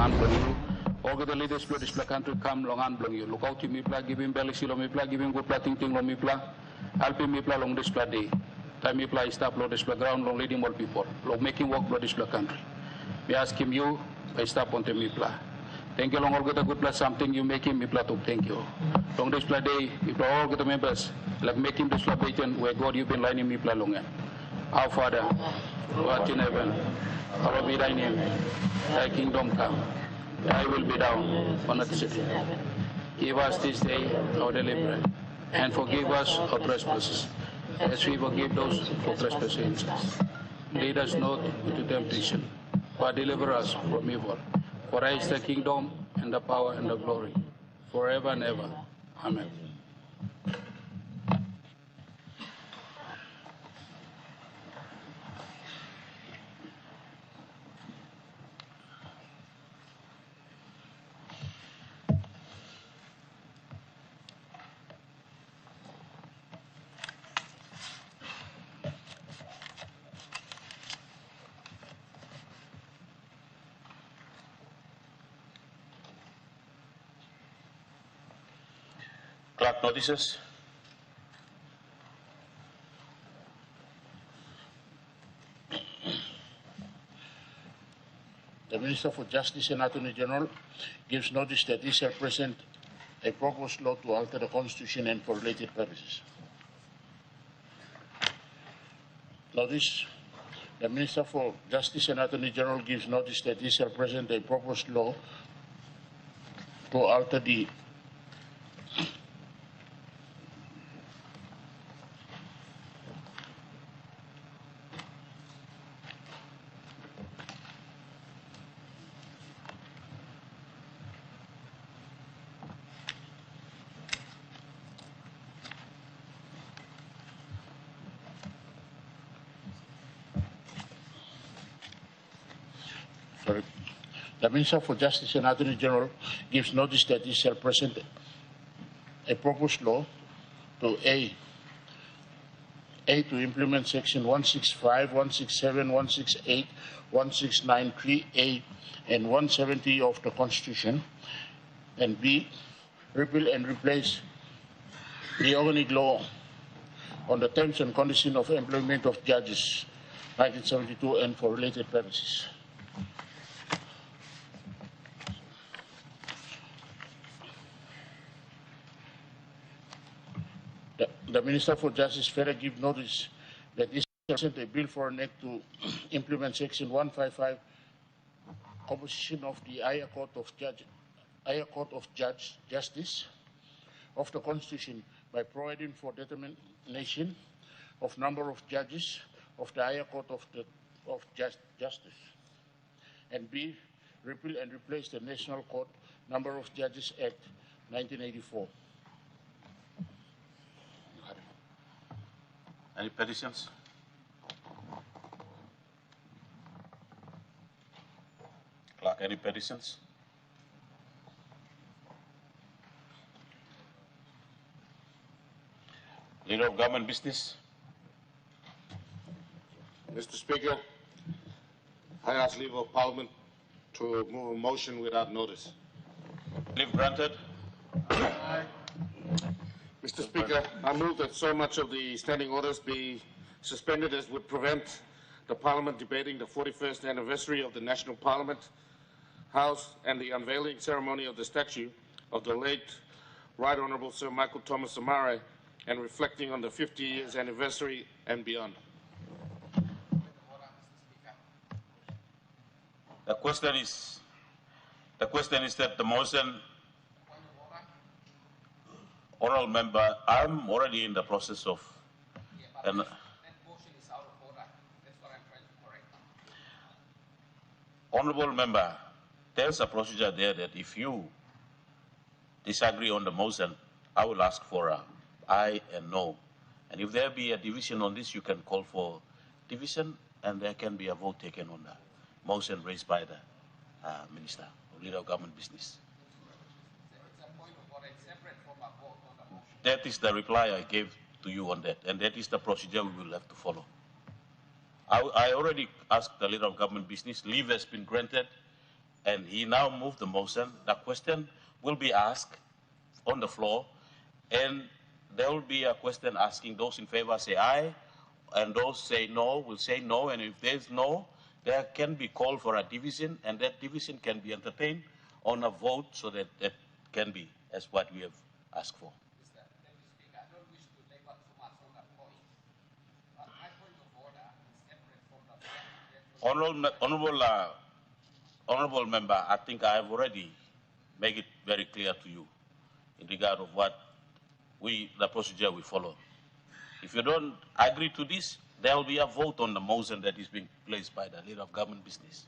longan blong you. All the leaders of this country come longan blong you. Look out to me, giving belly lo mipla, giving good ting ting lo mipla, helping mipla long this day. Time mipla stop lo this ground long leading more people, long making work lo this country. We ask him you, I stop on the mipla. Thank you long all get a good plus something you make him mipla to thank you. Long this day, if all get the members, like making this baitan where God you've been lining mipla long. Our Father, who art in heaven, hallowed be thy name. Thy kingdom come. Thy will be done on earth as it is in heaven. Give us this day our daily bread, and forgive us our trespasses, as we forgive those who trespass against us. Lead us not into temptation, but deliver us from evil. For thy is the kingdom, and the power, and the glory, forever and ever. Amen. Clerk notices. The Minister for Justice and Attorney General gives notice that he shall present a proposed law to alter the Constitution and for related purposes. Notice. The Minister for Justice and Attorney General gives notice that he shall present a proposed law to alter the The Minister for Justice and Attorney General gives notice that he shall present a proposed law to A, to implement Section 165, 167, 168, 1693A, and 170 of the Constitution, and B, repeal and replace the organic law on the terms and conditions of employment of judges, 1972, and for related purposes. The Minister for Justice further gives notice that he shall present a bill for an act to implement Section 155, composition of the Higher Court of Justice of the Constitution by providing for determination of number of judges of the Higher Court of Justice, and B, repeal and replace the National Court Number of Judges Act 1984. Any petitions? Clerk, any petitions? Leader of Government Business. Mr. Speaker, I ask leave of Parliament to move a motion without notice. Leave granted. Mr. Speaker, I move that so much of the standing orders be suspended as would prevent the Parliament debating the 41st anniversary of the National Parliament House and the unveiling ceremony of the statue of the late Right Honourable Sir Michael Thomas Amare, and reflecting on the 50 years anniversary and beyond. The question is that the motion, oral member, I'm already in the process of, and that motion is out of order. That's what I'm trying to correct. honorable member, there's a procedure there that if you disagree on the motion, I will ask for a aye and no. And if there be a division on this, you can call for division, and there can be a vote taken on the motion raised by the Minister of Leader of Government Business. It's a point of order. It's separate from a vote on the motion. That is the reply I gave to you on that, and that is the procedure we will have to follow. I already asked the Leader of Government Business, leave has been granted. and he now moved the motion. The question will be asked on the floor, and there will be a question asking. Those in favor say aye, and those say no will say no, and if there's no, there can be call for a division, and that division can be entertained on a vote so that that can be as what we have asked for. Mr. Deputy Speaker, I don't wish to labor too much on that point, but my point of order is separate from the Honorable member, I think I have already made it very clear to you in regard of what the procedure we follow. If you don't agree to this, there will be a vote on the motion that is being placed by the leader of government business.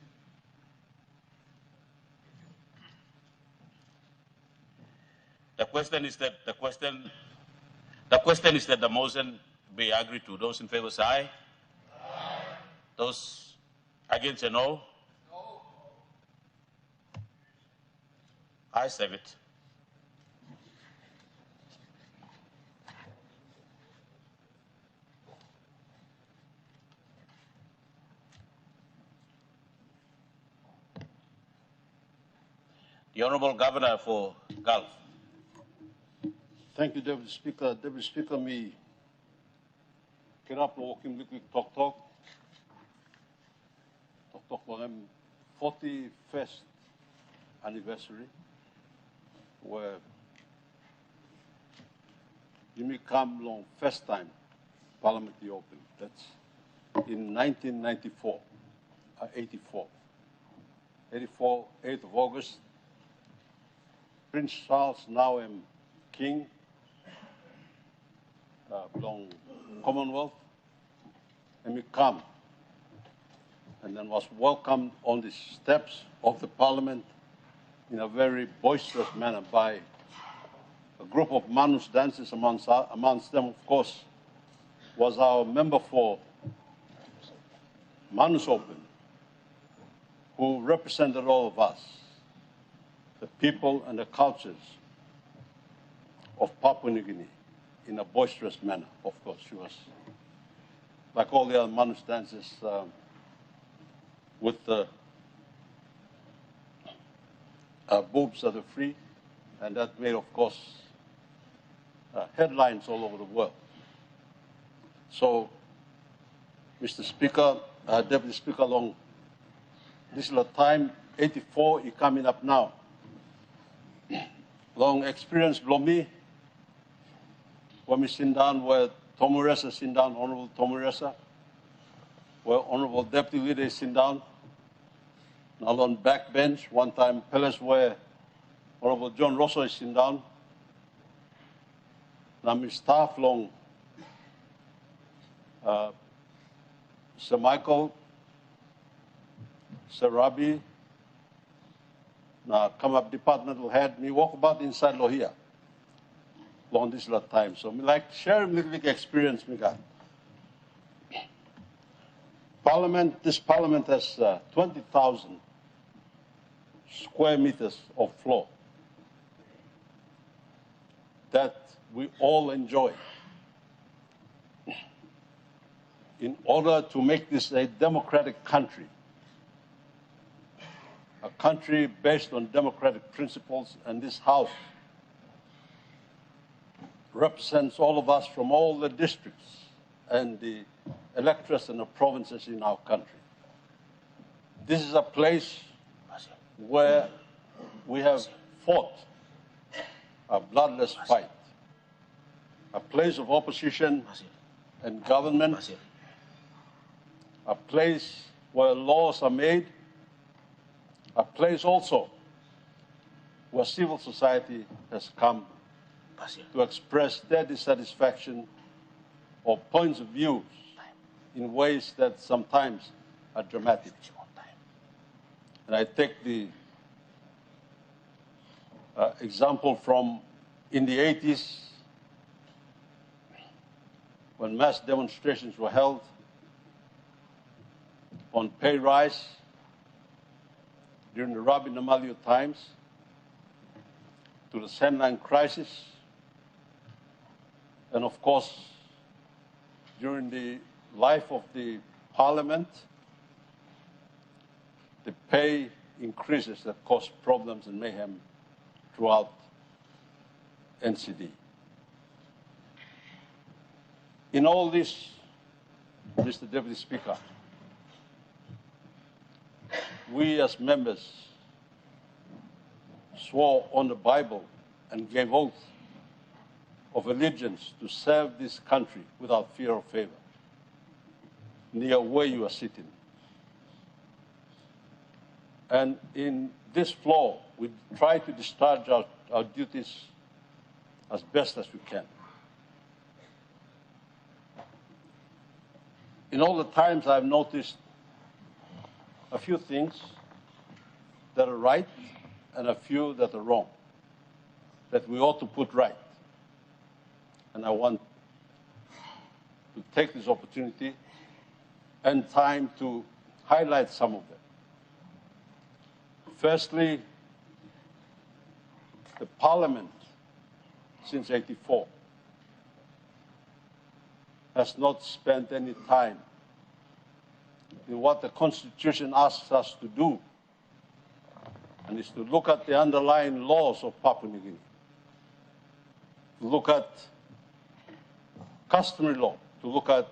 The question is that the motion be agreed to. Those in favor say aye. Aye. Those against say no. No. Ayes have it. The Honorable Governor for Gulf. Thank you, Deputy Speaker. Deputy Speaker, me get up and walk in with talk for them 41st anniversary where you may come along first time Parliamentary open. That's in 1994, 84, 8th of August. Prince Charles now am King, belong Commonwealth, and we come, and then was welcomed on the steps of the Parliament in a very boisterous manner by a group of Manus dancers. Amongst them, of course, was our member for Manus Open, who represented all of us, the people and the cultures of Papua New Guinea in a boisterous manner. Of course, she was, like all the other Manus dancers, with the boobs that are free, and that made, of course, headlines all over the world. So, Mr. Speaker, Deputy Speaker, along this little time, 84, is coming up now. Long experience below me, when we sit down where Tomuresa sit down, Honorable Tomuresa, where Honorable Deputy Leader is sitting down, now on backbench, one time palace where Honorable John Rosso is sitting down, now my staff long Sir Michael, Sir Rabi, now come up departmental head, me walk about inside Lohia long this lot of time. So me like share a little bit experience me got. This parliament has 20,000 square meters of floor that we all enjoy. In order to make this a democratic country, a country based on democratic principles, and this House represents all of us from all the districts and the electorates and the provinces in our country. This is a place where we have fought a bloodless fight, a place of opposition and government, a place where laws are made, a place also where civil society has come to express their dissatisfaction or points of view in ways that sometimes are dramatic. And I take the example from in the 80s when mass demonstrations were held on pay rise during the Rabi Namalio times, to the Sandline crisis, and of course, during the life of the Parliament, the pay increases that cause problems and mayhem throughout NCD. In all this, Mr. Deputy Speaker, we as members swore on the Bible and gave oath of allegiance to serve this country without fear or favor, near where you are sitting. And in this floor, we try to discharge our duties as best as we can. In all the times I've noticed a few things that are right and a few that are wrong, that we ought to put right. And I want to take this opportunity and time to highlight some of them. Firstly, the Parliament, since '84, has not spent any time in what the Constitution asks us to do, and is to look at the underlying laws of Papua New Guinea, to look at customary law, to look at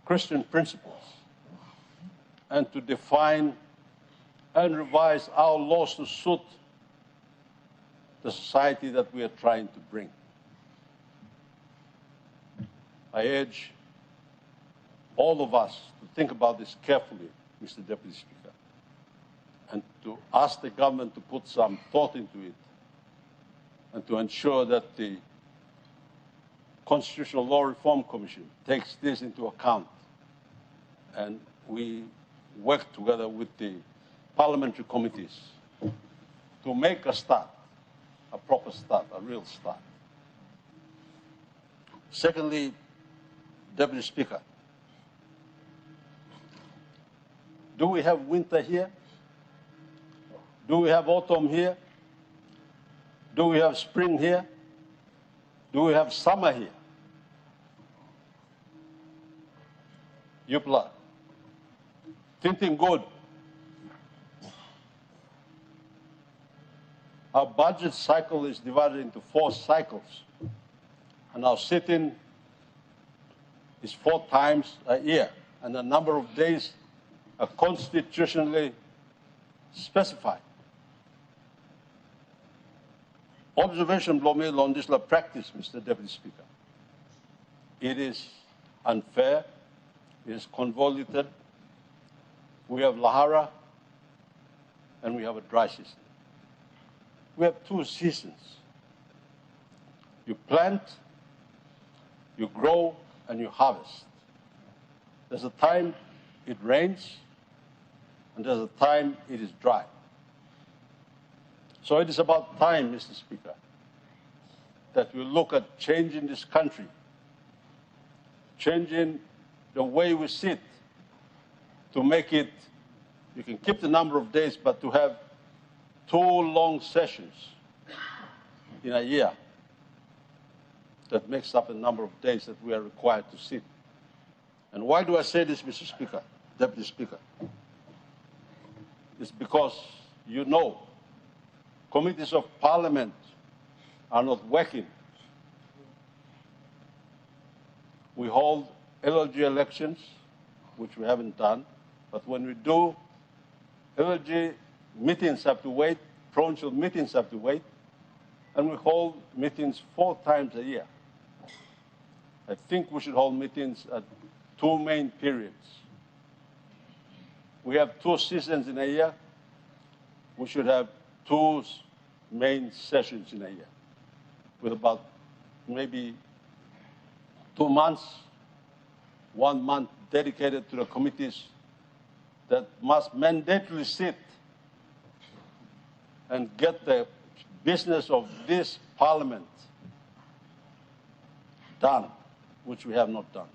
Christian principles, and to define and revise our laws to suit the society that we are trying to bring. I urge all of us to think about this carefully, Mr. Deputy Speaker, and to ask the government to put some thought into it and to ensure that the Constitutional Law Reform Commission takes this into account, and we work together with the parliamentary committees to make a start, a proper start, a real start. Secondly, Deputy Speaker, do we have winter here? Do we have autumn here? Do we have spring here? Do we have summer here? Yupla, thinking good. Our budget cycle is divided into 4 cycles, and our sitting is 4 times a year, and the number of days are constitutionally specified. Observation blow me on this practice, Mr. Deputy Speaker. It is unfair, it is convoluted. We have Lahara and we have a dry season. We have 2 seasons. You plant, you grow, and you harvest. There's a time it rains, and there's a time it is dry. So it is about time, Mr. Speaker, that we look at changing this country, changing the way we sit, to make it, you can keep the number of days, but to have 2 long sessions in a year that makes up the number of days that we are required to sit. And why do I say this, Mr. Speaker, Deputy Speaker? It's because you know committees of Parliament are not working. We hold LLG elections, which we haven't done, but when we do, LLG meetings have to wait, provincial meetings have to wait, and we hold meetings 4 times a year. I think we should hold meetings at 2 main periods. We have 2 seasons in a year. We should have 2 main sessions in a year, with about maybe 2 months, 1 month dedicated to the committees that must mandatorily sit and get the business of this Parliament done, which we have not done.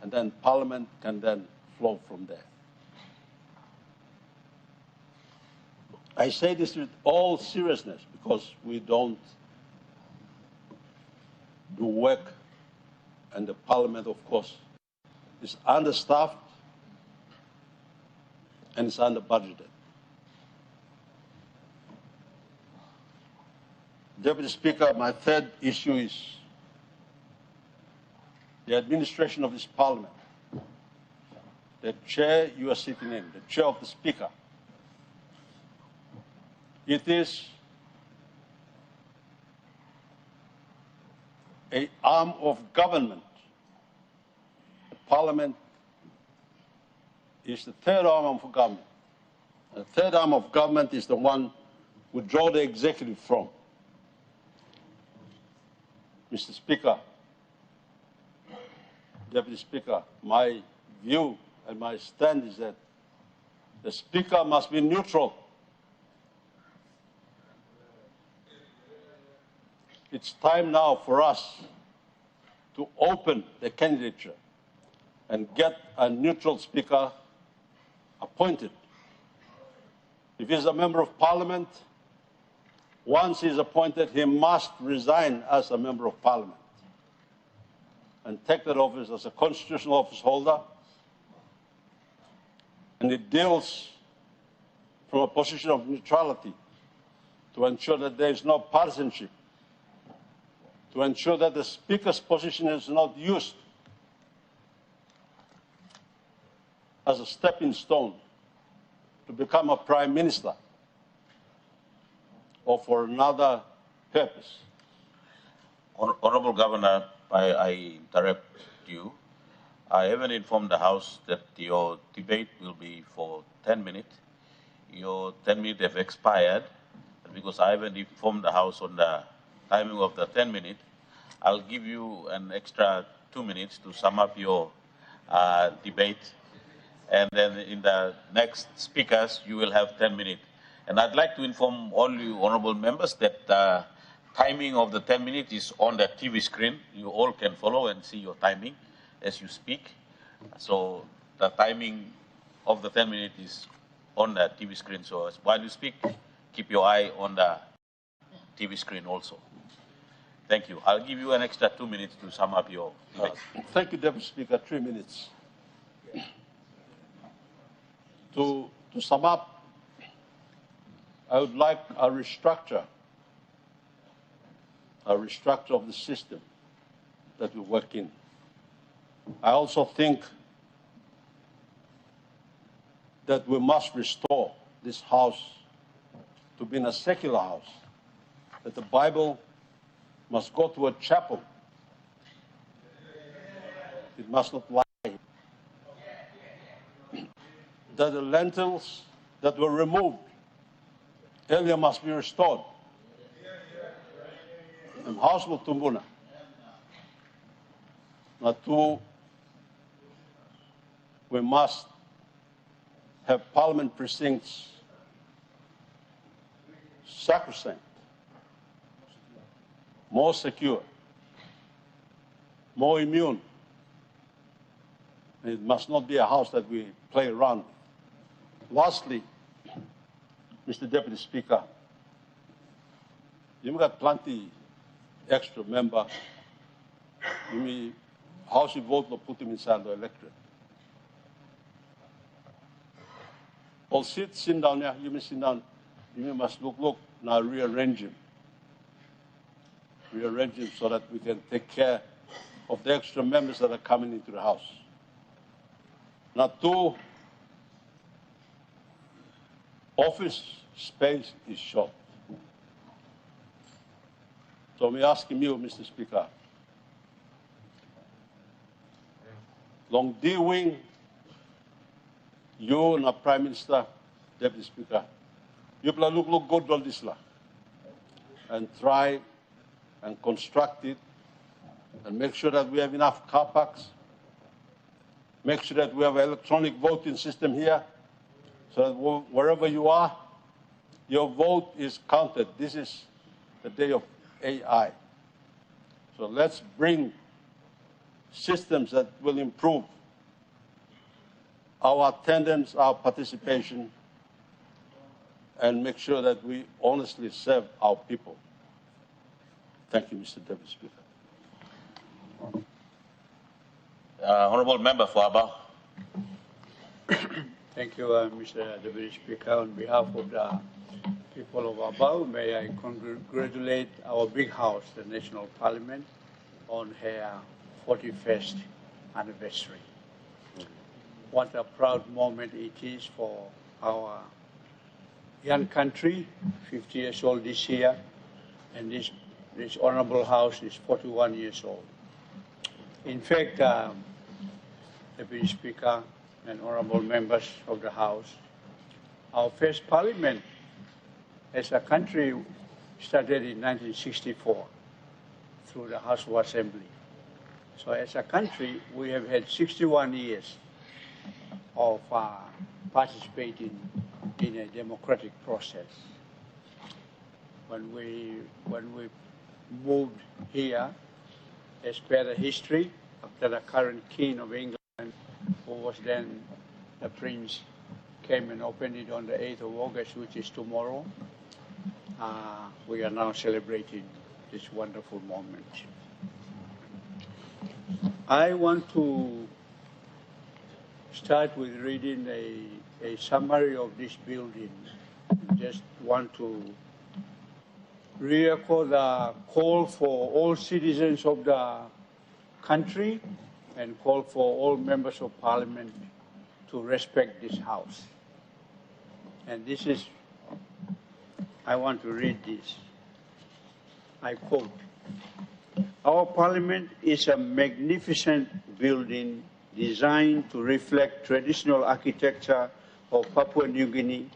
And then Parliament can then flow from there. I say this with all seriousness because we don't do work, and the Parliament, of course, is understaffed and it's under budgeted. Deputy Speaker, my third issue is the administration of this Parliament. The chair you are sitting in, the chair of the Speaker. It is an arm of government. The Parliament is the third arm of government. The third arm of government is the one we draw the executive from. Mr. Speaker, Deputy Speaker, my view and my stand is that the Speaker must be neutral. It's time now for us to open the candidature and get a neutral Speaker appointed. If he's a member of Parliament, once he's appointed, he must resign as a member of Parliament and take that office as a constitutional office holder. And it deals from a position of neutrality to ensure that there is no partisanship, to ensure that the Speaker's position is not used as a stepping stone to become a Prime Minister or for another purpose. Honorable Governor, I interrupt you. I haven't informed the House that your debate will be for 10 minutes. Your 10 minutes have expired, and because I haven't informed the House on the timing of the 10 minutes, I'll give you an extra 2 minutes to sum up your debate. And then in the next speakers, you will have 10 minutes. And I'd like to inform all you honorable members that the timing of the 10 minutes is on the TV screen. You all can follow and see your timing as you speak. So the timing of the 10 minutes is on the TV screen. So while you speak, keep your eye on the TV screen also. Thank you. I'll give you an extra 2 minutes to sum up your debate. Thank you, Deputy Speaker. 3 minutes. To sum up, I would like a restructure of the system that we work in. I also think that we must restore this House to being a secular House, that the Bible must go to a chapel. It must not lie. That the lentils that were removed earlier must be restored. And House will tumbuna. Now, we must have Parliament precincts sacrosanct, more secure, more immune. It must not be a house that we play around with. Lastly, Mr. Deputy Speaker, you've got plenty extra member. You mean House you vote to put him inside the electorate. All sit down here, you may sit down. You must look, now rearrange him. Rearrange him so that we can take care of the extra members that are coming into the House. Now, 2, office space is short. So I'm asking you, Mr. Speaker, long D-Wing, you and the Prime Minister, Deputy Speaker, you look good on this and try and construct it and make sure that we have enough car parks, make sure that we have an electronic voting system here, so that wherever you are, your vote is counted. This is the day of AI. So let's bring systems that will improve our attendance, our participation, and make sure that we honestly serve our people. Thank you, Mr. Deputy Speaker. Honorable Member for Abao. Thank you, Mr. Deputy Speaker. On behalf of the people of Abau, may I congratulate our big house, the National Parliament, on her 41st anniversary. What a proud moment it is for our young country, 50 years old this year, and this honorable house is 41 years old. In fact, Deputy Speaker and honorable members of the House, our first parliament as a country started in 1964 through the House of Assembly. So as a country, we have had 61 years of participating in a democratic process. When we moved here, as per the history, after the current King of England, who was then the Prince, came and opened it on the 8th of August, which is tomorrow, we are now celebrating this wonderful moment. I want to start with reading a summary of this building. Just want to re-echo the call for all citizens of the country and call for all members of parliament to respect this house. And this is, I want to read this. I quote, "Our parliament is a magnificent building designed to reflect traditional architecture of Papua New Guinea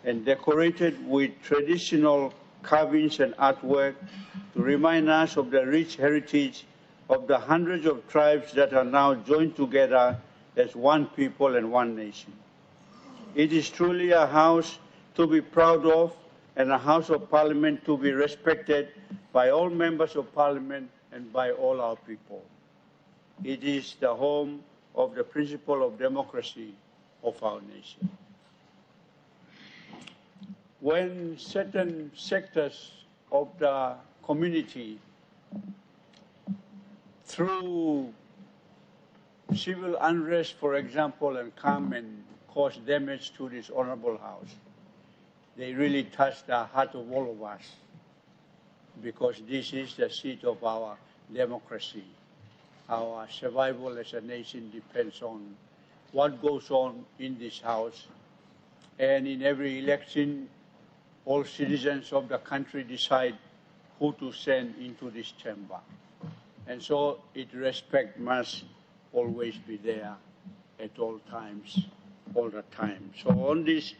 and decorated with traditional carvings and artwork to remind us of the rich heritage of the hundreds of tribes that are now joined together as one people and one nation. It is truly a house to be proud of and a House of Parliament to be respected by all members of Parliament and by all our people. It is the home of the principle of democracy of our nation." When certain sectors of the community, through civil unrest, for example, and come and cause damage to this honorable house, they really touch the heart of all of us, because this is the seat of our democracy. Our survival as a nation depends on what goes on in this house. And in every election, all citizens of the country decide who to send into this chamber. And so respect must always be there at all times, all the time. So on this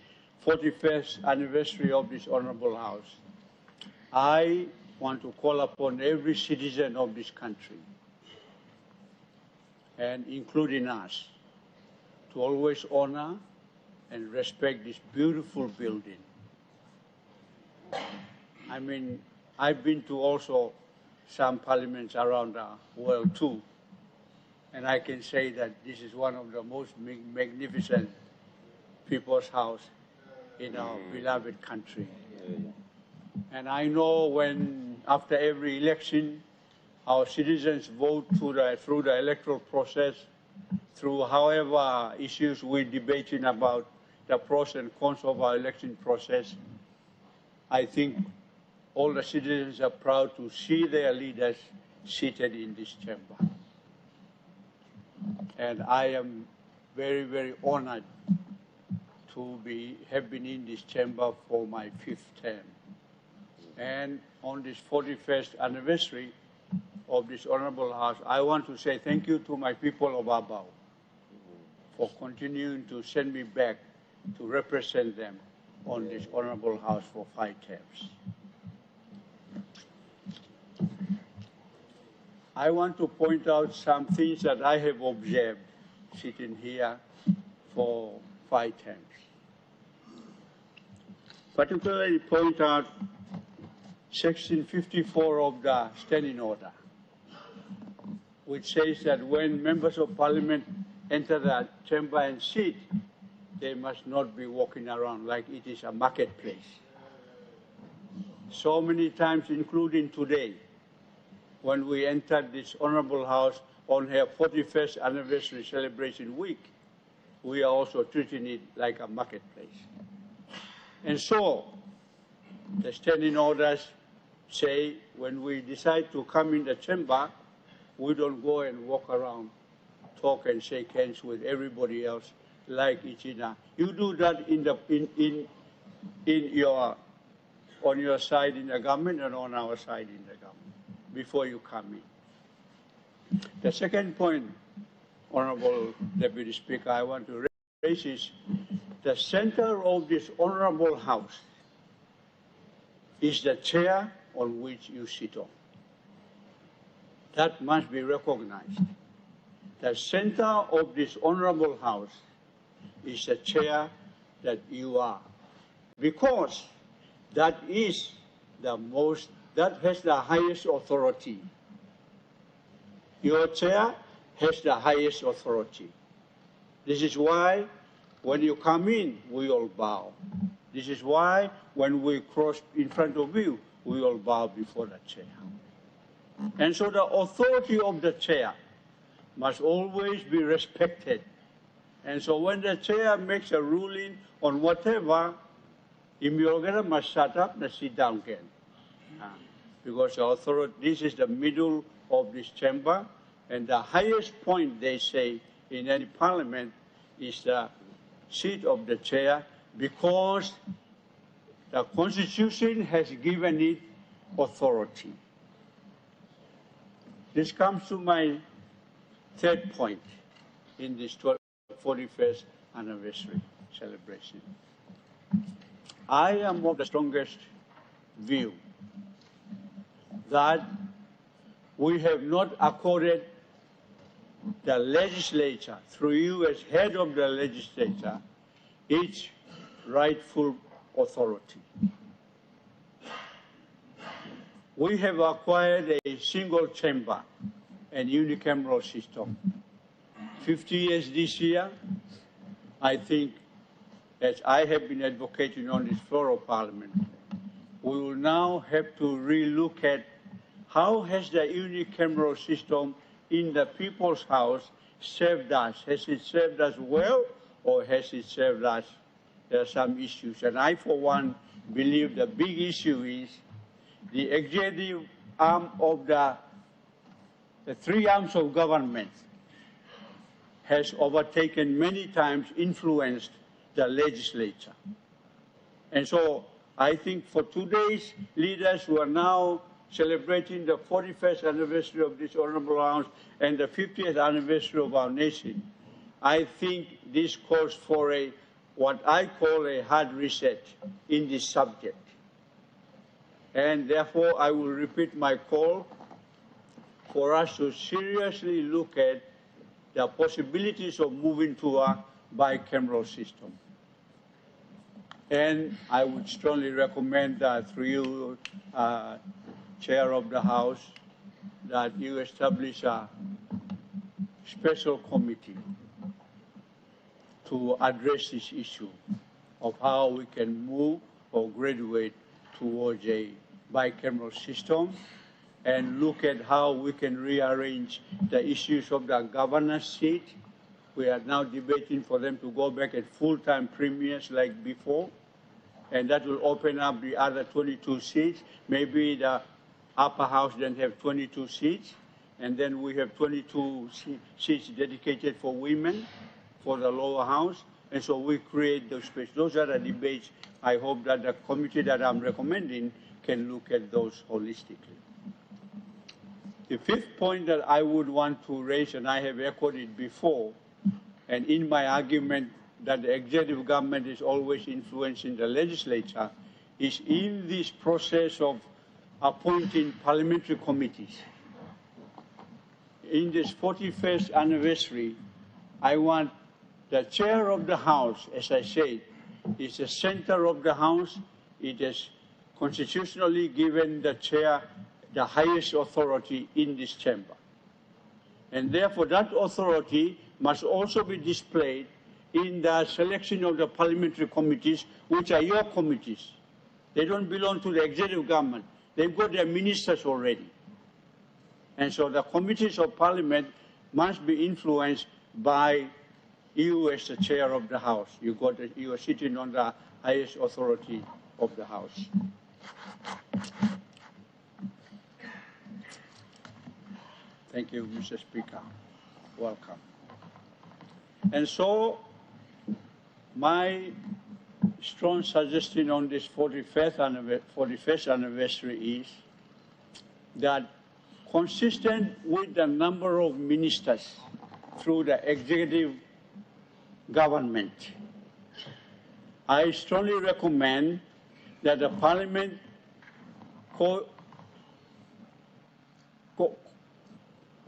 41st anniversary of this honorable house, I want to call upon every citizen of this country, and including us, to always honor and respect this beautiful building. I mean, I've been to also some parliaments around the world too, and I can say that this is one of the most magnificent people's house in our beloved country. And I know when, after every election, our citizens vote through the electoral process, through however issues we're debating about the pros and cons of our election process, I think all the citizens are proud to see their leaders seated in this chamber. And I am very, very honored to have been in this chamber for my 5th term. And on this 41st anniversary of this honorable house, I want to say thank you to my people of Abau for continuing to send me back to represent them on this honorable house for 5 terms. I want to point out some things that I have observed sitting here for 5 terms. Particularly point out Section 54 of the Standing Order, which says that when members of Parliament enter the chamber and sit, they must not be walking around like it is a marketplace. So many times, including today, when we entered this honorable house on her 41st anniversary celebration week, we are also treating it like a marketplace. And so, the standing orders say when we decide to come in the chamber, we don't go and walk around, talk and shake hands with everybody else like it's you do that on your side in the government and on our side in the government before you come in. The second point, Honorable Deputy Speaker, I want to raise is the center of this honorable house is the chair on which you sit on. That must be recognized. The center of this honorable house is the chair that you are, because that is that has the highest authority. Your chair has the highest authority. This is why when you come in, we all bow. This is why when we cross in front of you, we all bow before the chair. And so the authority of the chair must always be respected. And so when the chair makes a ruling on whatever, Imiogera must shut up and sit down again. Because the authority, this is the middle of this chamber, and the highest point, they say, in any parliament is the seat of the chair, because the Constitution has given it authority. This comes to my third point in this 41st anniversary celebration. I am of the strongest view that we have not accorded the legislature, through you as head of the legislature, its rightful authority. We have acquired a single chamber and unicameral system. 50 years this year, I think, as I have been advocating on this floor of Parliament, we will now have to re-look at how has the unicameral system in the People's House served us. Has it served us well, or has it served us? There are some issues. And I, for one, believe the big issue is the executive arm of the three arms of government has overtaken many times, influenced the legislature. And so I think for today's leaders who are now celebrating the 41st anniversary of this Honorable House and the 50th anniversary of our nation, I think this calls for what I call a hard reset in this subject. And therefore, I will repeat my call for us to seriously look at the possibilities of moving to a bicameral system. And I would strongly recommend that through you, Chair of the House, that you establish a special committee to address this issue of how we can move or graduate towards a bicameral system, and look at how we can rearrange the issues of the governor's seat. We are now debating for them to go back at full-time premiers like before, and that will open up the other 22 seats. Maybe the upper house then have 22 seats, and then we have 22 seats dedicated for women for the lower house, and so we create those spaces. Those are the debates. I hope that the committee that I'm recommending can look at those holistically. The fifth point that I would want to raise, and I have echoed it before, and in my argument that the executive government is always influencing the legislature, is in this process of appointing parliamentary committees. In this 41st anniversary, I want the chair of the House, as I said, is the center of the House. It is constitutionally given the chair the highest authority in this chamber. And therefore, that authority must also be displayed in the selection of the parliamentary committees, which are your committees. They don't belong to the executive government. They've got their ministers already. And so the committees of parliament must be influenced by you as the chair of the House, you are sitting on the highest authority of the House. Thank you, Mr. Speaker. Welcome. And so, my strong suggestion on this 45th anniversary is that, consistent with the number of ministers through the executive government, I strongly recommend that the Parliament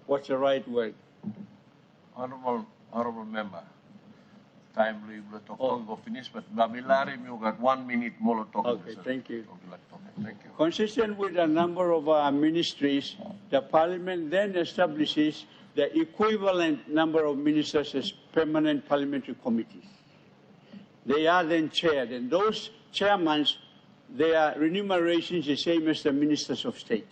what's the right word? Honorable member, time will finish, but Babilari, you got 1 minute more to talk. Okay, thank you. Thank you. Consistent with the number of ministries, the Parliament then establishes the equivalent number of ministers as permanent parliamentary committees. They are then chaired, and those chairmen, their remuneration is the same as the ministers of state.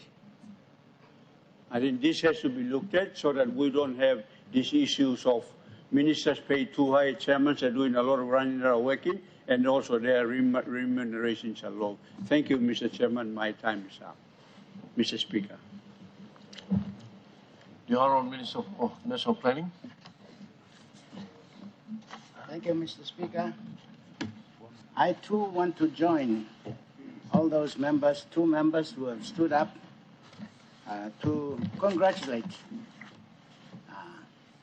I think this has to be looked at so that we don't have these issues of ministers paid too high, chairmen are doing a lot of running around working, and also their remunerations are low. Thank you, Mr. Chairman. My time is up. Mr. Speaker. The Honorable Minister of National Planning. Thank you, Mr. Speaker. I too want to join all those members, two members who have stood up to congratulate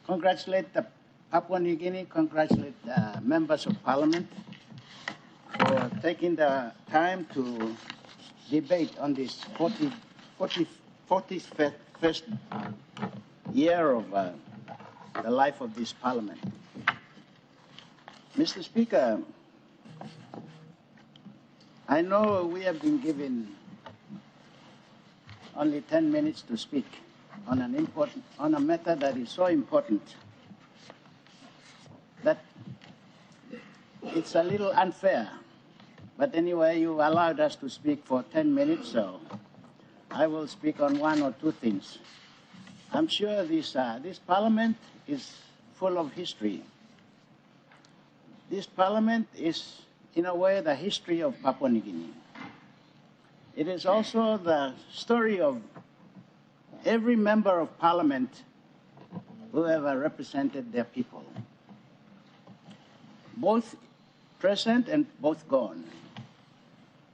the Papua New Guinea, congratulate members of Parliament for taking the time to debate on this 41st year of the life of this Parliament. Mr. Speaker, I know we have been given only 10 minutes to speak on a matter that is so important that it's a little unfair. But anyway, you allowed us to speak for 10 minutes, so I will speak on one or two things. I'm sure this Parliament is full of history. This Parliament is, in a way, the history of Papua New Guinea. It is also the story of every member of Parliament who ever represented their people, both present and both gone.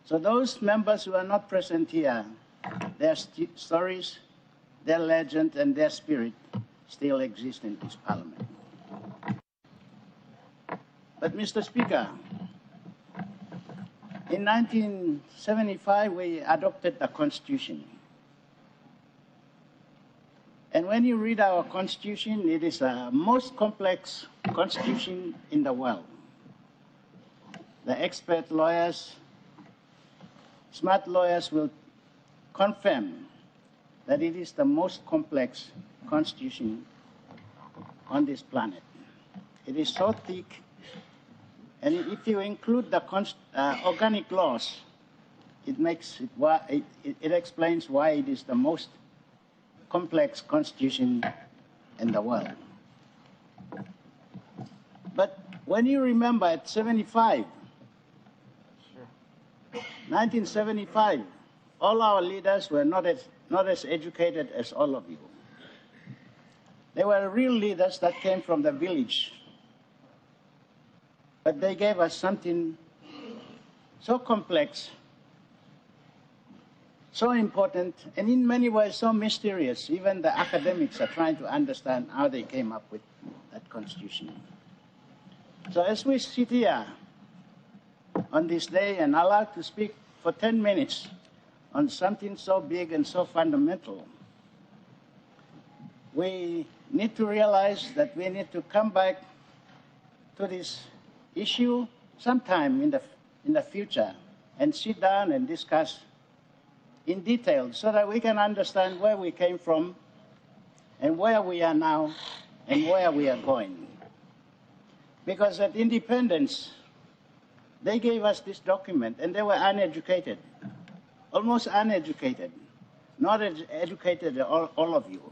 So those members who are not present here, their stories, their legend, and their spirit still exist in this Parliament. But, Mr. Speaker, in 1975, we adopted the Constitution. And when you read our Constitution, it is the most complex Constitution in the world. The expert lawyers, smart lawyers will confirm that it is the most complex Constitution on this planet. It is so thick. And if you include the organic laws, it explains why it is the most complex constitution in the world. But when you remember at 1975, all our leaders were not as educated as all of you. They were real leaders that came from the village. But they gave us something so complex, so important, and in many ways so mysterious. Even the academics are trying to understand how they came up with that constitution. So as we sit here on this day and allowed to speak for 10 minutes on something so big and so fundamental, we need to realize that we need to come back to this issue sometime in the future and sit down and discuss in detail so that we can understand where we came from and where we are now and where we are going. Because at independence, they gave us this document and they were uneducated, almost uneducated, not as educated all of you.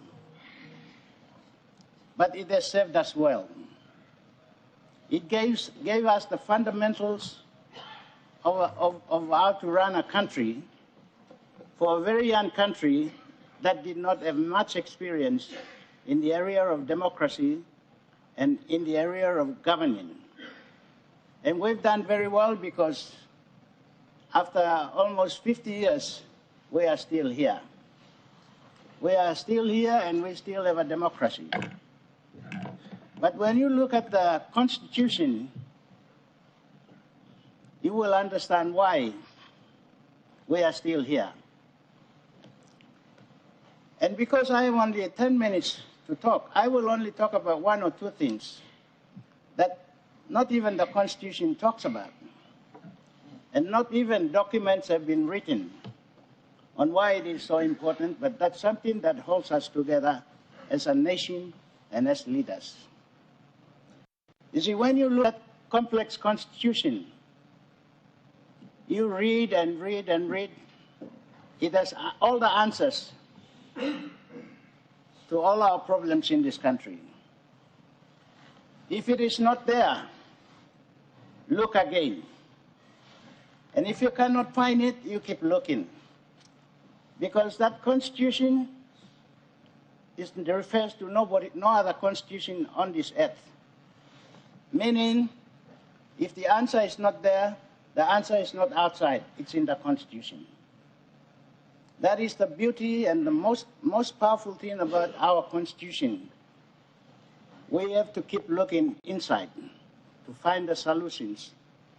But it has served us well. It gave us the fundamentals of how to run a country for a very young country that did not have much experience in the area of democracy and in the area of governing. And we've done very well because after almost 50 years, we are still here. We are still here and we still have a democracy. But when you look at the Constitution, you will understand why we are still here. And because I have only 10 minutes to talk, I will only talk about one or two things that not even the Constitution talks about. And not even documents have been written on why it is so important, but that's something that holds us together as a nation and as leaders. You see, when you look at complex Constitution, you read and read and read, it has all the answers to all our problems in this country. If it is not there, look again. And if you cannot find it, you keep looking. Because that Constitution refers to no other constitution on this earth. Meaning, if the answer is not there, the answer is not outside, it's in the Constitution. That is the beauty and the most powerful thing about our Constitution. We have to keep looking inside to find the solutions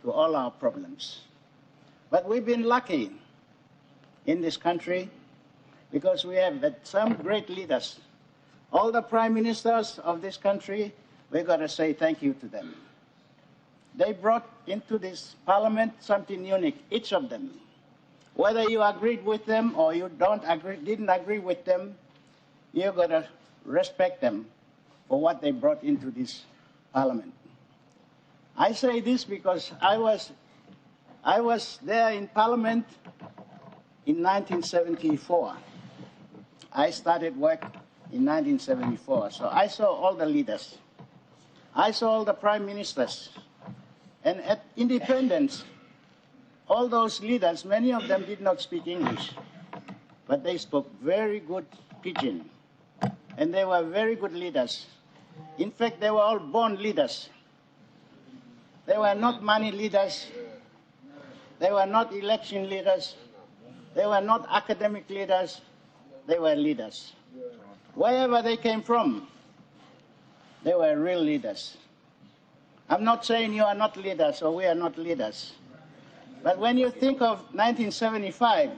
to all our problems. But we've been lucky in this country because we have had some great leaders. All the prime ministers of this country, we've got to say thank you to them. They brought into this parliament something unique, each of them. Whether you agreed with them or you didn't agree with them, you've got to respect them for what they brought into this parliament. I say this because I was there in Parliament in 1974. I started work in 1974, so I saw all the leaders. I saw all the prime ministers. And at independence, all those leaders, many of them did not speak English, but they spoke very good Pidgin. And they were very good leaders. In fact, they were all born leaders. They were not money leaders. They were not election leaders. They were not academic leaders. They were leaders. Wherever they came from, they were real leaders. I'm not saying you are not leaders or we are not leaders. But when you think of 1975,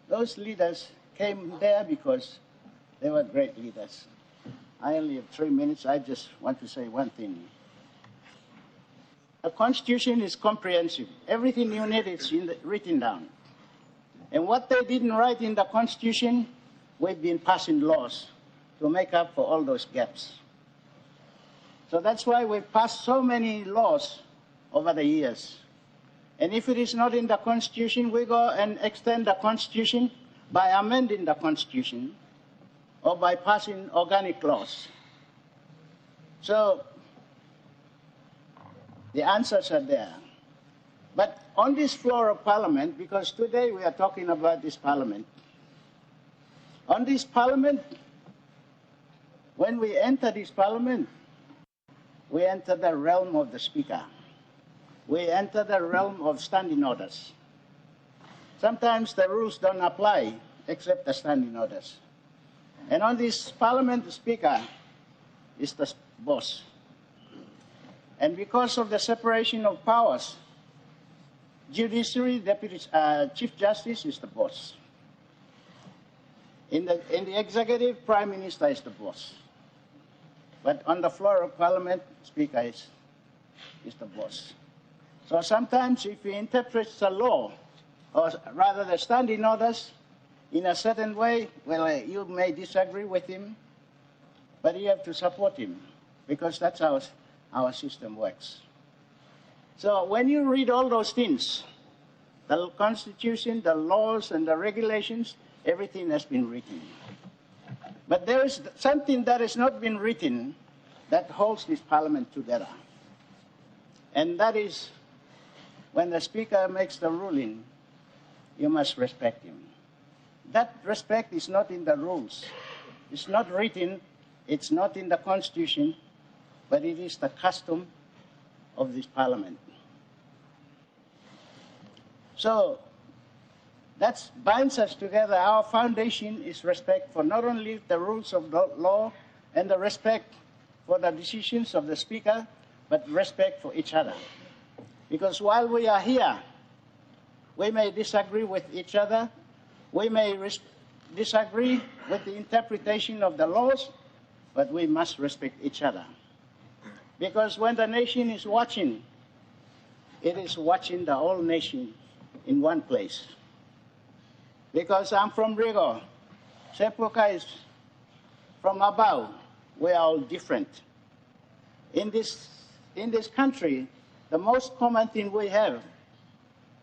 those leaders came there because they were great leaders. I only have 3 minutes. I just want to say one thing. The Constitution is comprehensive. Everything you need is written down. And what they didn't write in the Constitution, we've been passing laws to make up for all those gaps. So that's why we've passed so many laws over the years. And if it is not in the Constitution, we go and extend the Constitution by amending the Constitution or by passing organic laws. So the answers are there. But on this floor of Parliament, because today we are talking about this Parliament, on this Parliament, when we enter this Parliament, we enter the realm of the Speaker. We enter the realm of standing orders. Sometimes the rules don't apply except the standing orders. And on this Parliament, the Speaker is the boss. And because of the separation of powers, Judiciary, Chief Justice is the boss. In the Executive, Prime Minister is the boss. But on the floor of Parliament, Speaker is the boss. So sometimes if he interprets the law, or rather the standing orders, in a certain way, well, you may disagree with him, but you have to support him, because that's how our system works. So when you read all those things, the Constitution, the laws, and the regulations, everything has been written. But there is something that has not been written, that holds this parliament together. And that is when the speaker makes the ruling, you must respect him. That respect is not in the rules. It's not written, it's not in the constitution, but it is the custom of this parliament. So that binds us together. Our foundation is respect for not only the rules of the law and the respect for the decisions of the speaker, but respect for each other. Because while we are here, we may disagree with each other, we may disagree with the interpretation of the laws, but we must respect each other. Because when the nation is watching, it is watching the whole nation in one place. Because I'm from Rigo, Sepuka is from Abau, we are all different. In this country, the most common thing we have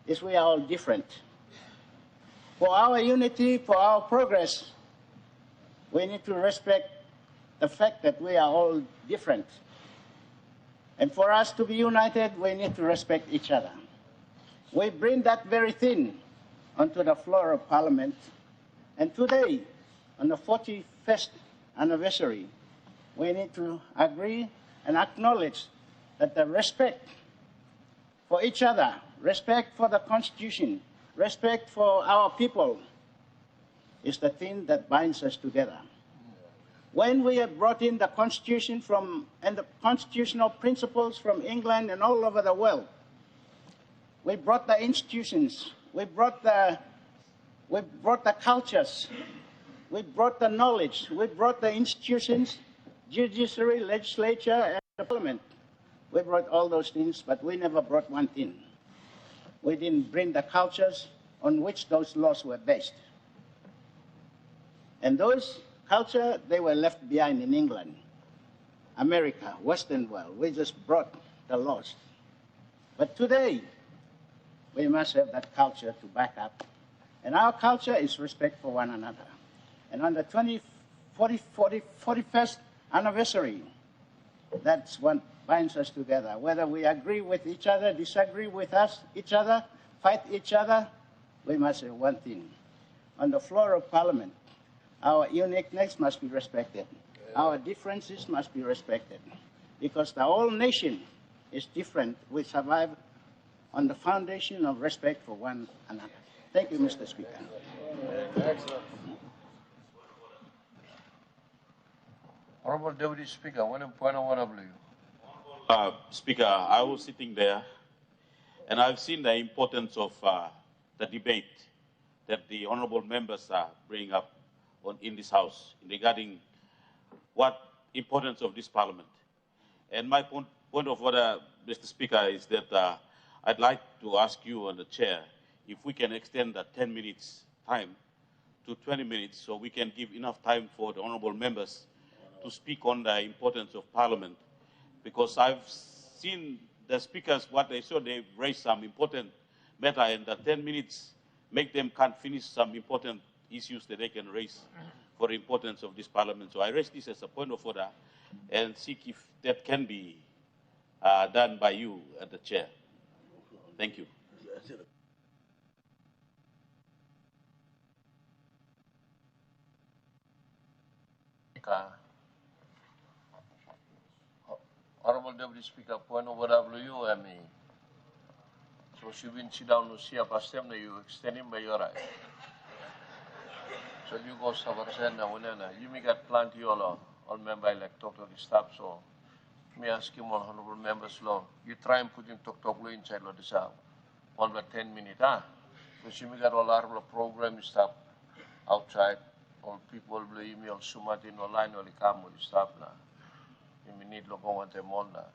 is we are all different. For our unity, for our progress, we need to respect the fact that we are all different. And for us to be united, we need to respect each other. We bring that very thing onto the floor of Parliament. And today, on the 41st anniversary, we need to agree and acknowledge that the respect for each other, respect for the Constitution, respect for our people is the thing that binds us together. When we have brought in the Constitution and the constitutional principles from England and all over the world, we brought the institutions, we brought the cultures, we brought the knowledge, we brought the institutions, judiciary, legislature, and the parliament. We brought all those things, but we never brought one thing. We didn't bring the cultures on which those laws were based. And those culture, they were left behind in England, America, Western world. We just brought the laws. But today, we must have that culture to back up. And our culture is respect for one another. And on the 41st anniversary, that's what binds us together. Whether we agree with each other, disagree with each other, fight each other, we must have one thing. On the floor of Parliament, our uniqueness must be respected. Our differences must be respected. Because the whole nation is different. We survive on the foundation of respect for one another. Thank you, Mr. Speaker. Excellent. Honorable Deputy Speaker, one point of order, please. Speaker, I was sitting there and I've seen the importance of the debate that the honorable members are bringing up in this House regarding what importance of this Parliament. And my point of order, Mr. Speaker, is that I'd like to ask you and the Chair if we can extend the 10 minutes time to 20 minutes so we can give enough time for the honorable members to speak on the importance of Parliament. Because I've seen the speakers, what they saw, they've raised some important matter, and the 10 minutes make them can't finish some important issues that they can raise for the importance of this Parliament. So I raise this as a point of order and seek if that can be done by you at the Chair. Thank you. Honorable Deputy Speaker, point of order, WME. So she will sit down to see a past time that you extend him by your right. So you go Savarsen now, you may get plenty all member elect talk to the staff. So me ask him on honorable members law. You try and put him talk inside of the cell. On the 10 minutes, So she may get all our program stuff outside. All people will email Sumatin online or the come with the staff now. We need to go on them on that.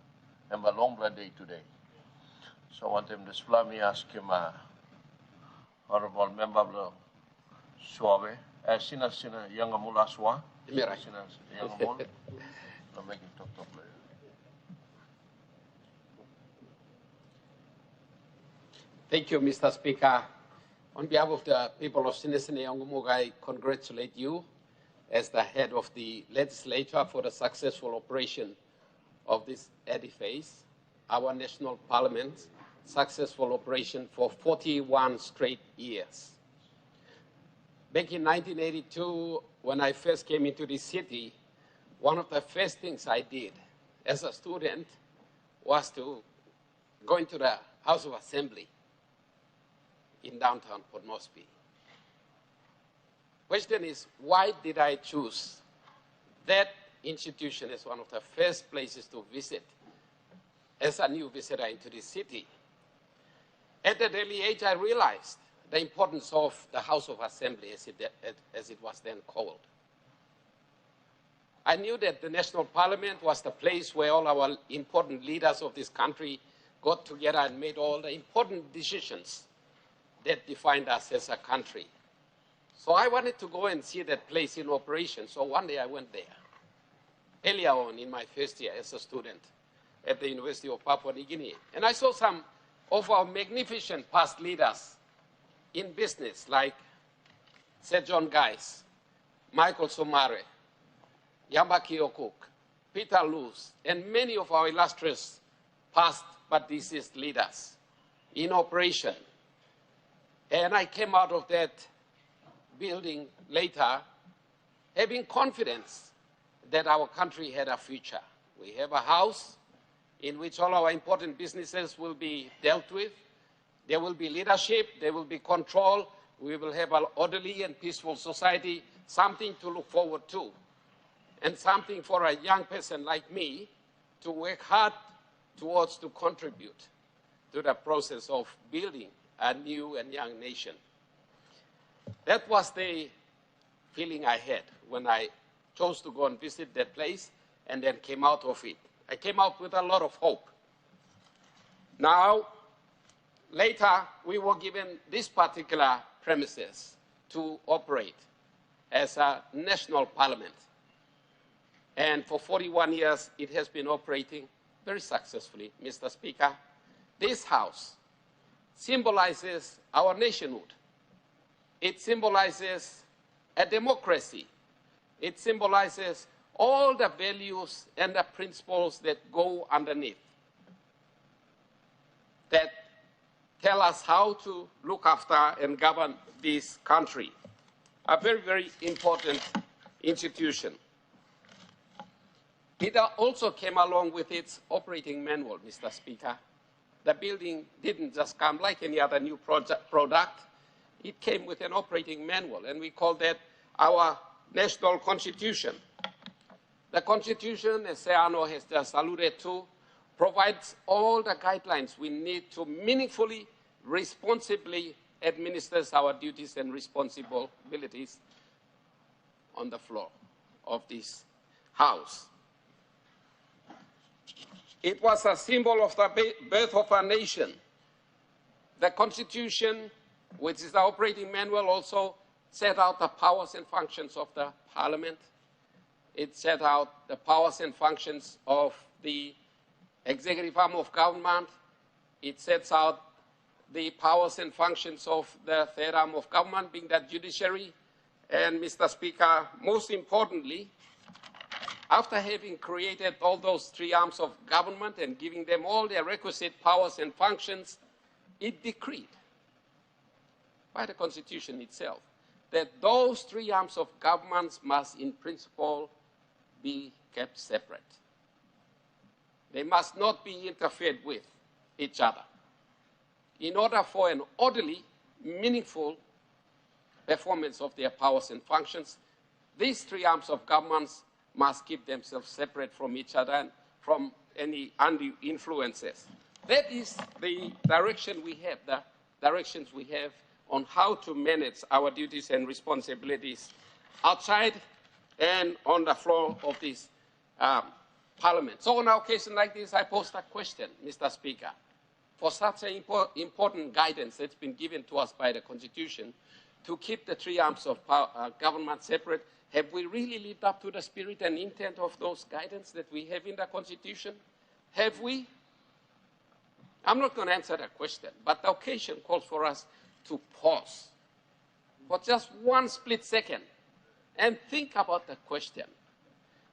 And a long day today. So I want them to display me ask him, honorable member of Suave, Sina Young Amula Swa, Sina Young Amul, to make him talk. Thank you, Mr. Speaker. On behalf of the people of Sinisene Yangumug, I congratulate you as the head of the legislature for the successful operation of this edifice, our national parliament, successful operation for 41 straight years. Back in 1982, when I first came into the city, one of the first things I did as a student was to go into the House of Assembly in downtown Port Moresby. Question is, why did I choose that institution as one of the first places to visit as a new visitor into the city? At an early age, I realized the importance of the House of Assembly, as it was then called. I knew that the National Parliament was the place where all our important leaders of this country got together and made all the important decisions that defined us as a country. So I wanted to go and see that place in operation. So one day I went there, earlier on in my first year as a student at the University of Papua New Guinea. And I saw some of our magnificent past leaders in business, like Sir John Guise, Michael Somare, Yambaki Okuk, Peter Luce, and many of our illustrious past but deceased leaders in operation. And I came out of that building later having confidence that our country had a future. We have a house in which all our important businesses will be dealt with. There will be leadership, there will be control. We will have an orderly and peaceful society, something to look forward to, and something for a young person like me to work hard towards, to contribute to the process of building a new and young nation. That was the feeling I had when I chose to go and visit that place and then came out of it. I came out with a lot of hope. Now, later, we were given these particular premises to operate as a national parliament. And for 41 years, it has been operating very successfully, Mr. Speaker. This house symbolizes our nationhood. It symbolizes a democracy. It symbolizes all the values and the principles that go underneath, that tell us how to look after and govern this country. A very, very important institution. It also came along with its operating manual, Mr. Speaker. The building didn't just come like any other new product. It came with an operating manual, and we call that our national constitution. The constitution, as Seano has just alluded to, provides all the guidelines we need to meaningfully, responsibly administer our duties and responsibilities on the floor of this House. It was a symbol of the birth of a nation. The Constitution, which is the operating manual, also set out the powers and functions of the Parliament. It set out the powers and functions of the executive arm of government. It sets out the powers and functions of the third arm of government, being the judiciary. And, Mr. Speaker, most importantly, after having created all those three arms of government and giving them all their requisite powers and functions, it decreed by the Constitution itself that those three arms of government must, in principle, be kept separate. They must not be interfered with each other. In order for an orderly, meaningful performance of their powers and functions, these three arms of government must keep themselves separate from each other and from any undue influences. That is the direction we have, the directions we have on how to manage our duties and responsibilities outside and on the floor of this Parliament. So on an occasion like this, I posed a question, Mr. Speaker. For such an important guidance that's been given to us by the Constitution to keep the three arms of government separate, have we really lived up to the spirit and intent of those guidance that we have in the Constitution? Have we? I'm not going to answer that question, but the occasion calls for us to pause for just one split second and think about the question.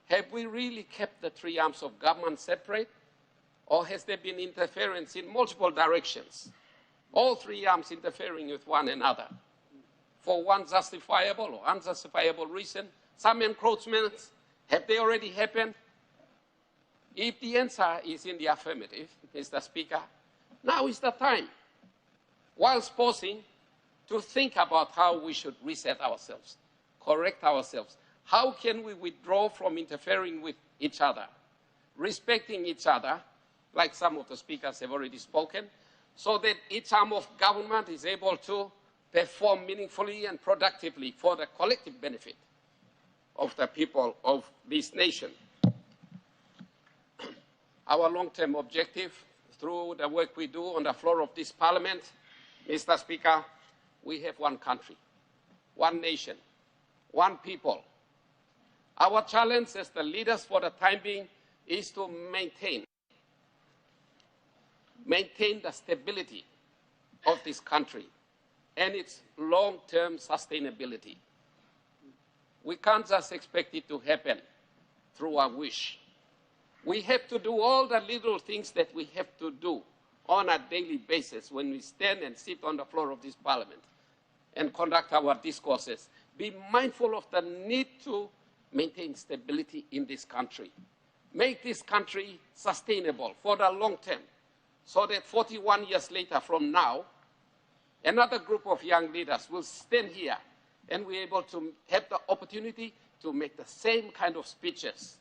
Have we really kept the three arms of government separate? Or has there been interference in multiple directions? All three arms interfering with one another for one justifiable or unjustifiable reason. Some encroachments, have they already happened? If the answer is in the affirmative, Mr. Speaker, now is the time, whilst pausing, to think about how we should reset ourselves, correct ourselves. How can we withdraw from interfering with each other, respecting each other, like some of the speakers have already spoken, so that each arm of government is able to perform meaningfully and productively for the collective benefit of the people of this nation. Our long-term objective through the work we do on the floor of this Parliament, Mr. Speaker, we have one country, one nation, one people. Our challenge as the leaders for the time being is to maintain the stability of this country and its long-term sustainability. We can't just expect it to happen through a wish. We have to do all the little things that we have to do on a daily basis when we stand and sit on the floor of this Parliament and conduct our discourses. Be mindful of the need to maintain stability in this country. Make this country sustainable for the long term, so that 41 years later from now, another group of young leaders will stand here and we're able to have the opportunity to make the same kind of speeches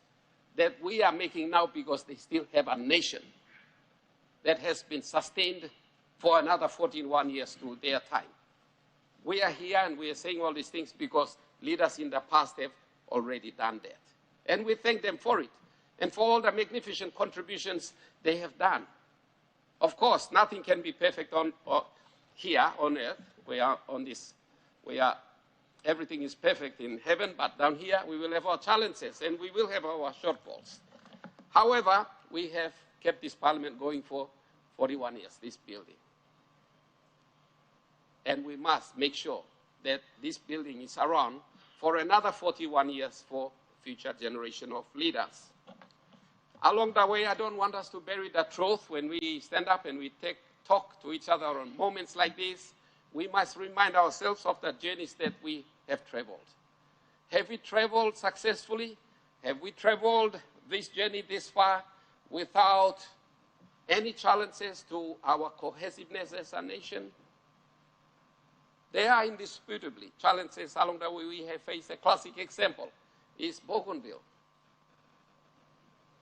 that we are making now, because they still have a nation that has been sustained for another 41 years to their time. We are here and we are saying all these things because leaders in the past have already done that. And we thank them for it and for all the magnificent contributions they have done. Of course, nothing can be perfect here on earth. Everything is perfect in heaven, but down here we will have our challenges and we will have our shortfalls. However, we have kept this Parliament going for 41 years, this building. And we must make sure that this building is around for another 41 years for future generation of leaders. Along the way, I don't want us to bury the truth when we stand up and we talk to each other on moments like this. We must remind ourselves of the journeys that we have traveled. Have we traveled successfully? Have we traveled this journey this far without any challenges to our cohesiveness as a nation? There are indisputably challenges along the way we have faced. A classic example is Bougainville.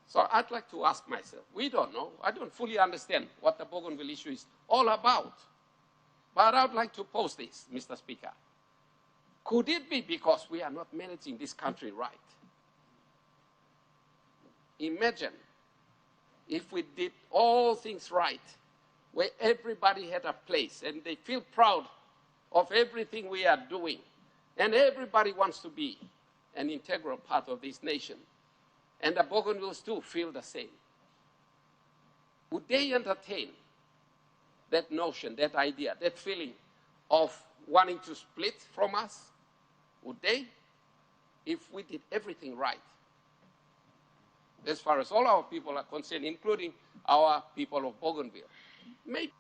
So I'd like to ask myself, we don't know, I don't fully understand what the Bougainville issue is all about. But I would like to pose this, Mr. Speaker. Could it be because we are not managing this country right? Imagine if we did all things right, where everybody had a place and they feel proud of everything we are doing, and everybody wants to be an integral part of this nation, and the Bougainvilles too feel the same. Would they entertain that notion, that idea, that feeling of wanting to split from us? Would they? If we did everything right, as far as all our people are concerned, including our people of Bougainville. Maybe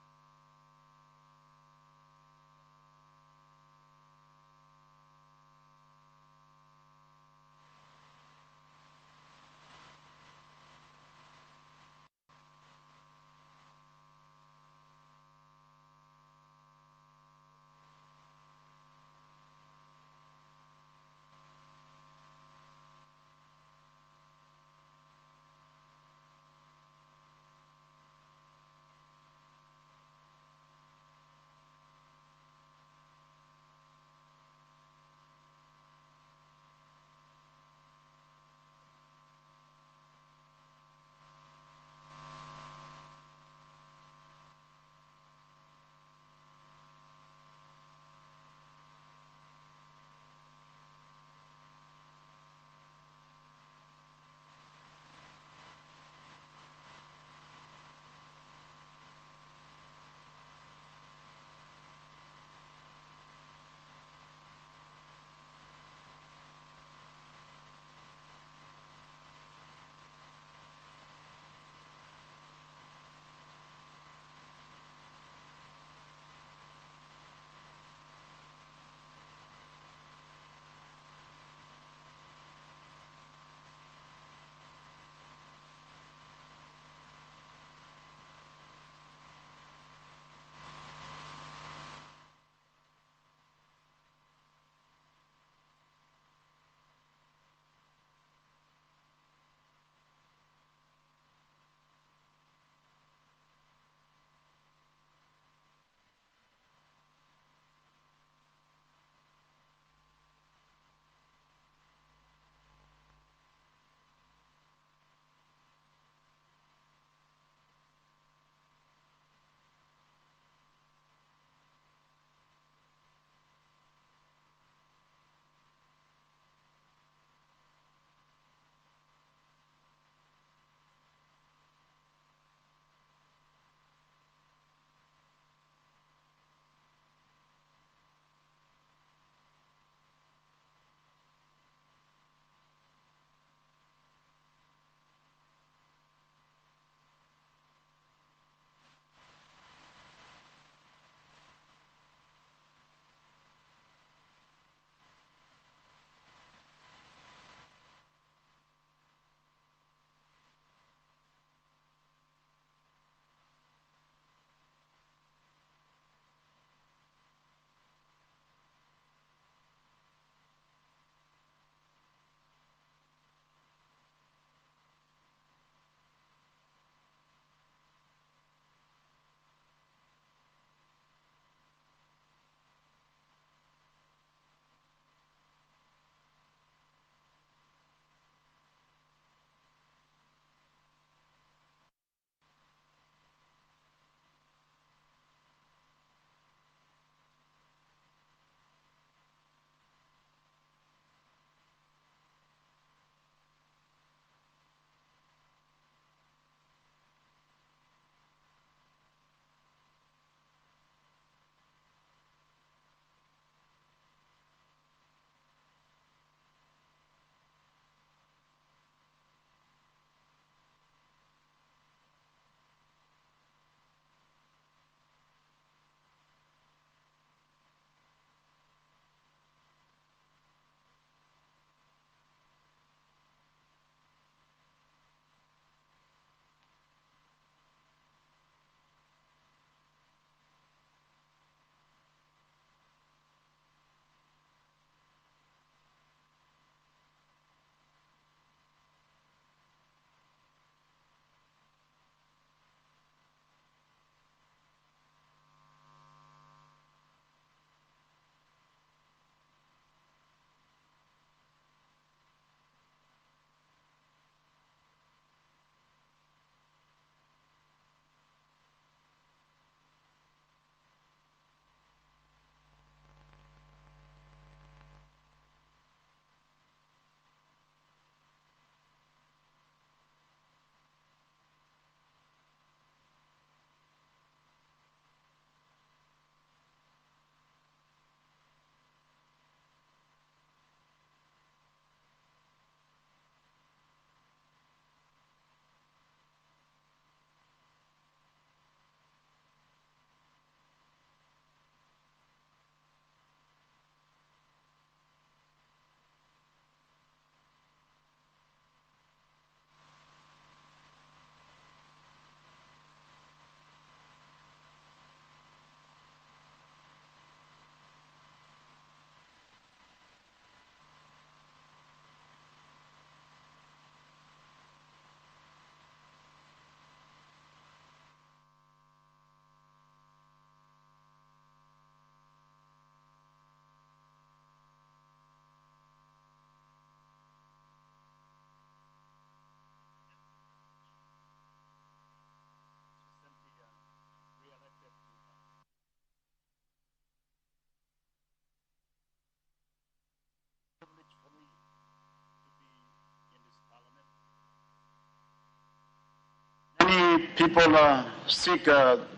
many people seek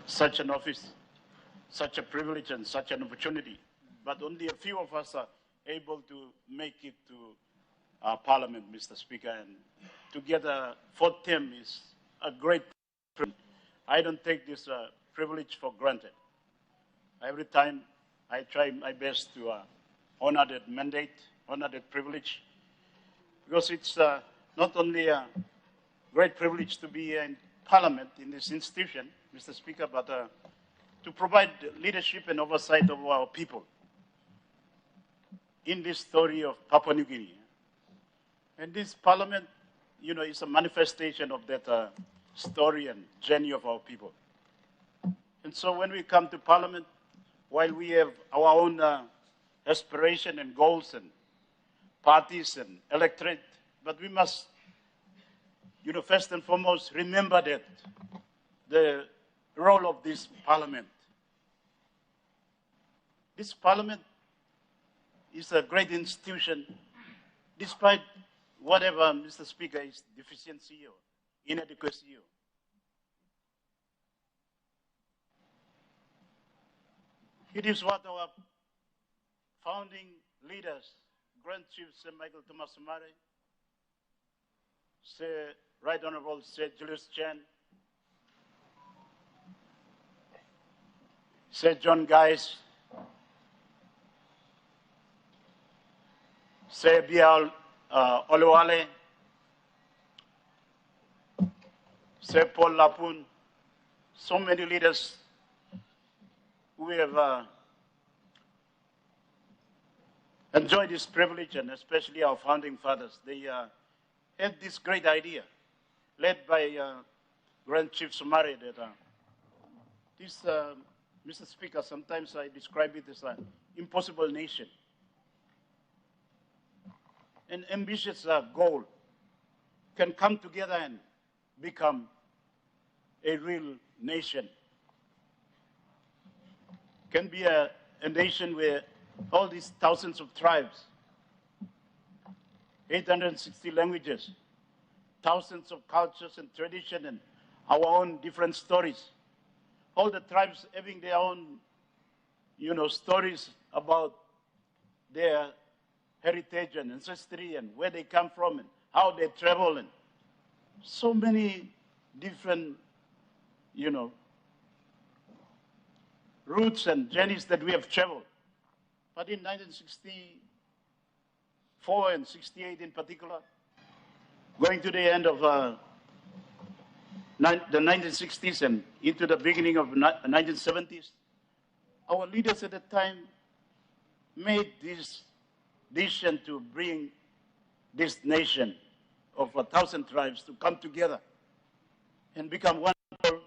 such an office, such a privilege and such an opportunity, but only a few of us are able to make it to Parliament, Mr. Speaker, and to get a fourth term is a great privilege. I don't take this privilege for granted. Every time I try my best to honor that mandate, honor that privilege, because it's not only a great privilege to be in Parliament, in this institution, Mr. Speaker, but to provide leadership and oversight of our people in this story of Papua New Guinea. And this Parliament, you know, is a manifestation of that story and journey of our people. And so when we come to Parliament, while we have our own aspiration and goals and parties and electorate, but we must, you know, first and foremost, remember that the role of this Parliament. This Parliament is a great institution, despite whatever, Mr. Speaker, is deficiency or inadequacy. It is what our founding leaders, Grand Chief Sir Michael Thomas Somare, Sir Right Honorable Sir Julius Chan, Sir John Guys, Sir Bial Oluwale, Sir Paul Lapun, so many leaders who have enjoyed this privilege, and especially our founding fathers. They had this great idea, led by Grand Chief Somare, that this, Mr. Speaker, sometimes I describe it as an impossible nation. An ambitious goal can come together and become a real nation. Can be a nation where all these thousands of tribes, 860 languages, thousands of cultures and traditions, and our own different stories. All the tribes having their own, you know, stories about their heritage and ancestry and where they come from and how they travel, and so many different, you know, routes and journeys that we have traveled. But in 1964 and 68 in particular, going to the end of the 1960s and into the beginning of the 1970s, our leaders at the time made this decision to bring this nation of 1,000 tribes to come together and become one people,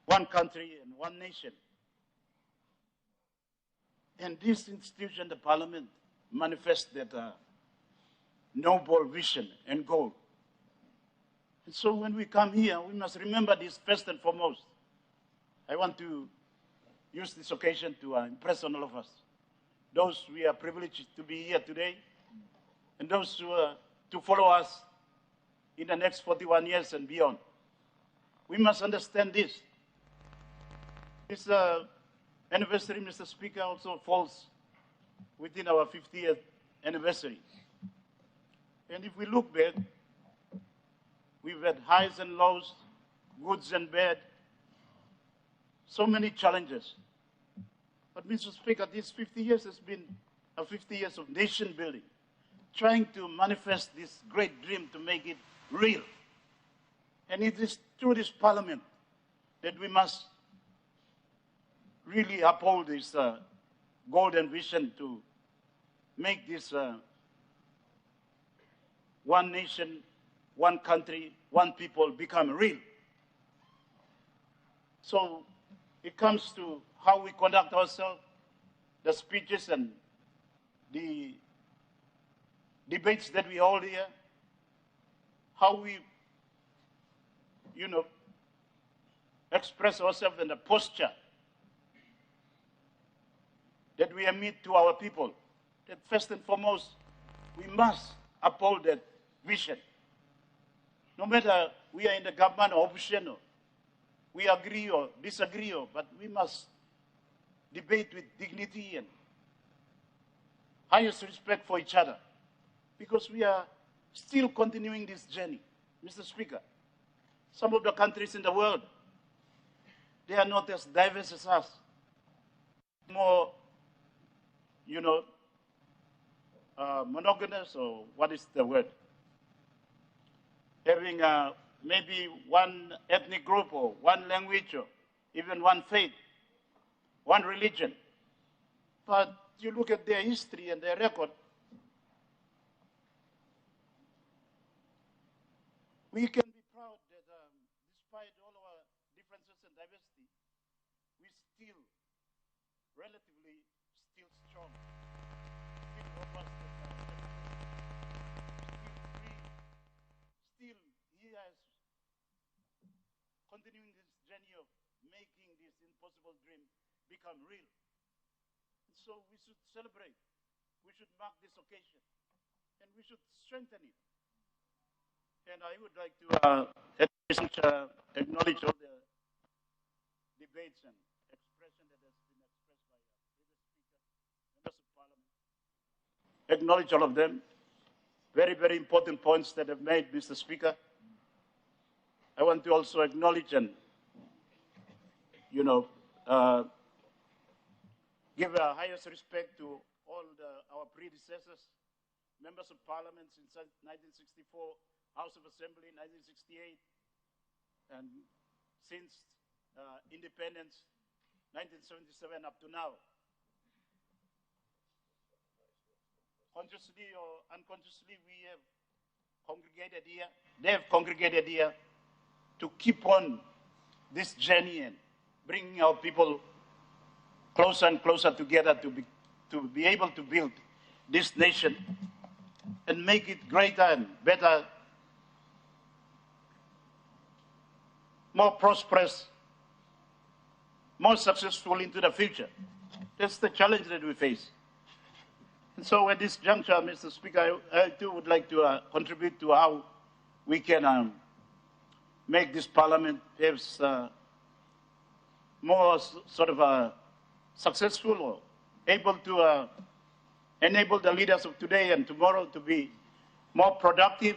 one country, and one nation. And this institution, the Parliament, manifests that noble vision and goal. And so when we come here, we must remember this first and foremost. I want to use this occasion to impress on all of us, those we are privileged to be here today, and those who are to follow us in the next 41 years and beyond. We must understand this. This anniversary, Mr. Speaker, also falls within our 50th anniversary. And if we look back, we've had highs and lows, goods and bad, so many challenges. But Mr. Speaker, these 50 years has been 50 years of nation building, trying to manifest this great dream to make it real. And it is through this Parliament that we must really uphold this golden vision to make this one nation, one country, one people become real. So it comes to how we conduct ourselves, the speeches and the debates that we hold here, how we, you know, express ourselves in the posture that we emit to our people. That first and foremost, we must uphold that vision. No matter we are in the government or opposition, or we agree or disagree, but we must debate with dignity and highest respect for each other, because we are still continuing this journey. Mr. Speaker, some of the countries in the world, they are not as diverse as us. More, monogamous, or what is the word? Having maybe one ethnic group or one language or even one faith, one religion. But you look at their history and their record, we can be proud that despite all our differences and diversity, we still relatively still strong, still robust, still he has continuing this journey of making this impossible dream become real. And so we should celebrate, we should mark this occasion, and we should strengthen it. And I would like to acknowledge all the debates and expression that has been expressed by previous speakers, members of parliament. Acknowledge all of them. Very, very important points that have made, Mr. Speaker. I want to also acknowledge and, give our highest respect to all our predecessors, members of parliament since 1964, House of Assembly 1968, and since independence 1977 up to now. Consciously or unconsciously, we have congregated here, they have congregated here to keep on this journey and bringing our people closer and closer together to be able to build this nation and make it greater and better, more prosperous, more successful into the future. That's the challenge that we face. And so at this juncture, Mr. Speaker, I too would like to contribute to how we can make this parliament perhaps more sort of successful, or able to enable the leaders of today and tomorrow to be more productive,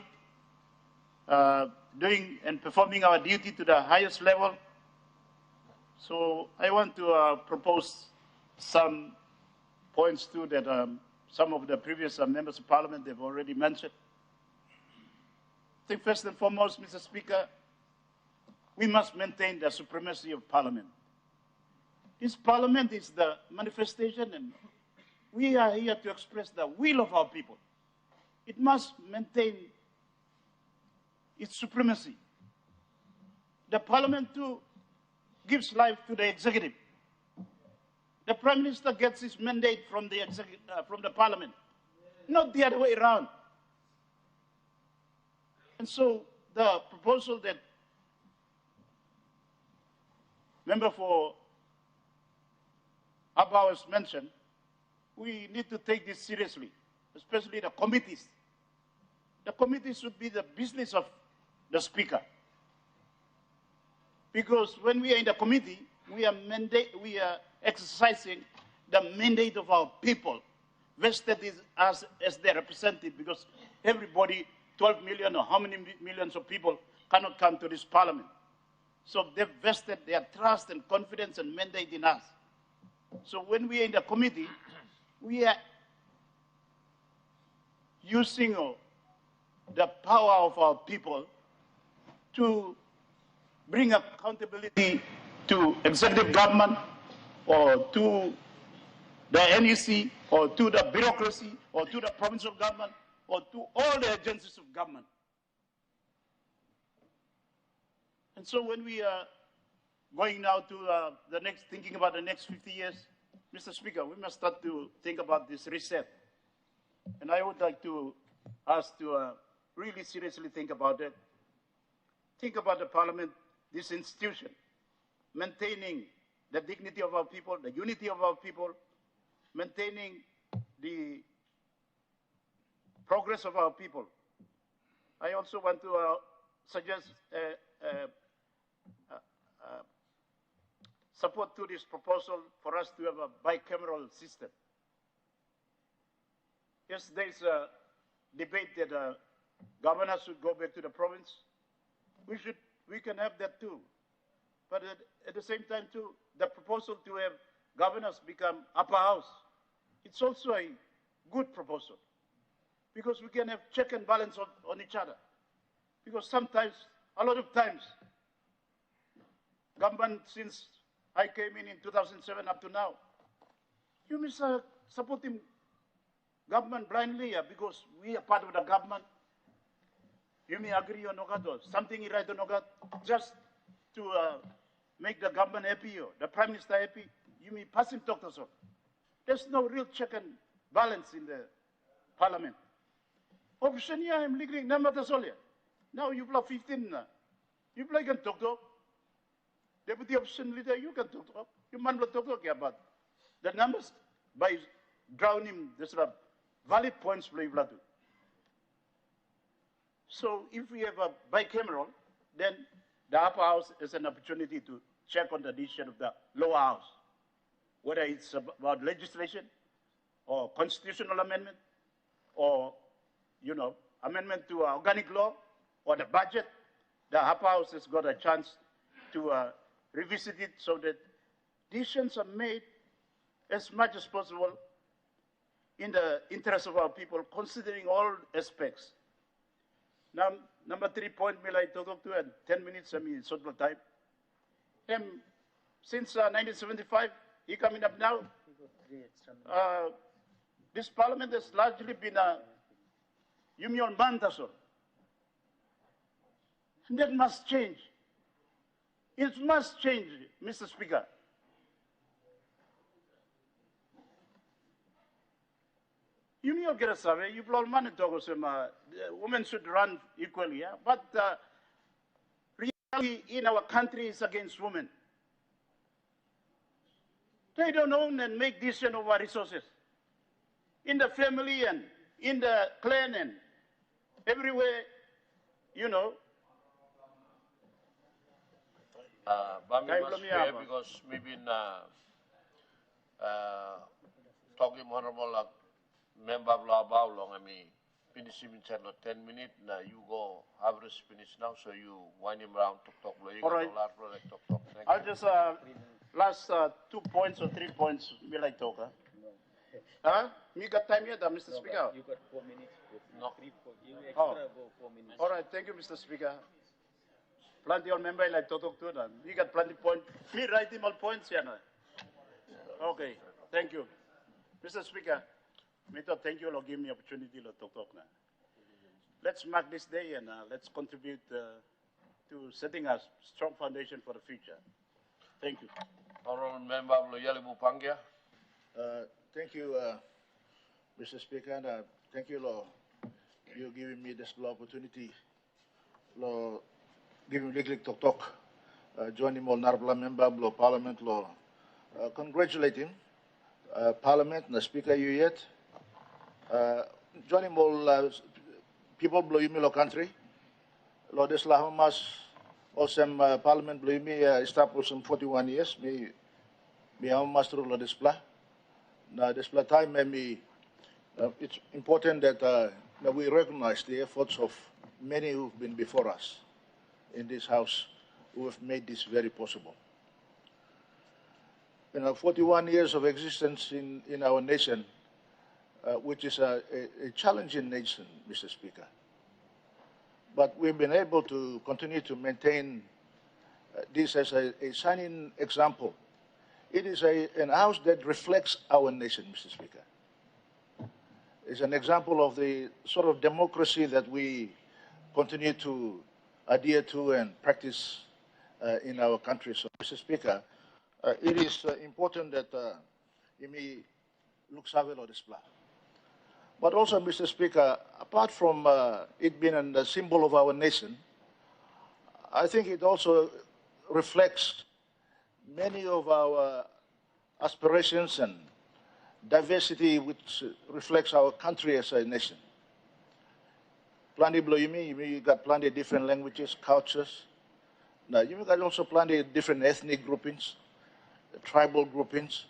doing and performing our duty to the highest level. So I want to propose some points too that some of the previous members of parliament have already mentioned. I think first and foremost, Mr. Speaker, we must maintain the supremacy of parliament. This parliament is the manifestation, and we are here to express the will of our people. It must maintain its supremacy. The parliament too gives life to the executive. The prime minister gets his mandate from the from the parliament, not the other way around. And so the proposal that member for Abba has mentioned, we need to take this seriously, especially the committees. The committees should be the business of the speaker. Because when we are in the committee, we are exercising the mandate of our people, vested as their representative, because everybody, 12 million or how many millions of people, cannot come to this parliament. So they've vested their trust and confidence and mandate in us. So when we are in the committee, we are using the power of our people to bring accountability to executive government, or to the NEC, or to the bureaucracy, or to the provincial government, or to all the agencies of government. And so when we are going now to thinking about the next 50 years, Mr. Speaker, we must start to think about this reset. And I would like to ask to really seriously think about it. Think about the parliament, this institution, maintaining the dignity of our people, the unity of our people, maintaining the progress of our people. I also want to suggest support to this proposal for us to have a bicameral system. Yes, there's a debate that governors should go back to the province. We can have that too. But at the same time too, the proposal to have governors become upper house, it's also a good proposal, because we can have check and balance on each other. Because sometimes, a lot of times, government, since I came in 2007 up to now, you may supporting government blindly because we are part of the government. You may agree or not, or something you right or not, just to make the government happy or the prime minister happy. You may pass him talk to us. There's no real check and balance in the parliament. Option here, I'm legally number the solia. Now you block 15. You play can talk to. Deputy option leader, you can talk to. You man talk to about the numbers by drowning this valid points play blood. So if we have a bicameral, then the upper house is an opportunity to check on the decision of the lower house, whether it's about legislation or constitutional amendment or, amendment to organic law or the budget. The upper house has got a chance to revisit it so that decisions are made as much as possible in the interest of our people, considering all aspects. Now, number 3 point, I talk to and 10 minutes, short time. Since 1975, he coming up now. This parliament has largely been a union mandatory. That must change. It must change, Mr. Speaker. You may get a survey, you blow money to women should run equally, yeah? But reality in our country is against women. They don't own and make decision of our resources. In the family and in the clan and everywhere, Bami was fair because maybe talking honorable member of law about long, finish him in 10 minutes, now you go average finish now, so you wind him around talk. All right. Talk. I'll just, last 2 points or 3 points, will I talk, huh? Huh? Me got time yet, Mr. Speaker? You got 4 minutes. No. 3, 4. You extra go 4 minutes. All right, thank you, Mr. Speaker. Plenty of member like to talk to them. You got plenty point. Me write him all points, yeah. Okay, thank you. Mr. Speaker, me to thank you for giving me opportunity to talk now. Let's mark this day and let's contribute to setting a strong foundation for the future. Thank you. Honorable member of Yalibu Pangia. Thank you, Mr. Speaker, and thank you, Lord, you giving me this opportunity, Lord, giving me talk. Joining all Narbla member of Parliament, Lord, congratulate him, Parliament, the Speaker, you yet. Joining all people blow you me country, Lord, this Lahamas, also Parliament blow me established in 41 years, me master of this plan. Now, this time, it's important that we recognize the efforts of many who've been before us in this House who have made this very possible. 41 years of existence in our nation, which is a challenging nation, Mr. Speaker. But we've been able to continue to maintain this as a shining example. It is an house that reflects our nation, Mr. Speaker. It's an example of the sort of democracy that we continue to adhere to and practice in our country. So, Mr. Speaker, it is important that you look well on this plan. But also, Mr. Speaker, apart from it being a symbol of our nation, I think it also reflects many of our aspirations and diversity which reflects our country as a nation. plenty of you got plenty of different languages, cultures. Now, you got also plenty of different ethnic groupings, tribal groupings.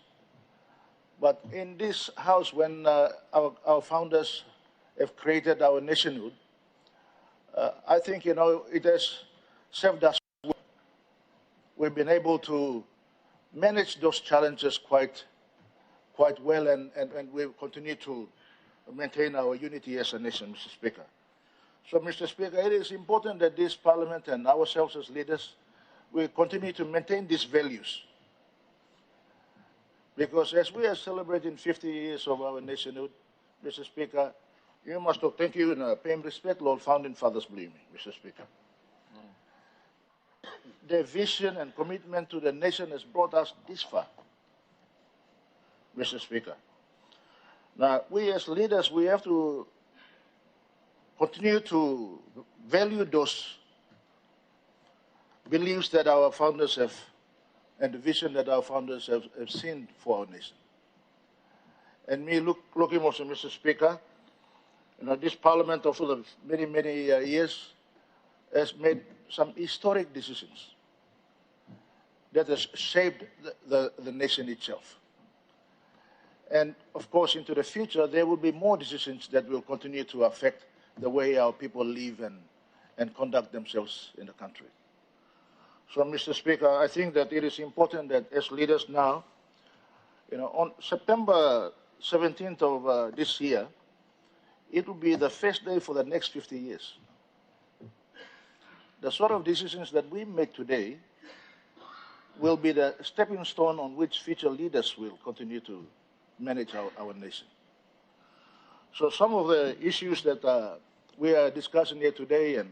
But in this house, when our founders have created our nationhood, I think, it has served us well. We've been able to manage those challenges quite well, and we continue to maintain our unity as a nation, Mr. Speaker. So, Mr. Speaker, it is important that this Parliament and ourselves as leaders, we continue to maintain these values. Because as we are celebrating 50 years of our nationhood, Mr. Speaker, you must thank you and pay respect, Lord Founding Fathers, believe me, Mr. Speaker. Their vision and commitment to the nation has brought us this far, Mr. Speaker. Now, we as leaders, we have to continue to value those beliefs that our founders have and the vision that our founders have seen for our nation. And me looking also, Mr. Speaker, this Parliament over the many years has made some historic decisions that has shaped the nation itself. And of course, into the future, there will be more decisions that will continue to affect the way our people live and conduct themselves in the country. So, Mr. Speaker, I think that it is important that as leaders now, on September 17th of this year, it will be the first day for the next 50 years. The sort of decisions that we make today will be the stepping stone on which future leaders will continue to manage our nation. So some of the issues that we are discussing here today and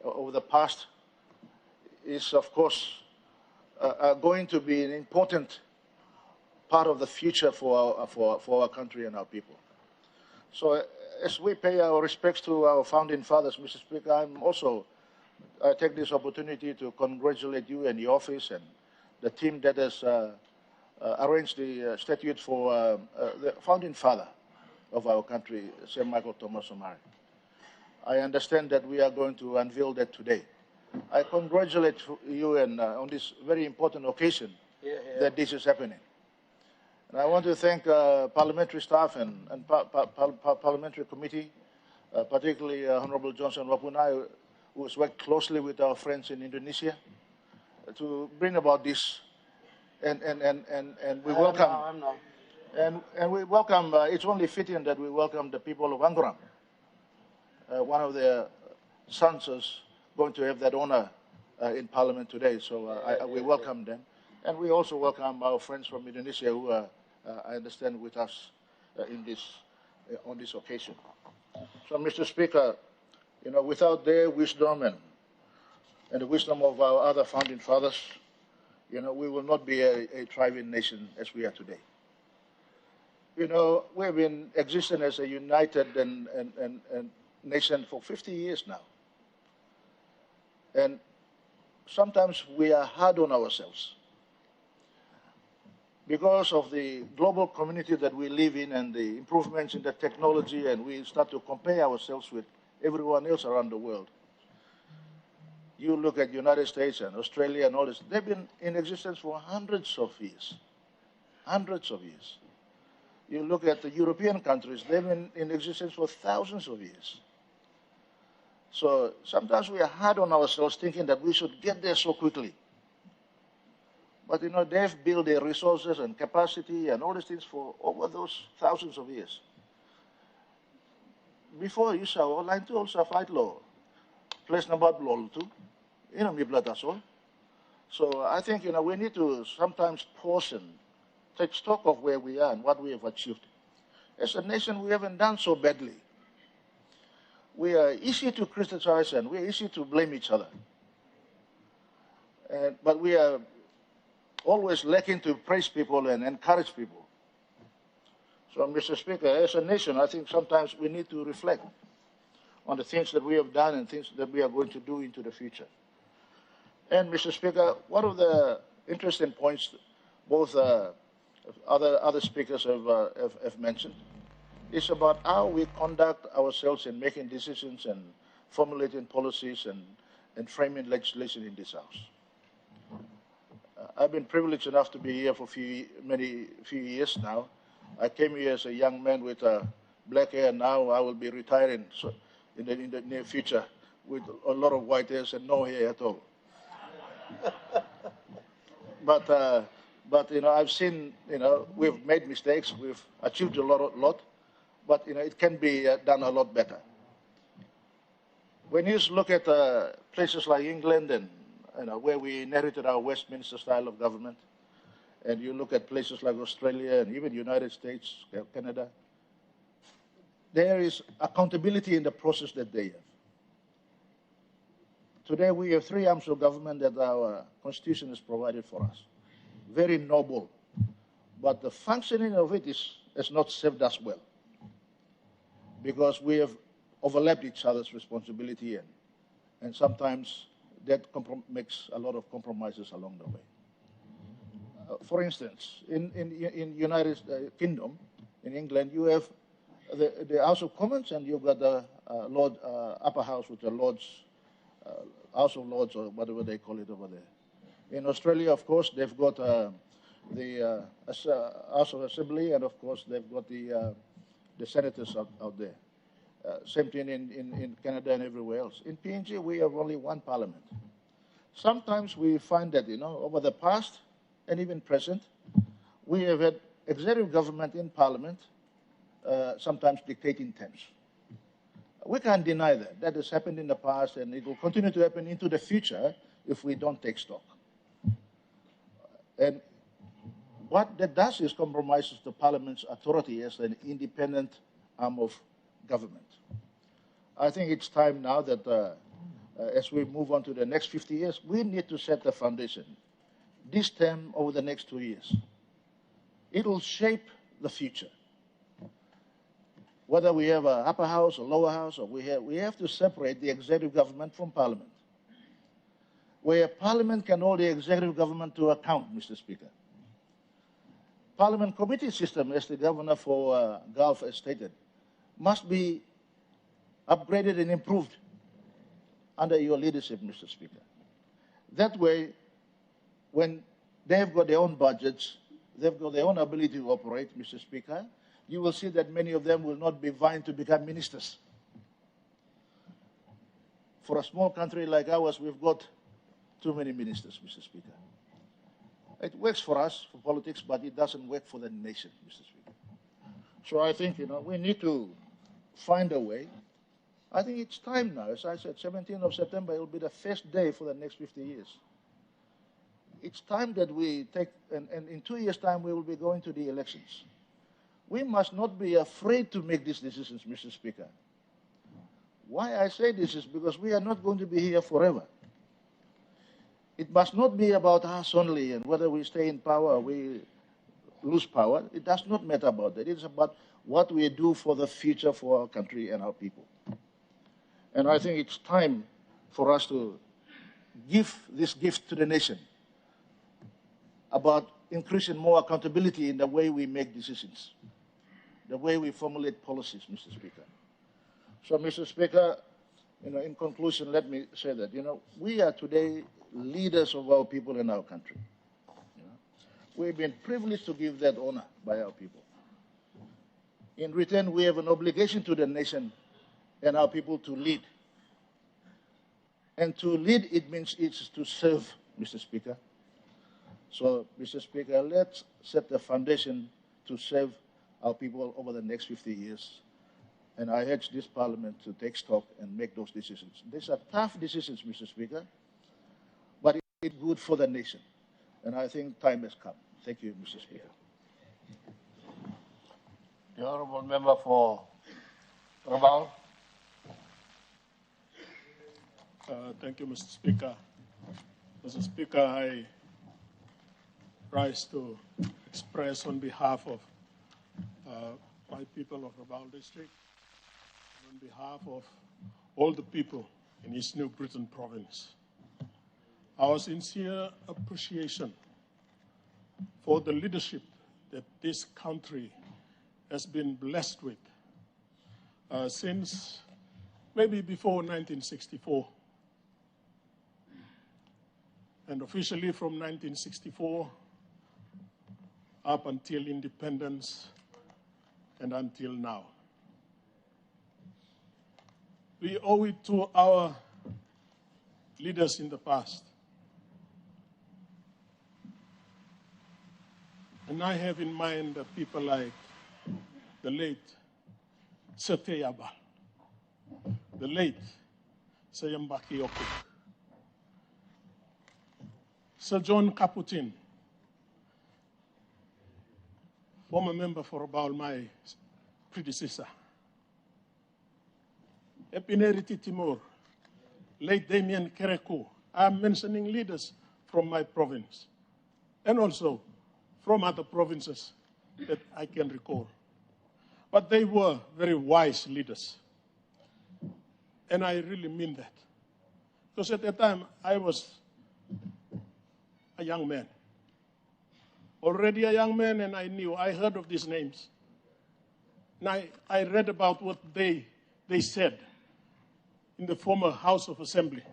over the past is, of course, going to be an important part of the future for our country and our people. So as we pay our respects to our founding fathers, Mr. Speaker, I take this opportunity to congratulate you and your office and the team that has arranged the statute for the founding father of our country, Sir Michael Thomas Omari. I understand that we are going to unveil that today. I congratulate you and on this very important occasion that this is happening. And I want to thank parliamentary staff and parliamentary committee, particularly Honorable Johnson Wapunai, who has worked closely with our friends in Indonesia to bring about this. And we welcome. And we welcome. It's only fitting that we welcome the people of Angkoram. One of their sons is going to have that honor in Parliament today, so we welcome them. And we also welcome our friends from Indonesia who are, I understand, with us on this occasion. So, Mr. Speaker, without their wisdom and the wisdom of our other founding fathers, we will not be a thriving nation as we are today. We have been existing as a united and nation for 50 years now. And sometimes we are hard on ourselves because of the global community that we live in and the improvements in the technology, and we start to compare ourselves with everyone else around the world. You look at the United States and Australia and all this, they've been in existence for hundreds of years. Hundreds of years. You look at the European countries, they've been in existence for thousands of years. So sometimes we are hard on ourselves thinking that we should get there so quickly. But they've built their resources and capacity and all these things for over those thousands of years. Before you saw line to also fight law. Place number law too. So I think we need to sometimes pause and take stock of where we are and what we have achieved. As a nation, we haven't done so badly. We are easy to criticize and we are easy to blame each other. But we are always lacking to praise people and encourage people. So, Mr. Speaker, as a nation, I think sometimes we need to reflect on the things that we have done and things that we are going to do into the future. And, Mr. Speaker, one of the interesting points both other speakers have mentioned It's about how we conduct ourselves in making decisions and formulating policies and framing legislation in this House. I've been privileged enough to be here for few years now. I came here as a young man with black hair. Now I will be retiring in the near future with a lot of white hairs and no hair at all. But you know, I've seen, you know, we've made mistakes, we've achieved a lot, but you know, it can be done a lot better. When you look at places like England and you know, where we inherited our Westminster style of government, and you look at places like Australia and even United States, Canada, there is accountability in the process that they have. Today we have 3 arms of government that our Constitution has provided for us. Very noble, but the functioning of it has not served us well, because we have overlapped each other's responsibility, and sometimes that makes a lot of compromises along the way. For instance, in United Kingdom, in England, you have the House of Commons, and you've got the upper house, with the Lords, House of Lords, or whatever they call it over there. In Australia, of course, they've got the House of Assembly, and of course they've got the senators out there. Same thing in Canada and everywhere else. In PNG, we have only 1 parliament. Sometimes we find that, you know, over the past and even present, we have had executive government in parliament, sometimes dictating terms. We can't deny that. That has happened in the past, and it will continue to happen into the future if we don't take stock. And what that does is compromises the parliament's authority as an independent arm of government. I think it's time now that as we move on to the next 50 years, we need to set the foundation. This term over the next 2 years. It will shape the future. Whether we have an upper house or lower house, or we have to separate the executive government from parliament. Where parliament can hold the executive government to account, Mr. Speaker. Parliament committee system, as the governor for Gulf has stated, must be upgraded and improved under your leadership, Mr. Speaker. That way, when they've got their own budgets, they've got their own ability to operate, Mr. Speaker, you will see that many of them will not be vying to become ministers. For a small country like ours, we've got too many ministers, Mr. Speaker. It works for us, for politics, but it doesn't work for the nation, Mr. Speaker. So I think, you know, we need to find a way. I think it's time now. As I said, 17th of September, it will be the first day for the next 50 years. It's time that we take, and in 2 years' time, we will be going to the elections. We must not be afraid to make these decisions, Mr. Speaker. Why I say this is because we are not going to be here forever. It must not be about us only and whether we stay in power or we lose power. It does not matter about that. It's about what we do for the future for our country and our people. And I think it's time for us to give this gift to the nation about increasing more accountability in the way we make decisions, the way we formulate policies, Mr. Speaker. So, Mr. Speaker, you know, in conclusion, let me say that, you know, we are today leaders of our people in our country. You know, we've been privileged to give that honor by our people. In return, we have an obligation to the nation and our people to lead. And to lead, it means it's to serve, Mr. Speaker. So, Mr. Speaker, let's set the foundation to serve our people over the next 50 years. And I urge this Parliament to take stock and make those decisions. These are tough decisions, Mr. Speaker, but it's good for the nation. And I think time has come. Thank you, Mr. Speaker. The Honourable Member for Rabaul. Thank you, Mr. Speaker. Mr. Speaker, I rise to express on behalf of my people of Rabaul District, on behalf of all the people in East New Britain Province, our sincere appreciation for the leadership that this country has been blessed with since maybe before 1964. And officially from 1964 up until independence and until now. We owe it to our leaders in the past. And I have in mind people like the late Sir Teyabal, the late Sir Yambaki Okuk, Sir John Caputin, former member for about my predecessor, Epineriti Timur, late Damien Kerekou. I'm mentioning leaders from my province and also from other provinces that I can recall. But they were very wise leaders. And I really mean that. Because at that time, I was a young man. Already a young man, and I heard of these names. And I read about what they said in the former House of Assembly.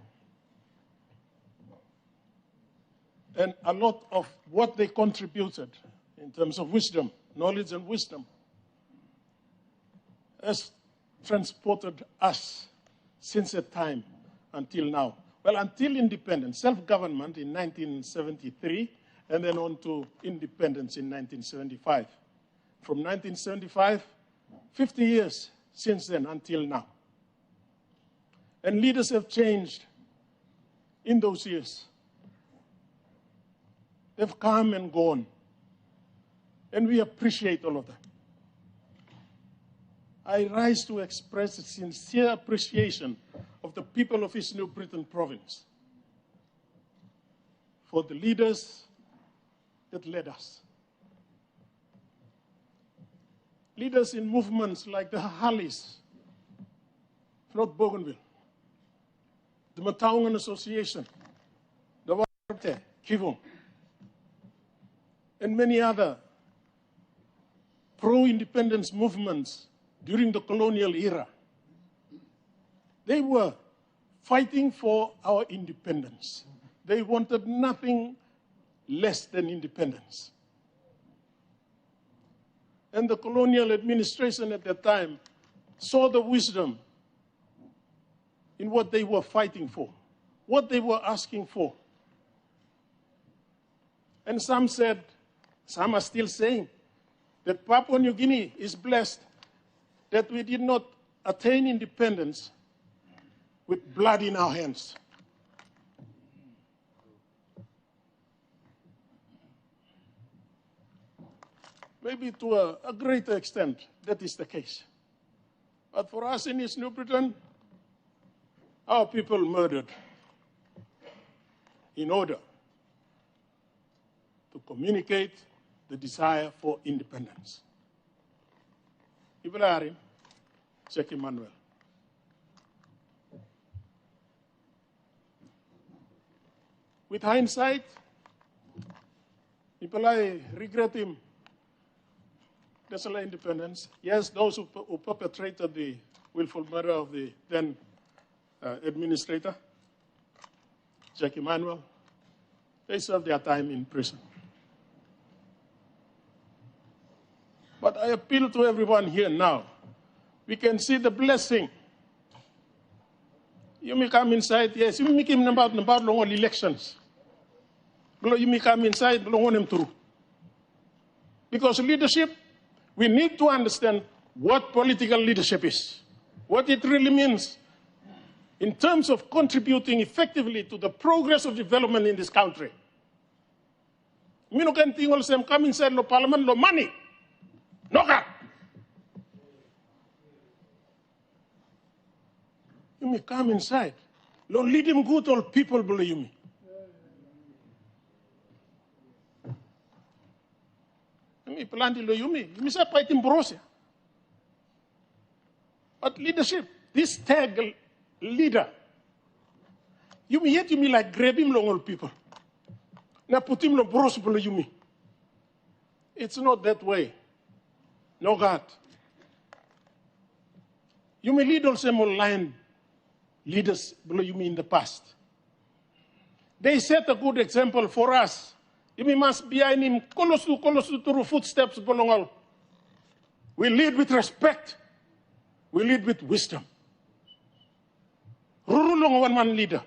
And a lot of what they contributed in terms of wisdom, knowledge and wisdom, has transported us since that time until now. Well, until independence, self-government in 1973, and then on to independence in 1975. From 1975, 50 years since then until now. And leaders have changed in those years. They've come and gone. And we appreciate all of them. I rise to express a sincere appreciation of the people of East New Britain province for the leaders that led us. Leaders in movements like the Harleys, North Bougainville, the Mataungan Association, the Warte, Kivung, and many other pro-independence movements during the colonial era. They were fighting for our independence. They wanted nothing less than independence. And the colonial administration at that time saw the wisdom in what they were fighting for, what they were asking for. And some said, some are still saying, that Papua New Guinea is blessed that we did not attain independence with blood in our hands. Maybe to a greater extent, that is the case. But for us in East New Britain, our people murdered in order to communicate the desire for independence. Ibrahim, Sheikh Emmanuel. With hindsight, people, I regret him. Desolate independence. Yes, those who perpetrated the willful murder of the then administrator, Sheikh Emmanuel, they served their time in prison. But I appeal to everyone here now. We can see the blessing. You may come inside, yes, you may come about long elections. You may come inside, long them through. Because leadership, we need to understand what political leadership is, what it really means in terms of contributing effectively to the progress of development in this country. We don't think all the same come inside the parliament, no money. No God. You may come inside. Lord, lead him good, all people believe me. You may plant in you may say fight in Borussia. But leadership, this tag leader, you may yet you may like grab him long all people. Now put him in Borussia below you me. It's not that way. No God. You may lead also more line leaders below you in the past. They set a good example for us. You must be in kolosu through footsteps belong all. We lead with respect. We lead with wisdom. Rurulong one man leader.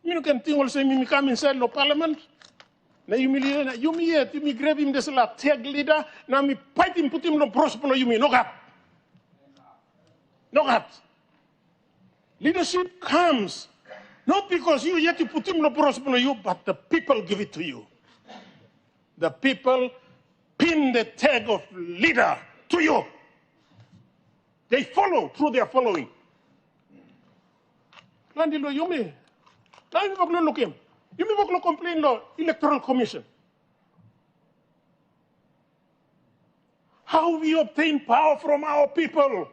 You can think also you come inside the parliament. Na you grab him this la tag leader. Na me fight him put him no prosper you me no gap. No gap. Leadership comes not because you yet to put him no prosper you, but the people give it to you. The people pin the tag of leader to you. They follow through their following. Landilo you me. Now you will look him. You may complain law, electoral commission. How we obtain power from our people.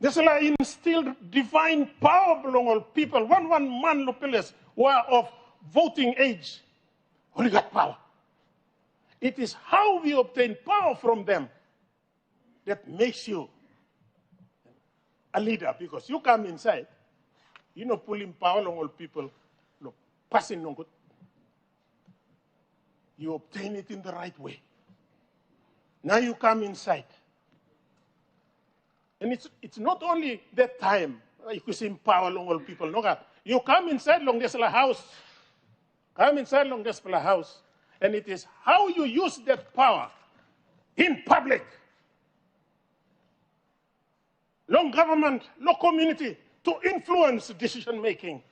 This is like instilled divine power belong all people. One man locals who are of voting age. Only got power. It is how we obtain power from them that makes you a leader. Because you come inside, you know, pulling power along all people, look, passing on good. You obtain it in the right way. Now you come inside. And it's not only that time you could see power along all people. No, you come inside along this house. Come inside along this house. And it is how you use that power in public. Long government, long community, to influence decision making.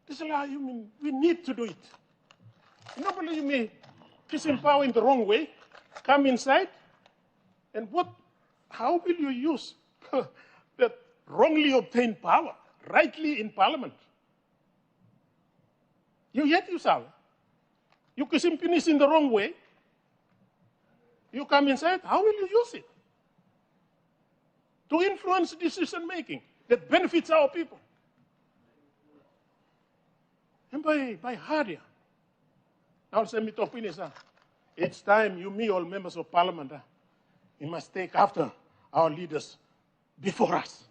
This is how you mean we need to do it. Nobody you may kiss power in the wrong way, come inside, and how will you use that wrongly obtained power rightly in parliament? You yet yourself. You kiss finish in the wrong way. You come inside, how will you use it? To influence decision making that benefits our people. And by Hardia, I'll say me to finish. It's time you, me, all members of parliament, we must take after our leaders before us.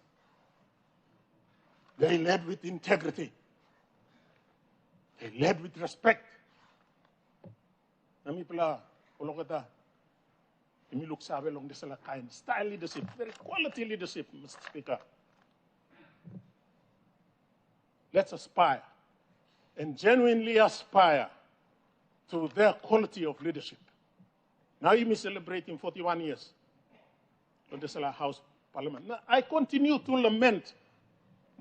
They led with integrity. They led with respect. Nami pala, ulokata. Imi look sabi along this kind style leadership, very quality leadership, Mr. Speaker. Let's aspire and genuinely aspire to their quality of leadership. Now you may celebrating 41 years of this House Parliament. Now, I continue to lament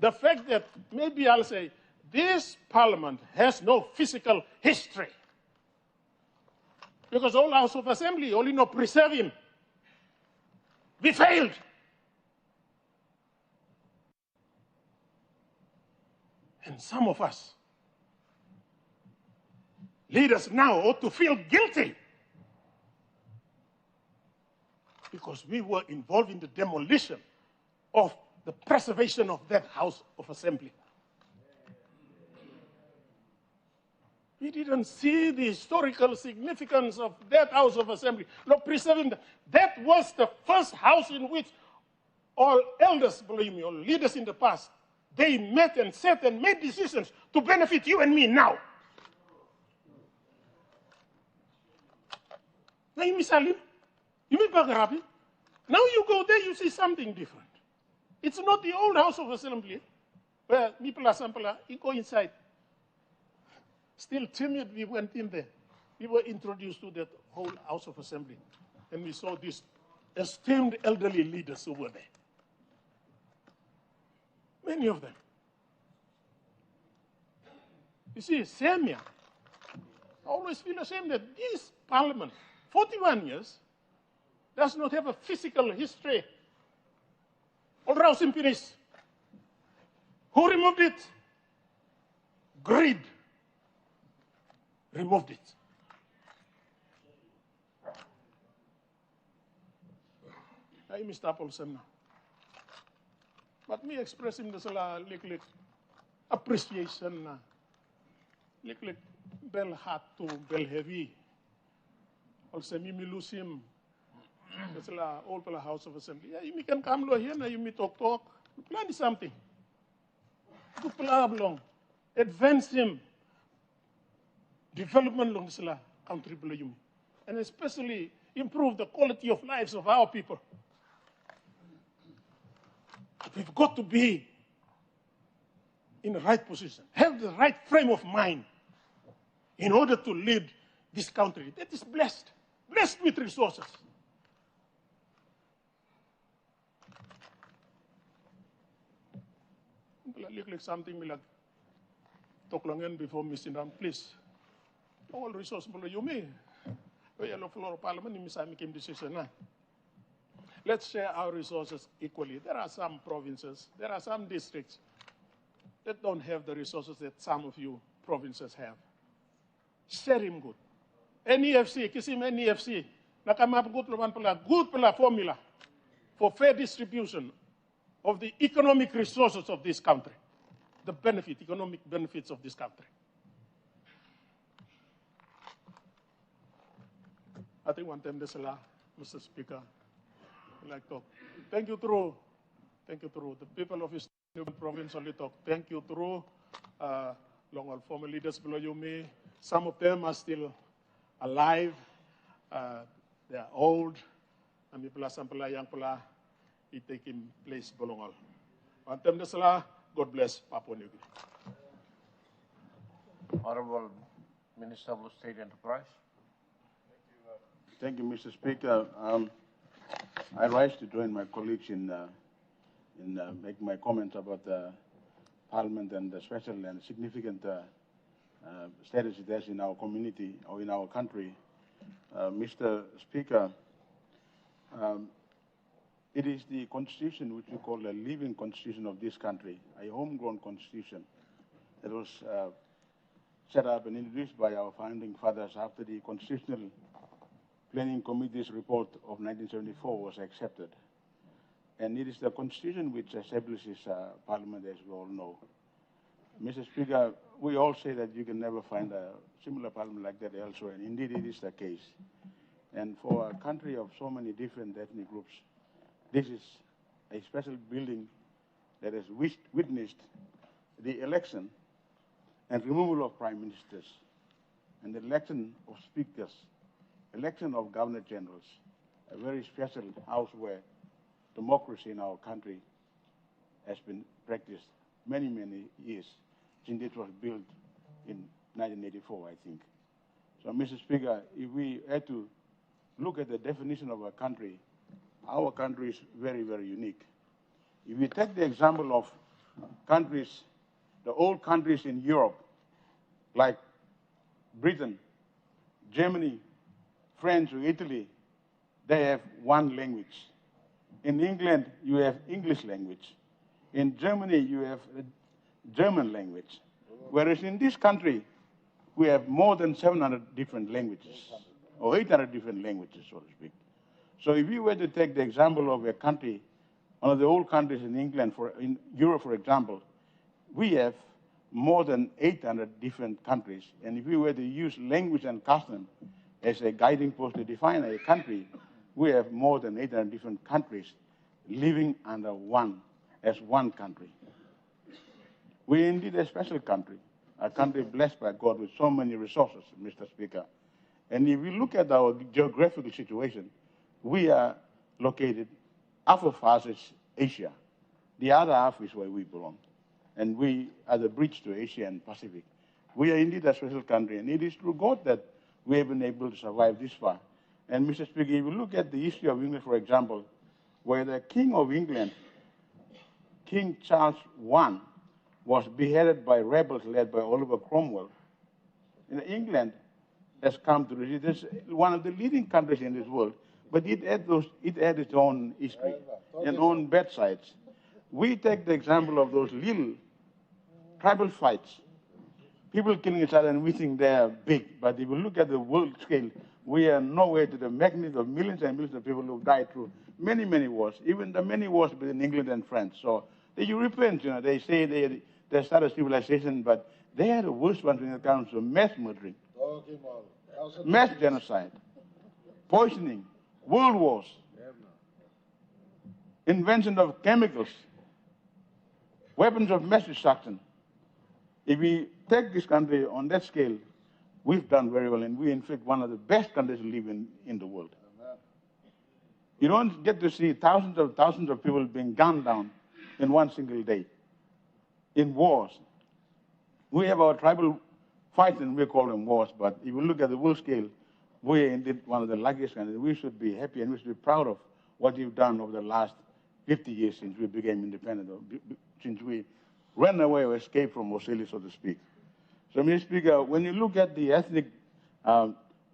the fact that maybe I'll say this Parliament has no physical history. Because all House of Assembly only know preserve him. We failed. And some of us, leaders now, ought to feel guilty because we were involved in the demolition of the preservation of that House of Assembly. We didn't see the historical significance of that House of Assembly. Not preserving that was the first house in which all elders, believe me, all leaders in the past, they met and sat and made decisions to benefit you and me now. Now you misalim, you may bagarabi. Now you go there, you see something different. It's not the old House of Assembly where people are you go inside. Still timid, we went in there. We were introduced to that whole House of Assembly. And we saw these esteemed elderly leaders who were there. Many of them. You see, same here. I always feel ashamed that this parliament, 41 years, does not have a physical history. All Rouse in finish. Who removed it? Greed. Removed it. I Mr. Paulson now. But me expressing this little appreciation na. Little bell hot to bell heavy. Also, me lose him. That's la all for the House of Assembly. Yeah, you can come here now. You talk. Plan something. Do plan long. Advance him. Development long this country below you, and especially improve the quality of lives of our people. We've got to be in the right position, have the right frame of mind in order to lead this country that is blessed with resources. Like something we like talk long before missing down, please. All resources below you may. We are floor of Parliament in making decision now. Let's share our resources equally. There are some provinces, there are some districts that don't have the resources that some of you provinces have. Share him good. NEFC, kiss him NEFC. Nakamap good pala formula for fair distribution of the economic resources of this country. The economic benefits of this country. I think one time this Mr. Speaker, I'd like to thank you through. The people of Eastern Province only talk. Thank you through long all former leaders below you me. Some of them are still alive. They are old. And people are sample young people it taking place below all. One time this God bless Papua New Guinea. Honorable Minister of State Enterprise. Thank you, Mr. Speaker. I rise to join my colleagues in making my comments about the Parliament and the special and significant status it has in our community or in our country. Mr. Speaker, it is the constitution which we call a living constitution of this country, a homegrown constitution that was set up and introduced by our founding fathers after the Constitutional Planning Committee's report of 1974 was accepted. And it is the Constitution which establishes Parliament, as we all know. Mr. Speaker, we all say that you can never find a similar Parliament like that elsewhere, and indeed it is the case. And for a country of so many different ethnic groups, this is a special building that has witnessed the election and removal of prime ministers, and the election of speakers, election of governor generals, a very special house where democracy in our country has been practiced many, many years since it was built in 1984, I think. So, Mr. Speaker, if we had to look at the definition of a country, our country is very, very unique. If we take the example of countries, the old countries in Europe, like Britain, Germany, France, or Italy, they have one language. In England, you have English language. In Germany, you have German language. Whereas in this country, we have more than 700 different languages, or 800 different languages, so to speak. So if you were to take the example of a country, one of the old countries in England, in Europe, for example, we have more than 800 different countries. And if we were to use language and custom as a guiding post to define a country, we have more than 800 different countries living under one country. We are indeed a special country, a country blessed by God with so many resources, Mr. Speaker. And if we look at our geographical situation, we are located, half of us is Asia. The other half is where we belong. And we are the bridge to Asia and Pacific. We are indeed a special country, and it is through God that we have been able to survive this far. And Mr. Speaker, if you look at the history of England, for example, where the King of England, King Charles I, was beheaded by rebels led by Oliver Cromwell, England has come to receive this, one of the leading countries in this world, but it had its own history and own bad sides. We take the example of those little tribal fights, people killing each other, and we think they are big. But if you look at the world scale, we are nowhere to the magnitude of millions and millions of people who died through many, many wars, even the many wars between England and France. So the Europeans, they say they started civilization, but they are the worst ones when it comes to mass murdering, mass genocide. poisoning, world wars, invention of chemicals, weapons of mass destruction. If we take this country on that scale, we've done very well, and we, in fact, one of the best countries to live in the world. You don't get to see thousands of people being gunned down in one single day in wars. We have our tribal fights, and we call them wars, but if you look at the world scale, we are indeed one of the luckiest countries. We should be happy and we should be proud of what you've done over the last 50 years since we became independent, since we ran away or escaped from Australia, so to speak. So, Mr. Speaker, when you look at the ethnic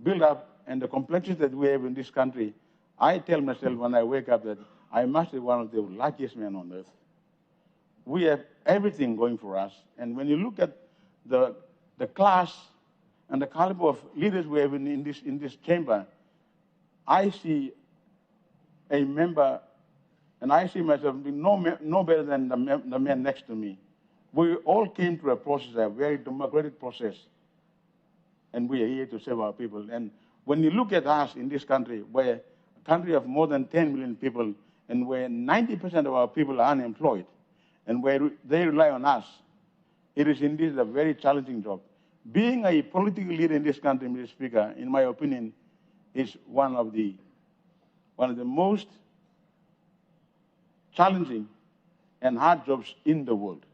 build-up and the complexity that we have in this country, I tell myself when I wake up that I must be one of the luckiest men on earth. We have everything going for us. And when you look at the class and the caliber of leaders we have in this chamber, I see a member, and I see myself being no better than the man next to me. We all came through a process, a very democratic process, and we are here to serve our people. And when you look at us in this country, where a country of more than 10 million people, and where 90% of our people are unemployed, and where they rely on us, it is indeed a very challenging job. Being a political leader in this country, Mr. Speaker, in my opinion, is one of the most challenging and hard jobs in the world.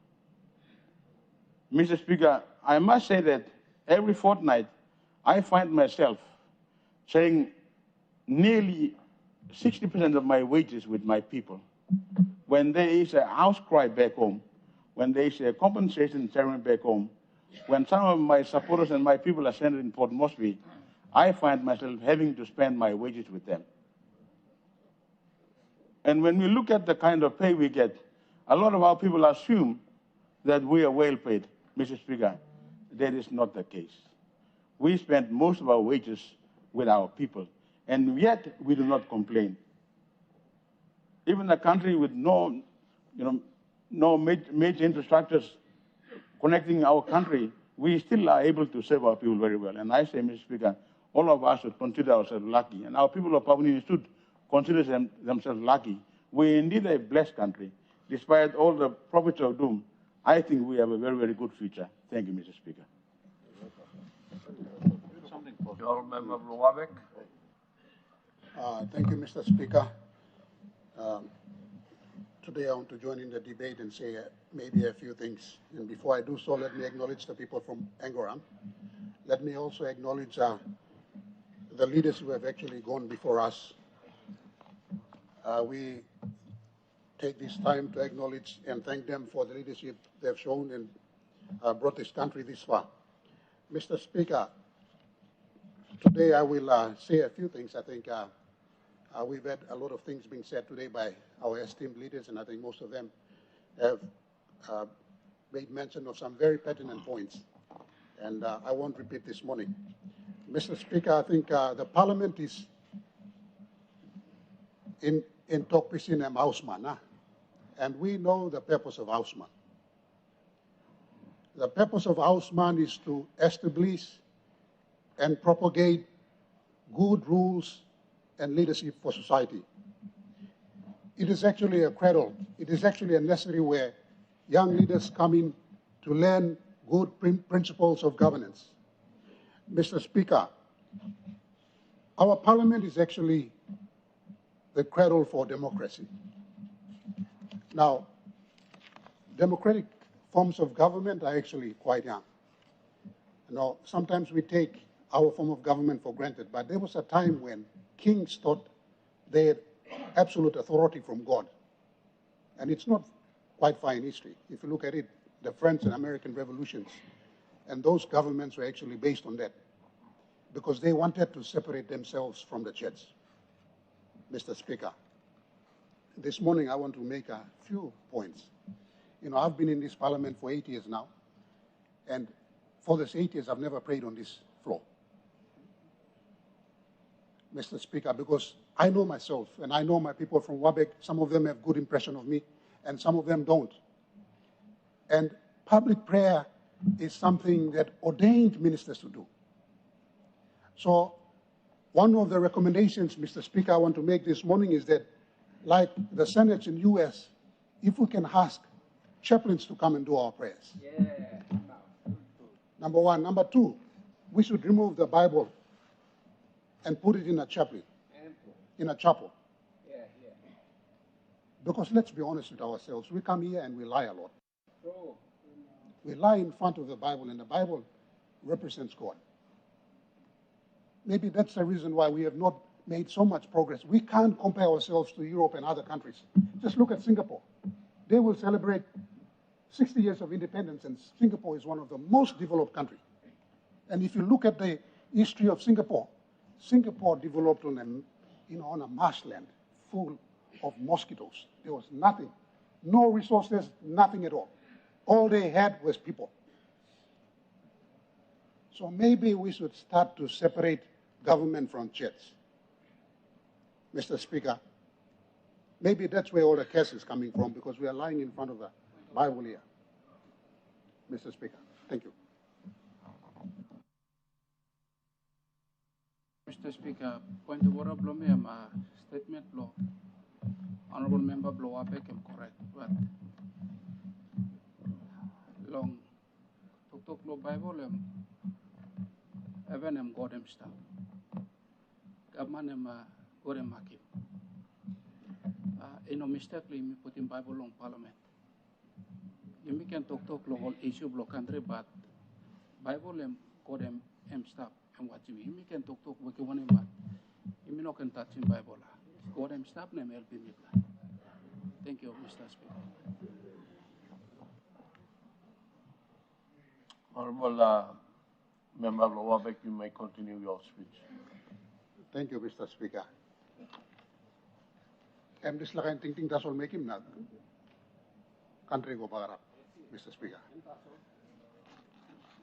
Mr. Speaker, I must say that every fortnight I find myself sharing nearly 60% of my wages with my people. When there is a house cry back home, when there is a compensation ceremony back home, when some of my supporters and my people are centered in Port Moresby, I find myself having to spend my wages with them. And when we look at the kind of pay we get, a lot of our people assume that we are well paid. Mr. Speaker, that is not the case. We spend most of our wages with our people, and yet we do not complain. Even a country with no major infrastructures connecting our country, we still are able to serve our people very well. And I say, Mr. Speaker, all of us should consider ourselves lucky, and our people of Papua New Guinea should consider themselves lucky. We're indeed a blessed country. Despite all the prophets of doom, I think we have a very, very good future. Thank you, Mr. Speaker. The Honourable Member of Wabek. Thank you, Mr. Speaker. Today I want to join in the debate and say maybe a few things. And before I do so, let me acknowledge the people from Angoran. Let me also acknowledge the leaders who have actually gone before us. We take this time to acknowledge and thank them for the leadership they've shown and brought this country this far. Mr. Speaker, today I will say a few things. I think we've had a lot of things being said today by our esteemed leaders, and I think most of them have made mention of some very pertinent points, and I won't repeat this morning. Mr. Speaker, I think the Parliament is in Tokpisinem Hausman, and we know the purpose of Hausman. The purpose of Hausman is to establish and propagate good rules and leadership for society. It is actually a cradle. It is actually a nursery where young leaders come in to learn good principles of governance. Mr. Speaker, our Parliament is actually the cradle for democracy. Now, democratic forms of government are actually quite young. Now, sometimes we take our form of government for granted, but there was a time when kings thought they had absolute authority from God. And it's not quite far in history. If you look at it, the French and American revolutions, and those governments were actually based on that, because they wanted to separate themselves from the church. Mr. Speaker, this morning I want to make a few points. You know, I've been in this Parliament for 8 years now, and for these 8 years I've never prayed on this floor. Mr. Speaker, because I know myself and I know my people from Wabek. Some of them have good impression of me and some of them don't. And public prayer is something that ordained ministers to do. So One of the recommendations, Mr. Speaker, I want to make this morning is that, like the Senate in U.S., if we can ask chaplains to come and do our prayers. Yeah. Number one. Number two, we should remove the Bible and put it in a chapel. In a chapel. Yeah. Because let's be honest with ourselves, we come here and we lie a lot. True. We lie in front of the Bible, and the Bible represents God. Maybe that's the reason why we have not made so much progress. We can't compare ourselves to Europe and other countries. Just look at Singapore. They will celebrate 60 years of independence, and Singapore is one of the most developed countries. And if you look at the history of Singapore, Singapore developed on a marshland full of mosquitoes. There was nothing, no resources, nothing at all. All they had was people. So maybe we should start to separate government from church. Mr. Speaker, maybe that's where all the cases is coming from, because we are lying in front of the Bible here. Mr. Speaker, thank you. Mr. Speaker, point of order, blow me statement blow. Honorable member blow up, I am correct, but long talk lo Bible even God stuff. Government God makim. Mistakenly me put in Bible long Parliament. You can talk lo whole issue block country, but Bible God stuff. What you can talk what you want, but you know can touch in Bible. God stop name help me. Thank you, Mr. Speaker. Honorable Member Lowabek, you may continue your speech. Thank you, Mr. Speaker. I'm just like thinking that's all make him not country go back, Mr. Speaker.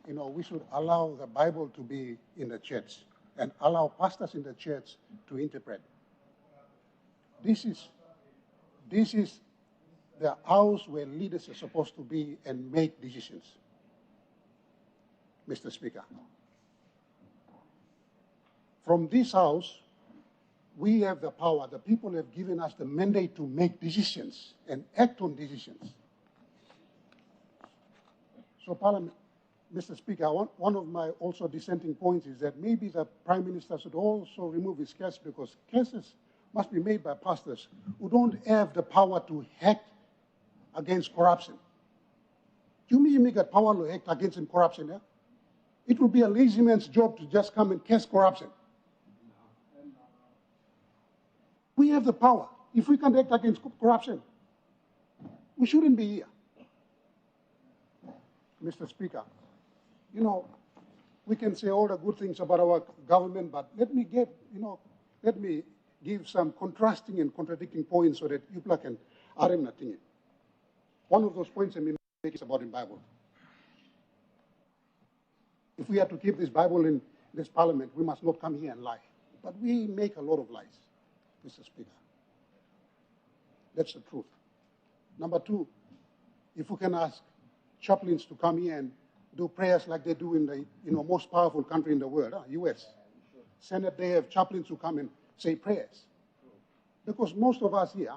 You know, we should allow the Bible to be in the church and allow pastors in the church to interpret. This is the house where leaders are supposed to be and make decisions, Mr. Speaker. From this house, we have the power. The people have given us the mandate to make decisions and act on decisions. So, Parliament, Mr. Speaker, one of my also dissenting points is that maybe the Prime Minister should also remove his case, because cases must be made by pastors who don't have the power to act against corruption. You mean you make a power to act against corruption? Yeah? It would be a lazy man's job to just come and cast corruption. We have the power. If we can't act against corruption, we shouldn't be here. Mr. Speaker, you know, we can say all the good things about our government, but let me give some contrasting and contradicting points so that you can arm nothing. One of those points I mean is about in Bible. If we are to keep this Bible in this Parliament, we must not come here and lie. But we make a lot of lies, Mr. Speaker. That's the truth. Number two, if we can ask chaplains to come here and do prayers like they do in the most powerful country in the world, U.S. Senate, they have chaplains who come and say prayers. Because most of us here,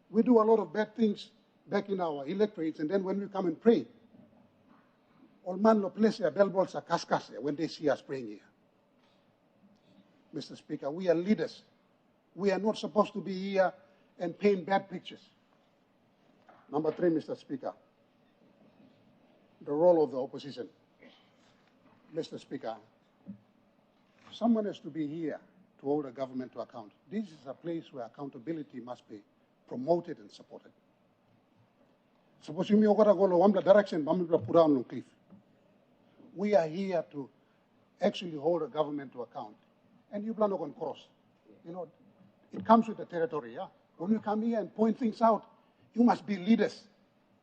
we do a lot of bad things back in our electorates, and then when we come and pray, all man lo place bell balls are cascas when they see us praying here. Mr. Speaker, we are leaders. We are not supposed to be here and paint bad pictures. Number three, Mr. Speaker, the role of the opposition. Mr. Speaker, someone has to be here to hold the government to account. This is a place where accountability must be promoted and supported. Suppose you go one direction, put down on cliff. We are here to actually hold the government to account. And you plan on cross. You know, it comes with the territory, yeah? When you come here and point things out, you must be leaders.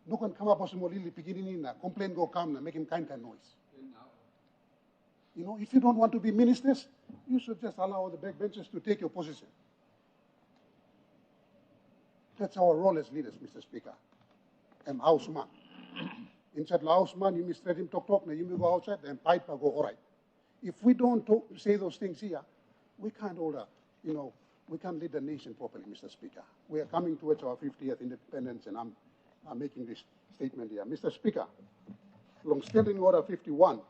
No can come up with some beginning, complain, go come, make him kind of noise. You know, if you don't want to be ministers, you should just allow the backbenchers to take your position. That's our role as leaders, Mr. Speaker. I'm houseman. Inside the houseman, you mistreat him, talk, now you may go outside, and pipe go, all right. If we don't say those things here, we can't hold a, we can't lead the nation properly, Mr. Speaker. We are coming towards our 50th independence, and I'm making this statement here. Mr. Speaker, long Standing Order 51,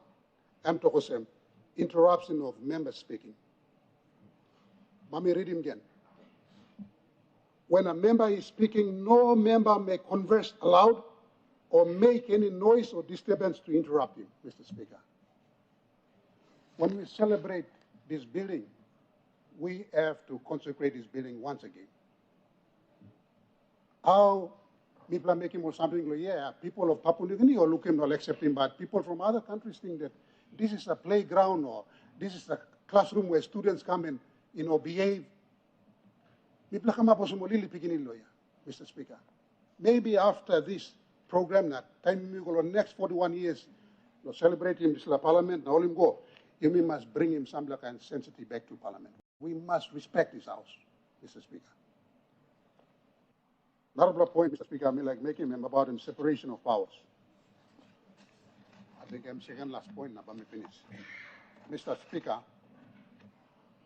Amtokosem, interruption of members speaking. Let me read him again. When a member is speaking, no member may converse aloud or make any noise or disturbance to interrupt him, Mr. Speaker. When we celebrate this building, we have to consecrate this building once again. How people are making more something like, yeah, people of Papua New Guinea or look him, not accept him, but people from other countries think that this is a playground or this is a classroom where students come and, behave. People come up with some lawyer, Mr. Speaker. Maybe after this program, that time we go next 41 years, celebrating this Parliament, now him go. You must bring him some kind of sensitivity back to Parliament. We must respect this house, Mr. Speaker. Another point, Mr. Speaker, I mean, like making him about him separation of powers. I think I'm second last point now, but me finish. Mr. Speaker,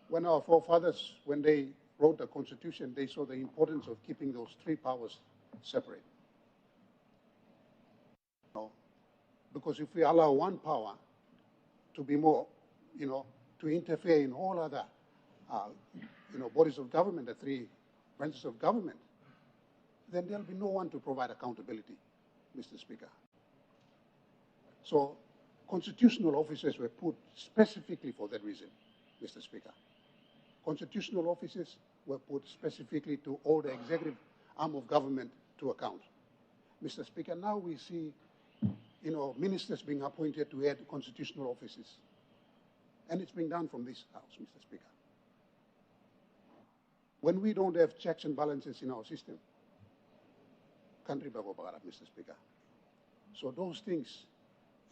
when our forefathers, when they wrote the Constitution, they saw the importance of keeping those three powers separate. Because if we allow one power to be more, to interfere in all other, bodies of government, the three branches of government, then there'll be no one to provide accountability, Mr. Speaker. So constitutional officers were put specifically for that reason, Mr. Speaker. Constitutional officers were put specifically to hold the executive arm of government to account. Mr. Speaker, now we see, ministers being appointed to head constitutional offices. And it's being done from this house, Mr. Speaker. When we don't have checks and balances in our system, country bago bagarap, Mr. Speaker. So those things,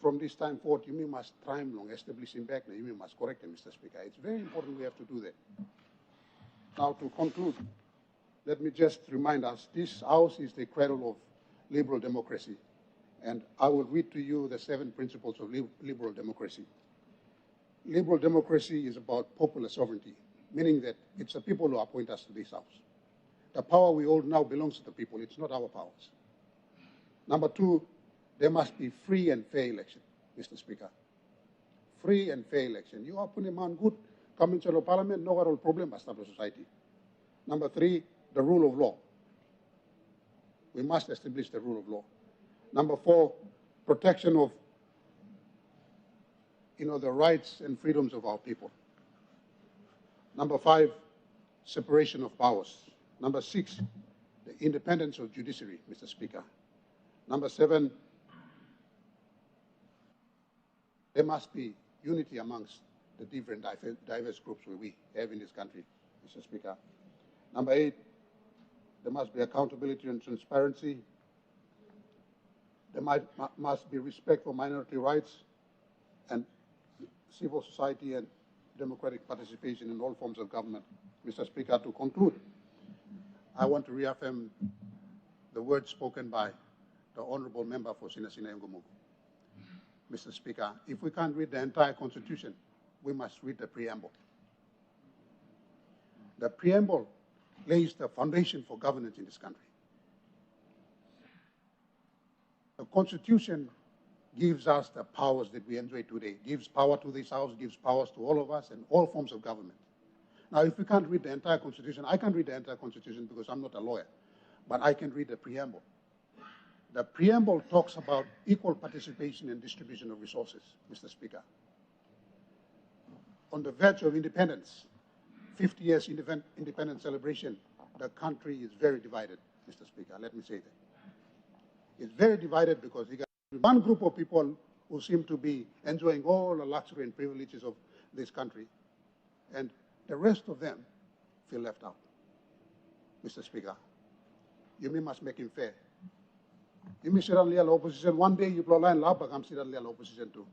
from this time forward, you must try and long establishing back, you must correct them, Mr. Speaker. It's very important we have to do that. Now, to conclude, let me just remind us, this house is the cradle of liberal democracy. And I will read to you the 7 principles of liberal democracy. Liberal democracy is about popular sovereignty, meaning that it's the people who appoint us to this house. The power we hold now belongs to the people. It's not our powers. Number 2, there must be free and fair election, Mr. Speaker. Free and fair election. You appoint a man good, come into the parliament, no other problem, establish society. Number 3, the rule of law. We must establish the rule of law. Number 4, protection of, the rights and freedoms of our people. Number 5, separation of powers. Number 6, the independence of judiciary, Mr. Speaker. Number 7, there must be unity amongst the different diverse groups we have in this country, Mr. Speaker. Number 8, there must be accountability and transparency. There must be respect for minority rights and civil society and democratic participation in all forms of government. Mr. Speaker, to conclude, I want to reaffirm the words spoken by the Honorable Member for Sinasina Yungumu. Mr. Speaker, if we can't read the entire Constitution, we must read the preamble. The preamble lays the foundation for governance in this country. The Constitution gives us the powers that we enjoy today, gives power to this House, gives powers to all of us and all forms of government. Now, if we can't read the entire Constitution, I can't read the entire Constitution because I'm not a lawyer, but I can read the preamble. The preamble talks about equal participation and distribution of resources, Mr. Speaker. On the verge of independence, 50 years independence celebration, the country is very divided, Mr. Speaker. Let me say that. It's very divided because you got one group of people who seem to be enjoying all the luxury and privileges of this country, and the rest of them feel left out. Mr. Speaker, you must make him fair. You may sit on the opposition. One day you plan line lab, I'm sitting on the opposition too.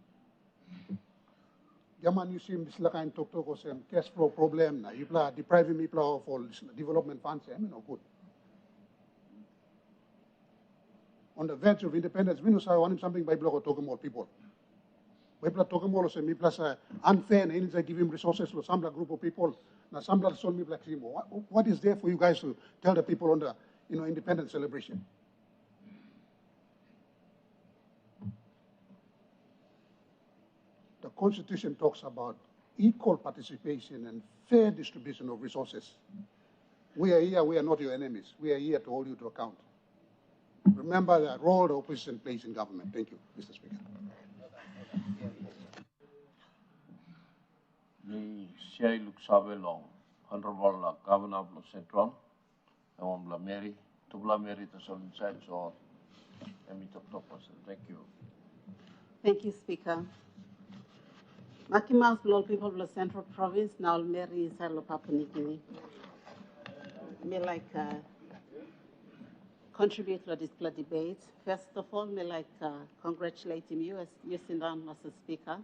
Yaman, you see, this kind talk to cash flow problem. Na you plan depriving me of all development funds. I mean, no good. On the verge of independence, we know I want something by block or talk more people. Mipla Tokamolo se Mipla sa unfair, and they give him resources to some group of people. Now some son Mipla Krimo. What is there for you guys to tell the people on the independence celebration? The Constitution talks about equal participation and fair distribution of resources. We are here, we are not your enemies. We are here to hold you to account. Remember the role the opposition plays in government. Thank you, Mr. Speaker. The Siai Luxavelong, Honorable Governor of Central, and Mary, Tubla Mary, the Solid Side, so thank you. Thank you, Speaker. Makimas, Lord people of the Central Province, now Mary Salo Papua New Guinea. Me like contribute to this debate. First of all, me like congratulating you as you sit down as a speaker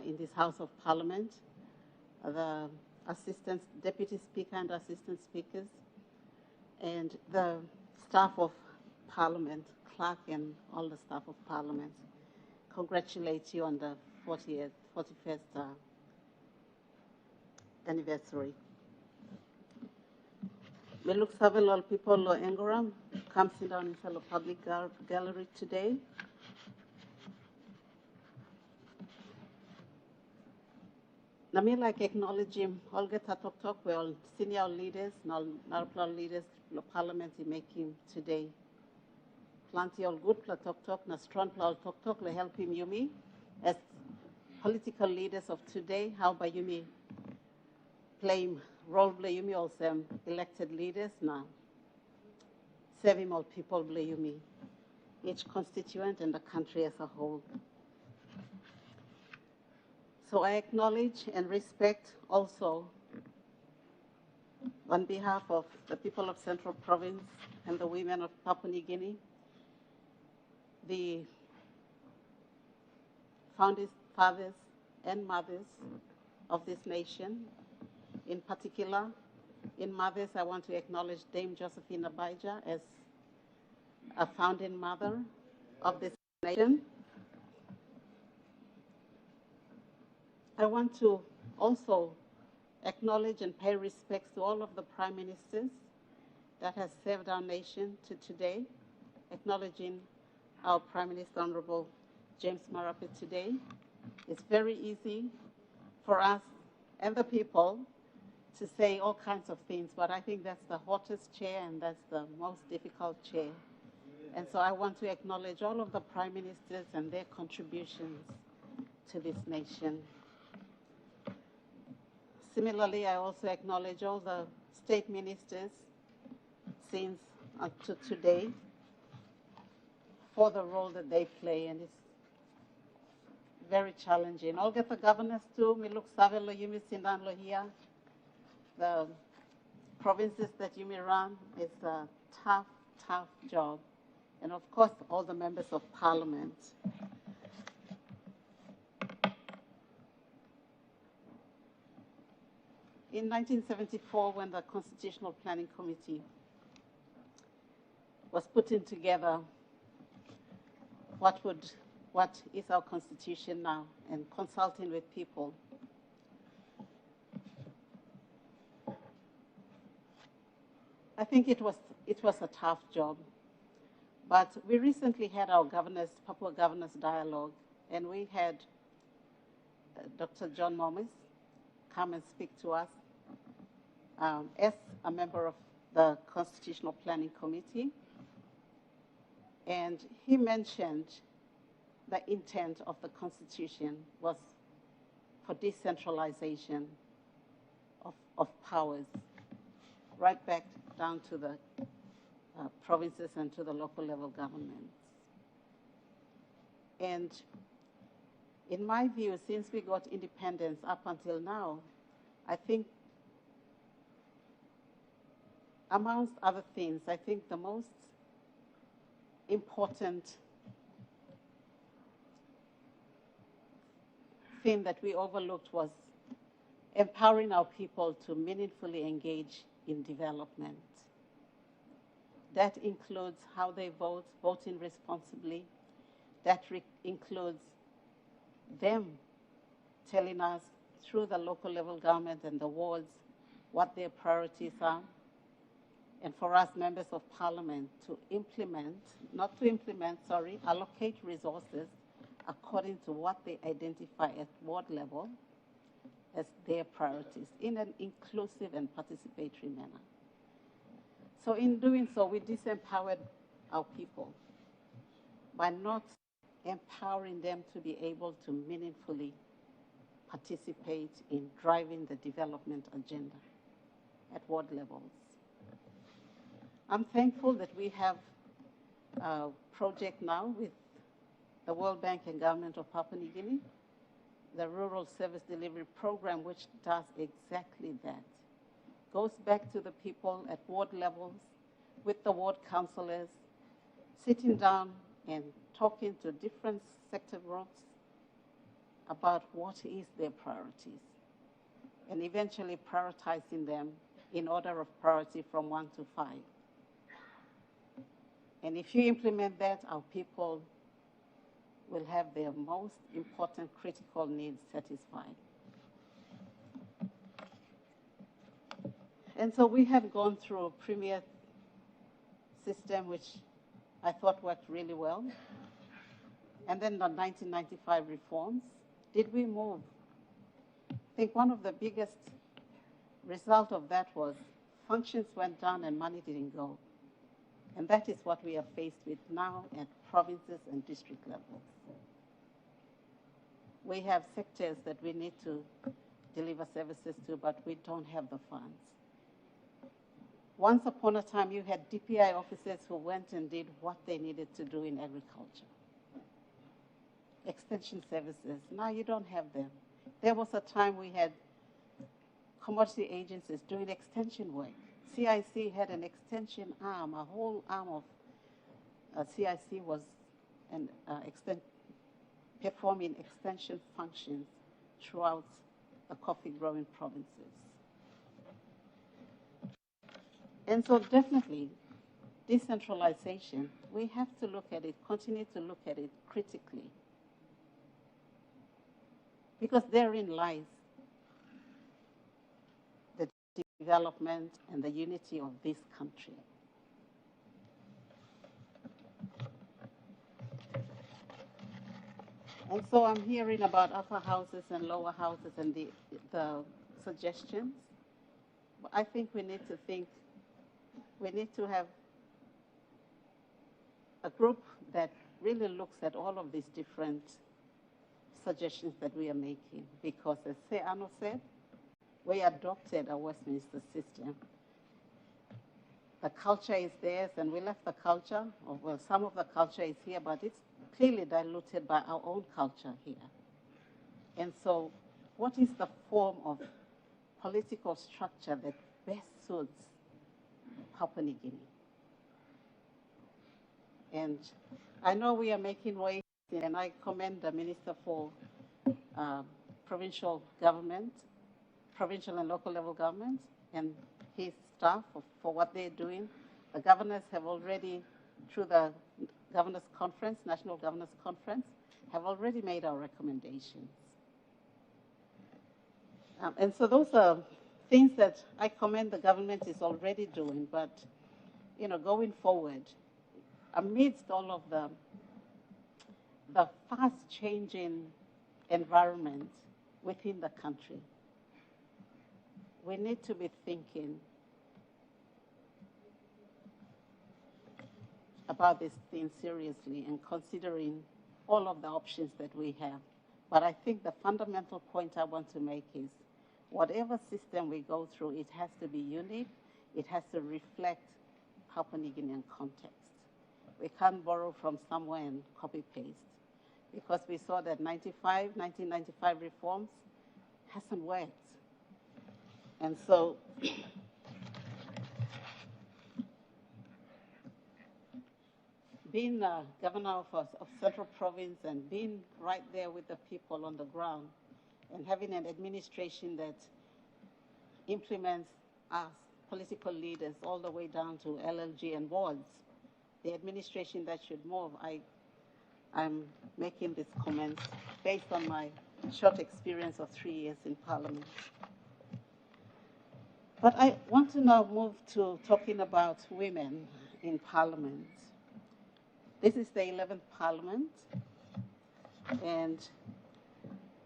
in this House of Parliament, the assistant deputy speaker and assistant speakers, and the staff of Parliament, clerk and all the staff of Parliament. Congratulate you on the 41st anniversary. We look several people in Angoram come sit down in the public gallery today. Now, me like acknowledging all get a talk we all senior leaders, now leaders, the parliament is making today. Plenty all good talk, na strong talk, le helping you me as political leaders of today. How about you me playing role play you me also elected leaders now. Serving all people play you me, each constituent and the country as a whole. So I acknowledge and respect also on behalf of the people of Central Province and the women of Papua New Guinea, the founding fathers and mothers of this nation. In particular, in mothers, I want to acknowledge Dame Josephine Abijah as a founding mother of this nation. I want to also acknowledge and pay respects to all of the prime ministers that has served our nation to today, acknowledging our Prime Minister, Honorable James Marape today. It's very easy for us and the people to say all kinds of things, but I think that's the hottest chair and that's the most difficult chair. And so I want to acknowledge all of the prime ministers and their contributions to this nation. Similarly, I also acknowledge all the state ministers since to today for the role that they play, and it's very challenging. I'll get the governors too. Me look savelo yumi sindanlo here. The provinces that you may run is a tough job. And of course, all the members of parliament. In 1974, when the Constitutional Planning Committee was putting together what is our constitution now and consulting with people, I think it was a tough job. But we recently had our Papua Governors Dialogue, and we had Dr. John Momis come and speak to us as a member of the Constitutional Planning Committee. And he mentioned the intent of the Constitution was for decentralization of powers, right back down to the provinces and to the local level governments. And in my view, since we got independence up until now, I think, amongst other things, I think the most important thing that we overlooked was empowering our people to meaningfully engage in development. That includes how they vote, voting responsibly. That includes them telling us through the local level government and the wards what their priorities are, and for us members of parliament to allocate resources according to what they identify at ward level as their priorities in an inclusive and participatory manner. So in doing so, we disempowered our people by not empowering them to be able to meaningfully participate in driving the development agenda at ward levels. I'm thankful that we have a project now with the World Bank and Government of Papua New Guinea, the Rural Service Delivery Program, which does exactly that. Goes back to the people at ward levels with the ward councillors, sitting down and talking to different sector groups about what is their priorities, and eventually prioritizing them in order of priority from 1 to 5. And if you implement that, our people will have their most important critical needs satisfied. And so we have gone through a premier system which I thought worked really well. And then the 1995 reforms. Did we move? I think one of the biggest results of that was functions went down and money didn't go. And that is what we are faced with now at provinces and district levels. We have sectors that we need to deliver services to, but we don't have the funds. Once upon a time, you had DPI officers who went and did what they needed to do in agriculture. Extension services, now you don't have them. There was a time we had commodity agencies doing extension work. CIC had an extension arm, a whole arm of CIC was performing extension functions throughout the coffee growing provinces. And so definitely, decentralization, we have to look at it, continue to look at it critically. Because therein lies the development and the unity of this country. And so I'm hearing about upper houses and lower houses and the suggestions. But I think we need to have a group that really looks at all of these different suggestions that we are making, because as Arno said, we adopted a Westminster system. The culture is theirs, and we left the culture, or well, some of the culture is here, but it's clearly diluted by our own culture here. And so, what is the form of political structure that best suits Papua New Guinea? And I know we are making way, and I commend the Minister for provincial government, provincial and local level governments, and his staff for what they're doing. The governors have already, through the Governors Conference, National Governors Conference, have already made our recommendations. And so those are things that I commend the government is already doing, but, you know, going forward, amidst all of the fast-changing environment within the country, we need to be thinking about this thing seriously and considering all of the options that we have. But I think the fundamental point I want to make is whatever system we go through, it has to be unique. It has to reflect Papua New Guinean context. We can't borrow from somewhere and copy-paste, because we saw that 1995 reforms hasn't worked. And so being a governor of Central Province and being right there with the people on the ground and having an administration that implements us, political leaders, all the way down to LLG and wards, the administration that should move, I'm making these comments based on my short experience of 3 years in Parliament. But I want to now move to talking about women in Parliament. This is the 11th Parliament, and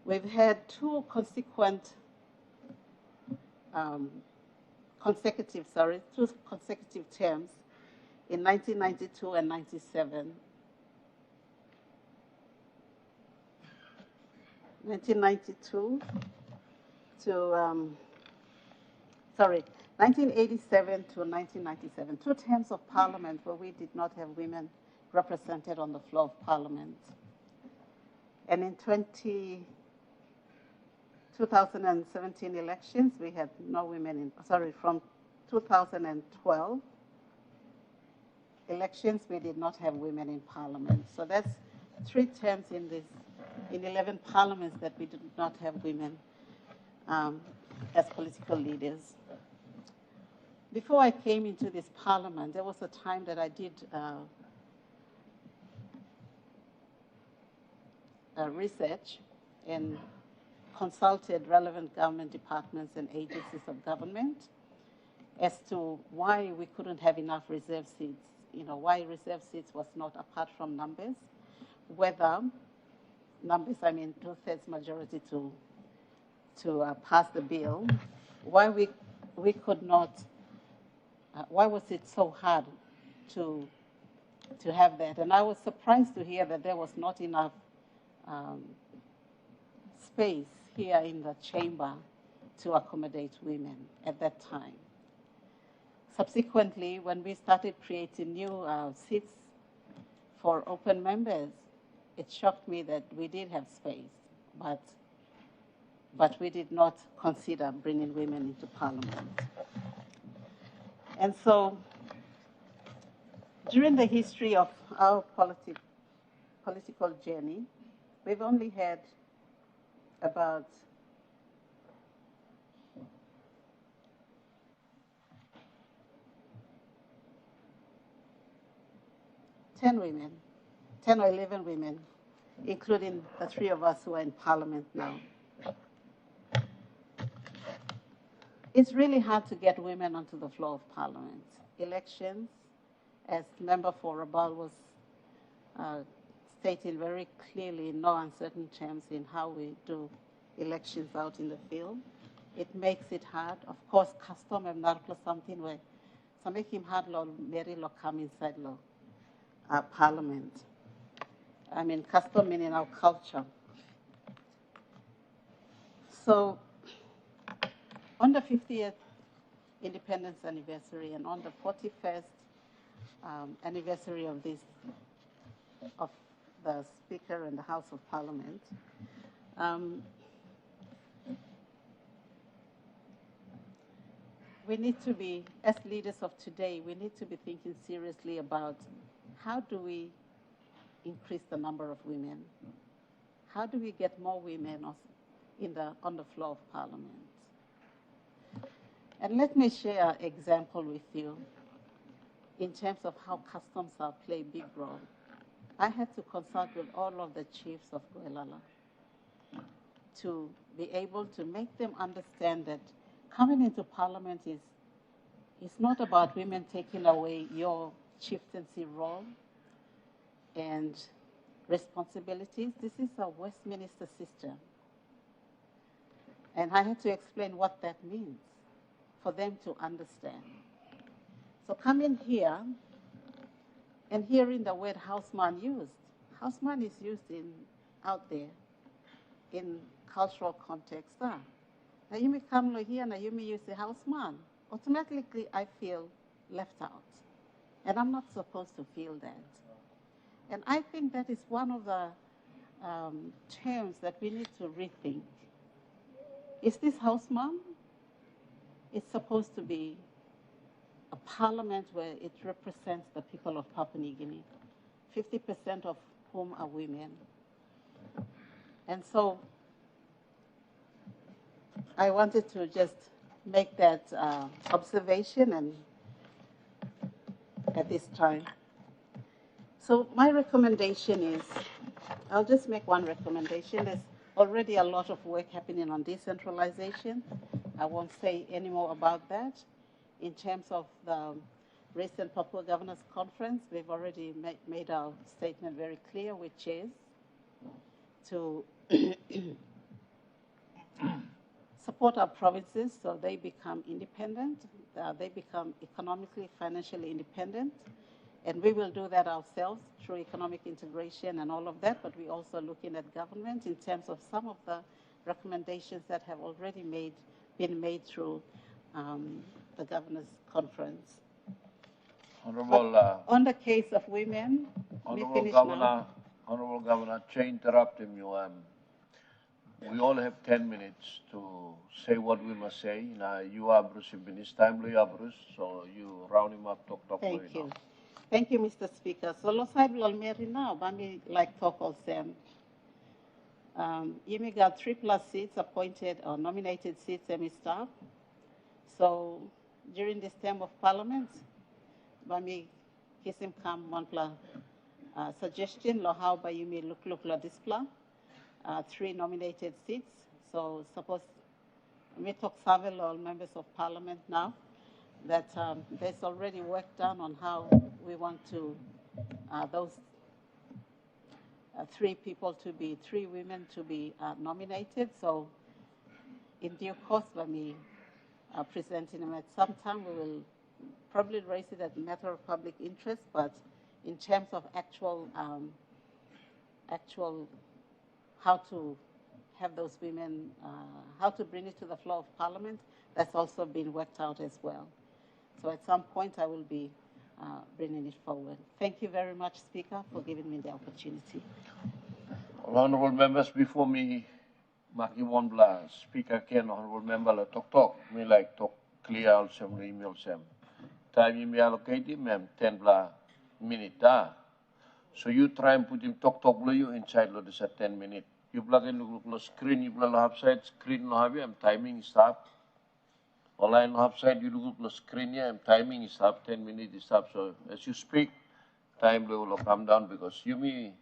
we've had two consecutive terms in 1992 and 97. 1992 to 1987 to 1997, two terms of Parliament where we did not have women represented on the floor of Parliament. And in 2017 elections, we had no women in, from 2012 elections, we did not have women in Parliament. So that's 3 terms in 11 parliaments that we did not have women as political leaders. Before I came into this Parliament, there was a time that I did research and consulted relevant government departments and agencies of government as to why we couldn't have enough reserve seats, why reserve seats was not, apart from numbers, whether numbers, I mean 2/3 majority to pass the bill, why we could not, why was it so hard to have that? And I was surprised to hear that there was not enough space here in the chamber to accommodate women at that time. Subsequently, when we started creating new seats for open members, it shocked me that we did have space, but we did not consider bringing women into Parliament. And so, during the history of our political journey, we've only had about 10 women, 10 or 11 women, including the 3 of us who are in Parliament now. It's really hard to get women onto the floor of Parliament. Elections, as Member for Rabal was stating very clearly in no uncertain terms in how we do elections out in the field, it makes it hard. Of course, custom and narkla something where some make him hard law, very law come inside law, Parliament. I mean, custom meaning our culture. So, on the 50th independence anniversary and on the 41st anniversary of the Speaker and the House of Parliament, we need to be, as leaders of today, we need to be thinking seriously about how do we increase the number of women? How do we get more women on the floor of Parliament? And let me share an example with you in terms of how customs play a big role. I had to consult with all of the chiefs of Guelala to be able to make them understand that coming into Parliament is not about women taking away your chieftaincy role and responsibilities. This is a Westminster system. And I had to explain what that means for them to understand. So coming here and hearing the word houseman used. Houseman is used out there in cultural context. Now you may come here, now you may use the houseman. Automatically, I feel left out. And I'm not supposed to feel that. And I think that is one of the terms that we need to rethink. Is this houseman? It's supposed to be a parliament where it represents the people of Papua New Guinea, 50% of whom are women. And so I wanted to just make that observation and at this time. So my recommendation is I'll just make one recommendation. There's already a lot of work happening on decentralization. I won't say any more about that. In terms of the recent Papua Governors Conference, we've already made our statement very clear, which is to support our provinces so they become independent, they become economically, financially independent. And we will do that ourselves through economic integration and all of that, but we're also looking at government in terms of some of the recommendations that have already been made through the Governors Conference. Honorable, on the case of women, Honorable Governor, to interrupt him, we all have 10 minutes to say what we must say. Now, you are Bruce, time, Bruce, so you round him up, talk. Thank you. Thank you, Mr. Speaker. So, Losai Blolmeri now, Bami like talk all Sam. You got 3+ seats appointed or nominated seats semi-staff. So, during this term of Parliament, Bami kisim kam monpla suggestion lo how ba you may look la displa 3 nominated seats. So, suppose we talk several all members of Parliament now that there's already work done on how we want to those 3 women to be nominated. So in due course, when we are presenting them at some time, we will probably raise it as a matter of public interest, but in terms of actual how to have those women, how to bring it to the floor of Parliament, that's also been worked out as well. So at some point, I will be bringing it forward. Thank you very much, Speaker, for giving me the opportunity. Honorable members, before me, Maki Wonbla, Speaker Ken, Honorable Member, talk. Me like talk clear also, email Sam. Time you may allocate him, 10 minutes. So you try and put him talk you inside this 10 minutes. You plug in the screen, you plug half side screen, no have timing stop. Online half side, you look at the screen here, and timing is up, 10 minutes is up. So as you speak, time will come down because you may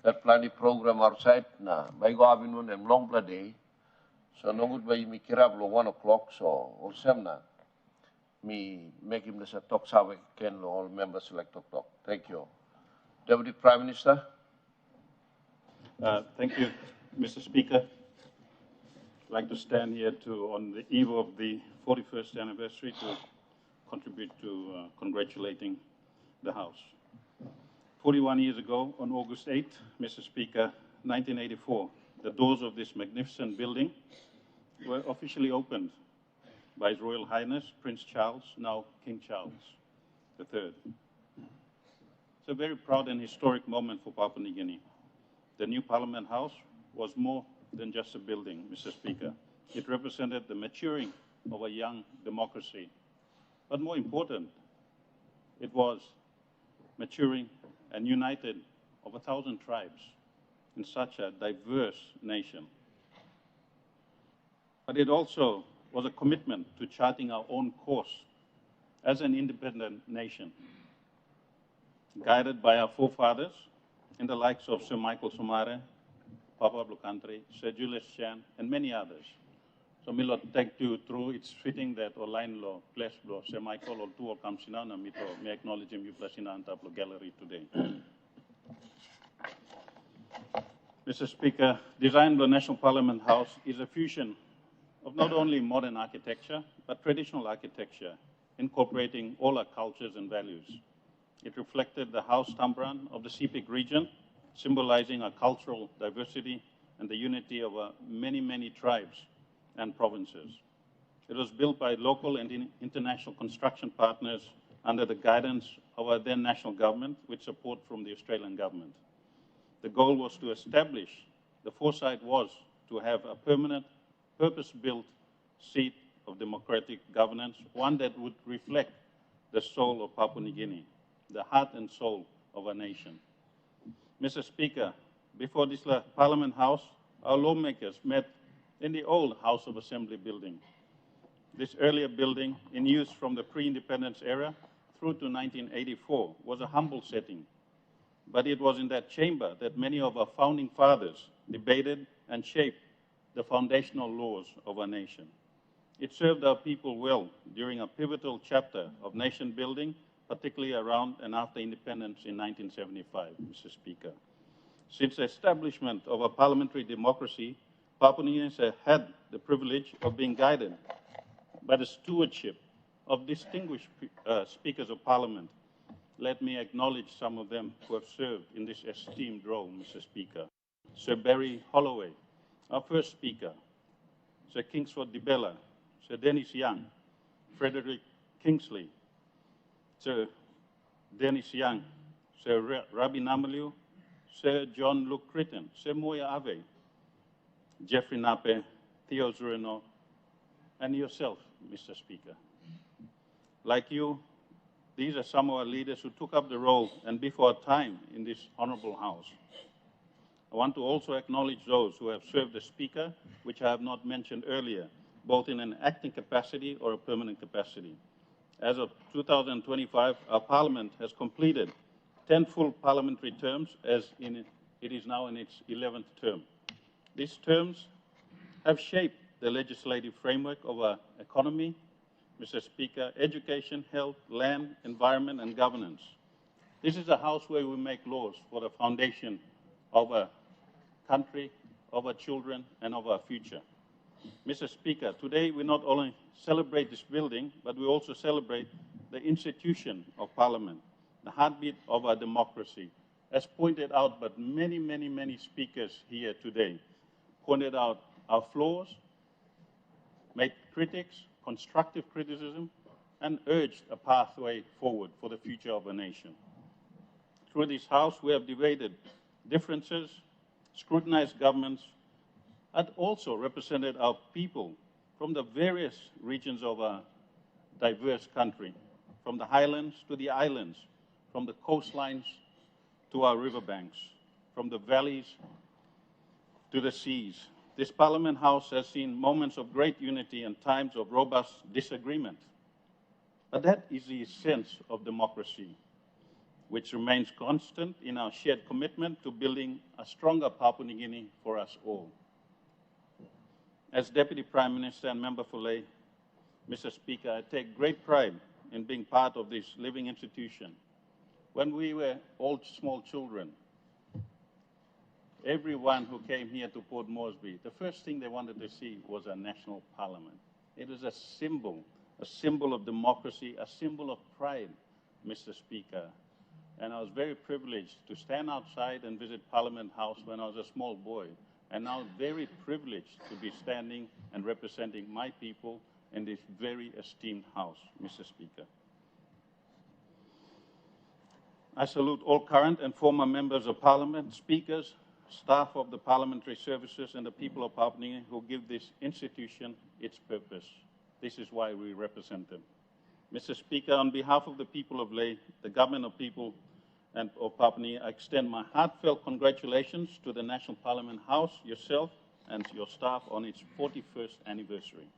that plenty program outside na by go having one and long day. So no good by me kirab lo 1 o'clock, so also na me make him this talk sabe can all members select talk. Thank you. Deputy Prime Minister. Thank you, Mr. Speaker. I'd like to stand here on the eve of the 41st anniversary to contribute to congratulating the House. 41 years ago, on August 8th, Mr. Speaker, 1984, the doors of this magnificent building were officially opened by His Royal Highness Prince Charles, now King Charles III. It's a very proud and historic moment for Papua New Guinea. The new Parliament House was more than just a building, Mr. Speaker. It represented the maturing of a young democracy. But more important, it was maturing and united of 1,000 tribes in such a diverse nation. But it also was a commitment to charting our own course as an independent nation, guided by our forefathers and the likes of Sir Michael Somare, Papa Blokantri, Sir Julius Chan, and many others. So Milo take you through. It's fitting that online law, place law, Sir Michael or two comes in and me acknowledge him you place in the gallery today. Mr. Speaker, design of the National Parliament House is a fusion of not only modern architecture, but traditional architecture, incorporating all our cultures and values. It reflected the House Tambran of the Sepik region, symbolizing our cultural diversity and the unity of many, many tribes and provinces. It was built by local and international construction partners under the guidance of our then national government with support from the Australian government. The goal was to establish, the foresight was to have a permanent, purpose-built seat of democratic governance, one that would reflect the soul of Papua New Guinea, the heart and soul of our nation. Mr. Speaker, before this Parliament House, our lawmakers met in the old House of Assembly building. This earlier building, in use from the pre-independence era through to 1984, was a humble setting. But it was in that chamber that many of our founding fathers debated and shaped the foundational laws of our nation. It served our people well during a pivotal chapter of nation building, particularly around and after independence in 1975, Mr. Speaker. Since the establishment of a parliamentary democracy, Papua New Guineans have had the privilege of being guided by the stewardship of distinguished speakers of parliament. Let me acknowledge some of them who have served in this esteemed role, Mr. Speaker. Sir Barry Holloway, our first speaker, Sir Kingsford Dibella, Sir Dennis Young, Frederick Kingsley, Sir Dennis Young, Sir Rabi Namaliu, Sir John Luke Critton, Sir Moya Ave, Jeffrey Nape, Theo Zurino, and yourself, Mr. Speaker. Like you, these are some of our leaders who took up the role and before our time in this honorable House. I want to also acknowledge those who have served as Speaker, which I have not mentioned earlier, both in an acting capacity or a permanent capacity. As of 2025, our Parliament has completed 10 full parliamentary terms, as it is now in its 11th term. These terms have shaped the legislative framework of our economy, Mr. Speaker, education, health, land, environment, and governance. This is a house where we make laws for the foundation of our country, of our children, and of our future. Mr. Speaker, today we not only celebrate this building, but we also celebrate the institution of Parliament, the heartbeat of our democracy. As pointed out by many speakers here today, pointed out our flaws, made critics, constructive criticism, and urged a pathway forward for the future of our nation. Through this House, we have debated differences, scrutinized governments, and also represented our people from the various regions of our diverse country, from the highlands to the islands, from the coastlines to our riverbanks, from the valleys to the seas. This Parliament House has seen moments of great unity and times of robust disagreement. But that is the essence of democracy, which remains constant in our shared commitment to building a stronger Papua New Guinea for us all. As Deputy Prime Minister and Member for Lae, Mr. Speaker, I take great pride in being part of this living institution. When we were all small children, everyone who came here to Port Moresby, the first thing they wanted to see was a national parliament. It was a symbol of democracy, a symbol of pride, Mr. Speaker. And I was very privileged to stand outside and visit Parliament House when I was a small boy, and now very privileged to be standing and representing my people in this very esteemed House, Mr. Speaker. I salute all current and former members of Parliament, speakers, staff of the parliamentary services, and the people of Papua New Guinea who give this institution its purpose. This is why we represent them. Mr. Speaker, on behalf of the people of Lae, the government of people and of Papua New Guinea, I extend my heartfelt congratulations to the National Parliament House, yourself, and your staff on its 41st anniversary.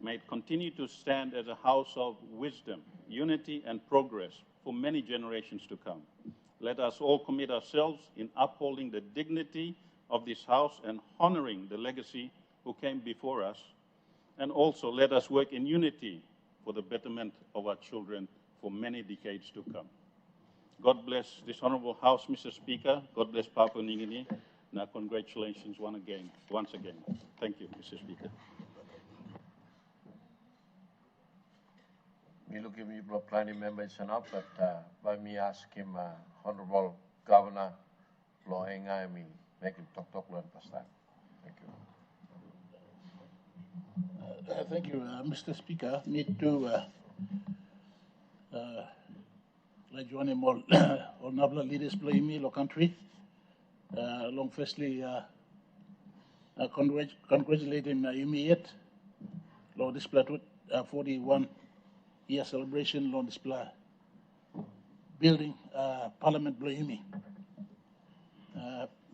May it continue to stand as a house of wisdom, unity, and progress for many generations to come. Let us all commit ourselves in upholding the dignity of this House and honoring the legacy who came before us. And also let us work in unity for the betterment of our children for many decades to come. God bless this honorable House, Mr. Speaker. God bless Papua New Guinea. Now, congratulations once again. Thank you, Mr. Speaker. Me looking me planning members enough, but by me ask him, Honorable Governor, Loenga, me make him talk learn first time. Thank you. Thank you, Mr. Speaker. Need to like join him all honorable leaders play me lo country. Long firstly congratulate him immediate lo display 41-year celebration lo display building Parliament play me.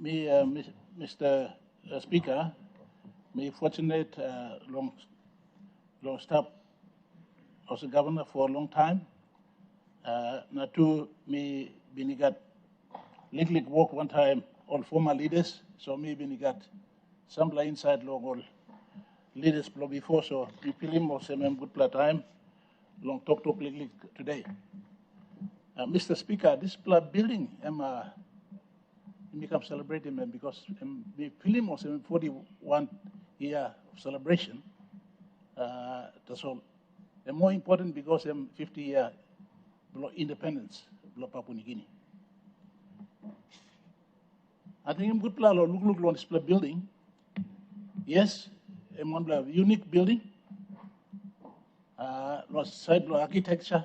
Mr. Speaker, me fortunate long stop as a governor for a long time. Natu me binigat little work one time, all former leaders, so maybe we got some inside long all leaders before, so we feel him or some good play time, long talk little today. Mr. Speaker, this building, become celebrating because we feel him or some 41 year of celebration. That's all. And more important because 50 year independence of Papua New Guinea. I think I'm good plan look on this building. Yes, I'm one unique building. Side architecture.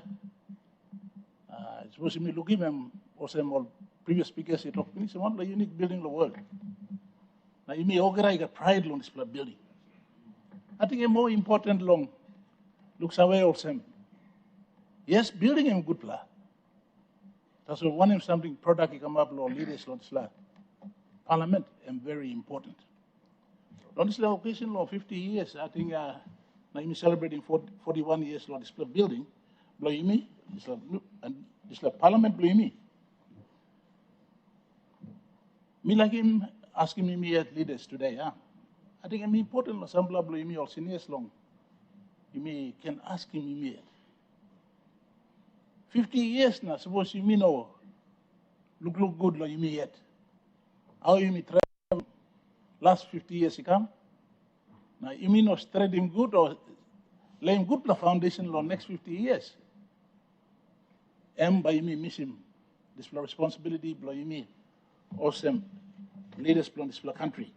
It's supposed to be looking also all previous speakers he talked to me. It's one unique building in the world. Now you may got pride on this building. I think a more important long looks away also. Yes, building him good plan. That's why one of something product he come up law leaders on this Parliament and very important. On this occasion law 50 years, I think now I'm celebrating 41 years law this building. Blow me, and this Parliament blow me. Me like him asking me at leaders today, I think it's important some blow me or seniors long. You may can ask him immediately. 50 years now, suppose you know, look good like you yet. How you may travel last 50 years he come. Now you may not spread him good or laying good the foundation for next 50 years. And by me miss him. This responsibility blow you me. Awesome leaders from this country.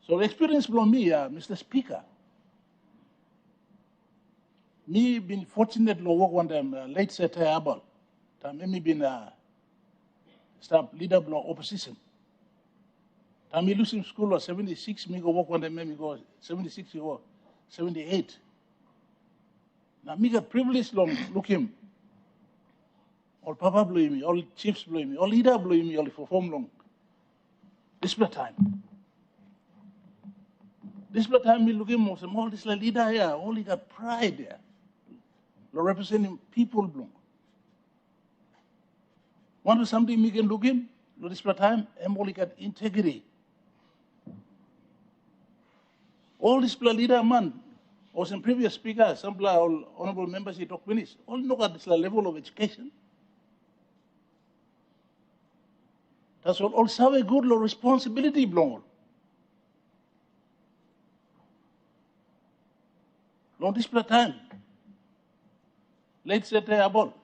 So the experience blow me, Mr. Speaker. Me been fortunate to work one time late September. Time me been staff leader of opposition. Time me losing school or 76, me go work one time, me go 76, you go 78. Now me got privilege long look him. All Papa blame me, all chiefs blame me, all leader blame me, all perform long. This time. This time me look him all this leader here, all he got pride there. Representing people belong. Want to something we can look in? This time, and only got integrity. All this leader man, or some previous speakers, some honorable members he talked finish, all know at this level of education. That's what also a good responsibility belong. Long this time. Let's say about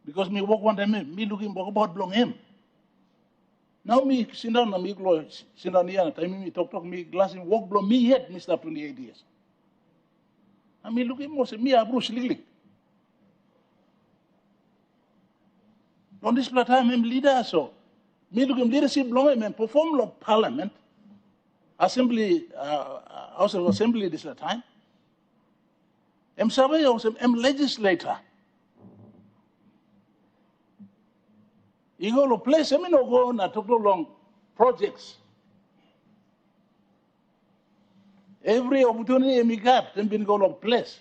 because me work one time, me looking about belong him. Now me sit down and me go sit down here and time me talk me glass in work belong me yet, Mr. 28 years. And me looking more say me a Bruce Lily. On this time, I'm leader so me looking leadership belong him and perform law Parliament, Assembly, House of Assembly this time. I'm survey also, I'm legislator. You go to place, I mean, go on and talk along projects. Every opportunity I got, I'm been going to place.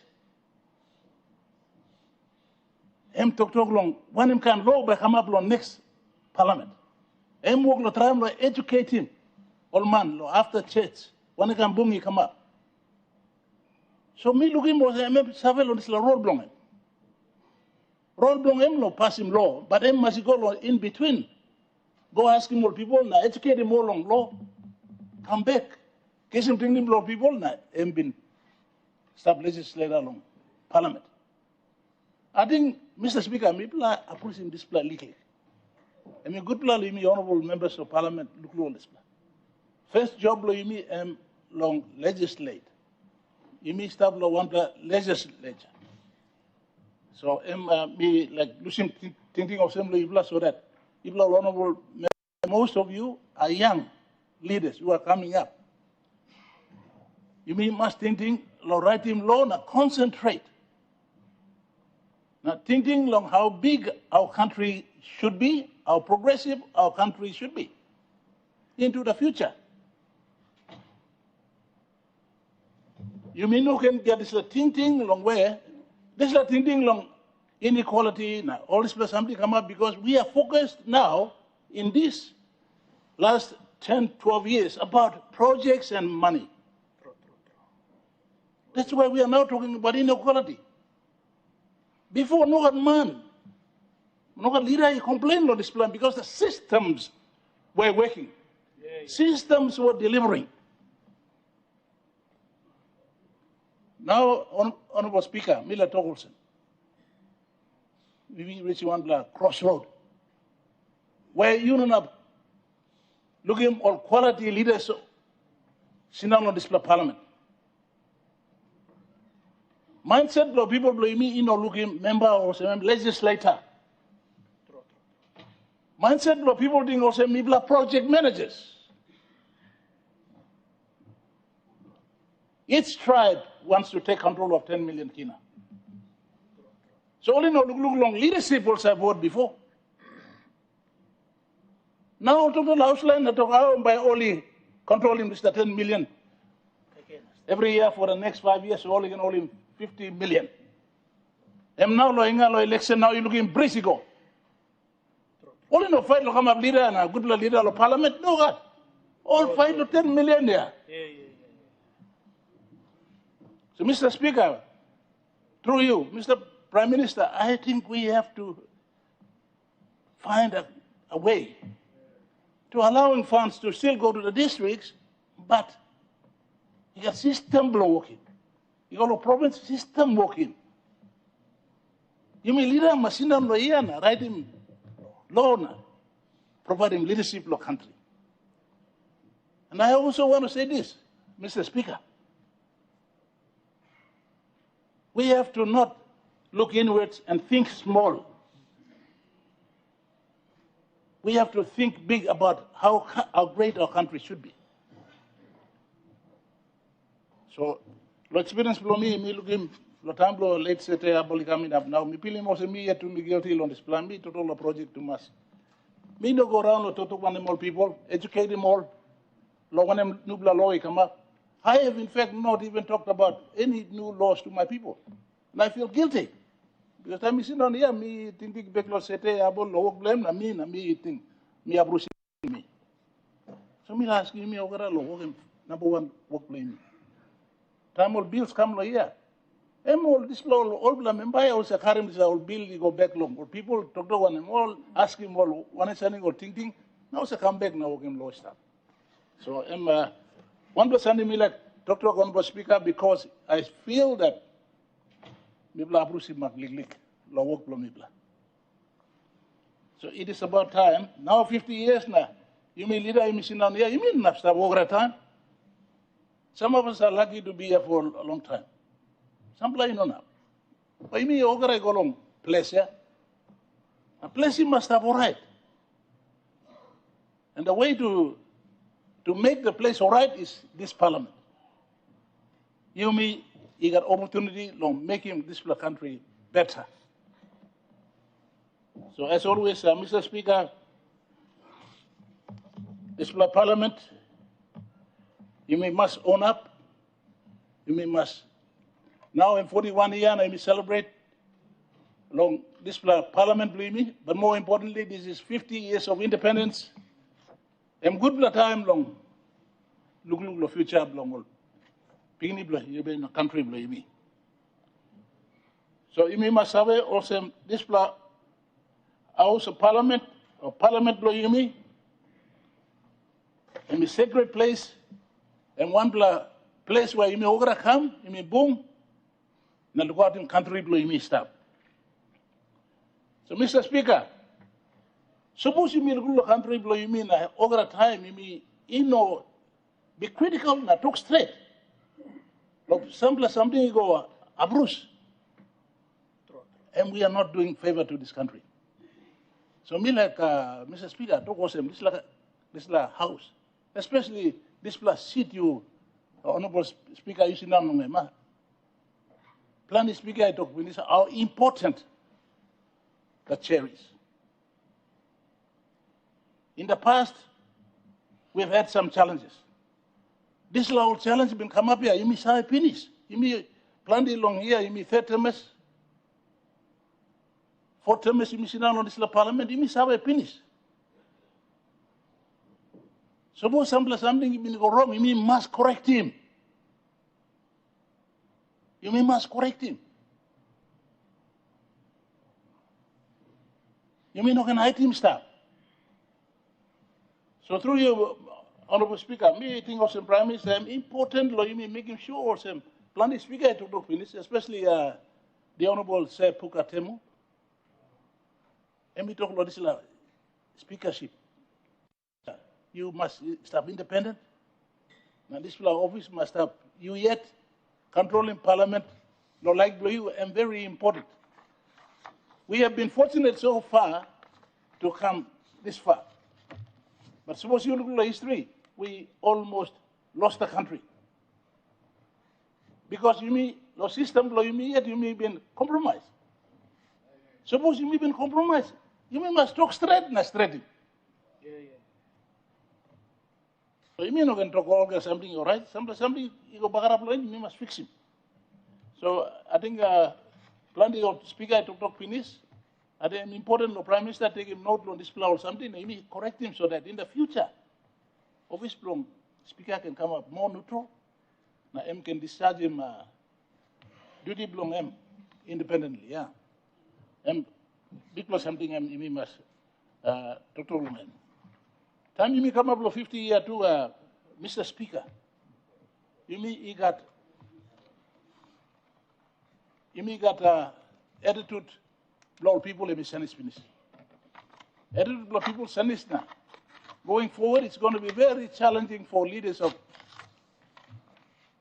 I'm talk along, when I can law by come up on next Parliament. I'm work to try to educate him, all man, after church, when I can boom, he come up. So me looking more I'm survey on this road blong. Road blong him no pass him law, but him must go in between. Go ask him more people now, educate him more on law. Come back. Case him bring him law people now, him been stop legislator along Parliament. I think Mr. Speaker, me approve him this plan legally. I mean good plan me honorable members of Parliament look on this plan. First job lo me long legislate. You may start one legislature. So me like losing thinking of assembly so that people are honorable. Most of you are young leaders who are coming up. You may must thinking writing law now concentrate. Now thinking long how big our country should be, how progressive our country should be into the future. You may not can get this thinking long where this thinking long inequality, now all this plus something come up because we are focused now in this last 10, 12 years about projects and money. That's why we are now talking about inequality. Before, no man, no leader complained on this plan because the systems were working. Systems were delivering. Now, Honorable Speaker, Miller Torkelson, we reach one crossroad where you know looking all quality leaders sitting on this parliament. Mindset of people blame me in or looking member or legislator. Mindset of people think also me project managers. Each tribe wants to take control of 10 million kina. So only no look long leadership also vote before. Now total house line by only controlling this 10 million. Every year for the next 5 years, only can only 50 million. And now lo election now you looking Brisigo. Only no fight lo come up leader and a good leader of parliament. No God. All 5 to 10 million there. So Mr. Speaker, through you, Mr. Prime Minister, I think we have to find a way to allowing funds to still go to the districts, but you got system working. You got a province system working. You mean leader machine loyana, write him law, provide him leadership law country. And I also want to say this, Mr. Speaker. We have to not look inwards and think small. We have to think big about how great our country should be. So, the experience below me looking, the time below late set coming up now. Me feeling also me yet to me guilty on this plan. Me total a project to mass. Me no go around to talk one more people, educate them all. Law one nubla law come up. I have in fact not even talked about any new laws to my people, and I feel guilty. Because I'm sitting on here, me thinking back law set about law blame na me think me abuse me. So me asking me over law number one work blame. Time all bills come lo here. All this law all blame and by also carrying this all bill go back long. Or people talk to one and all asking all one is saying or thinking now also come back now working law stuff. So one was sending me like Dr. Honorable Speaker because I feel that Mibla Abrusi Maklik law work Mibla. So it is about time. Now 50 years now. You mean leader you mean here, you mean enough over time? Some of us are lucky to be here for a long time. Some play no now. But you mean over I go long place here? A place you must have all right. And the way to make the place all right is this parliament. You got opportunity to make this country better. So as always, Mr. Speaker, this parliament, you must own up. You must, now in 41 years, I may celebrate along this parliament, believe me, but more importantly, this is 50 years of independence. I'm good time long. Look the future long. Pigni blah, you be in a country blah me. So you must have also this house of parliament or parliament blah you me. In a sacred place and one place where you may overcome, you may boom, and look out in country blah you me stop. So Mr. Speaker, suppose you may look the country blah you mean over time you may be critical and talk straight. Like something you go Bruce. And we are not doing favor to this country. So me like Mr. Speaker, talk also this house, especially this seat you, Honorable Speaker, you see now no Plan Speaker I talk with how important the chair is. In the past, we've had some challenges. This law challenge been come up here. You may say finish. You may plan it long here. You may 30 months. 4 terms you sit down on this parliament, you miss have a finish. Suppose something you go wrong, you must correct him. You must correct him. You not can hide him stuff. So through you, Honorable Speaker, me I think also Prime Minister, important law, you mean making sure also plan speaker to finish, especially the Honorable Sir Pukatemu. And we talk about this speakership. You must stop independent. Now this office must stop. You yet controlling Parliament, not like you, and very important. We have been fortunate so far to come this far. But suppose you look at the history, we almost lost the country. Because you mean, the system, you mean been compromised. Suppose you mean been compromised, you mean must talk straight and straight. So you mean you can talk all something, all right? Something you go back up line, you must fix him. So I think plenty of speaker to talk finish. I think important the Prime Minister take him note on this plan or something, and he correct him so that in the future, office from speaker can come up more neutral. Now M can discharge him duty belong M independently, yeah. M because something M he must total man. Time you may come up with 50 years to Mr. Speaker. You mean he got attitude blow people in his finish. Attitude blow people sanish now. Going forward, it's going to be very challenging for leaders of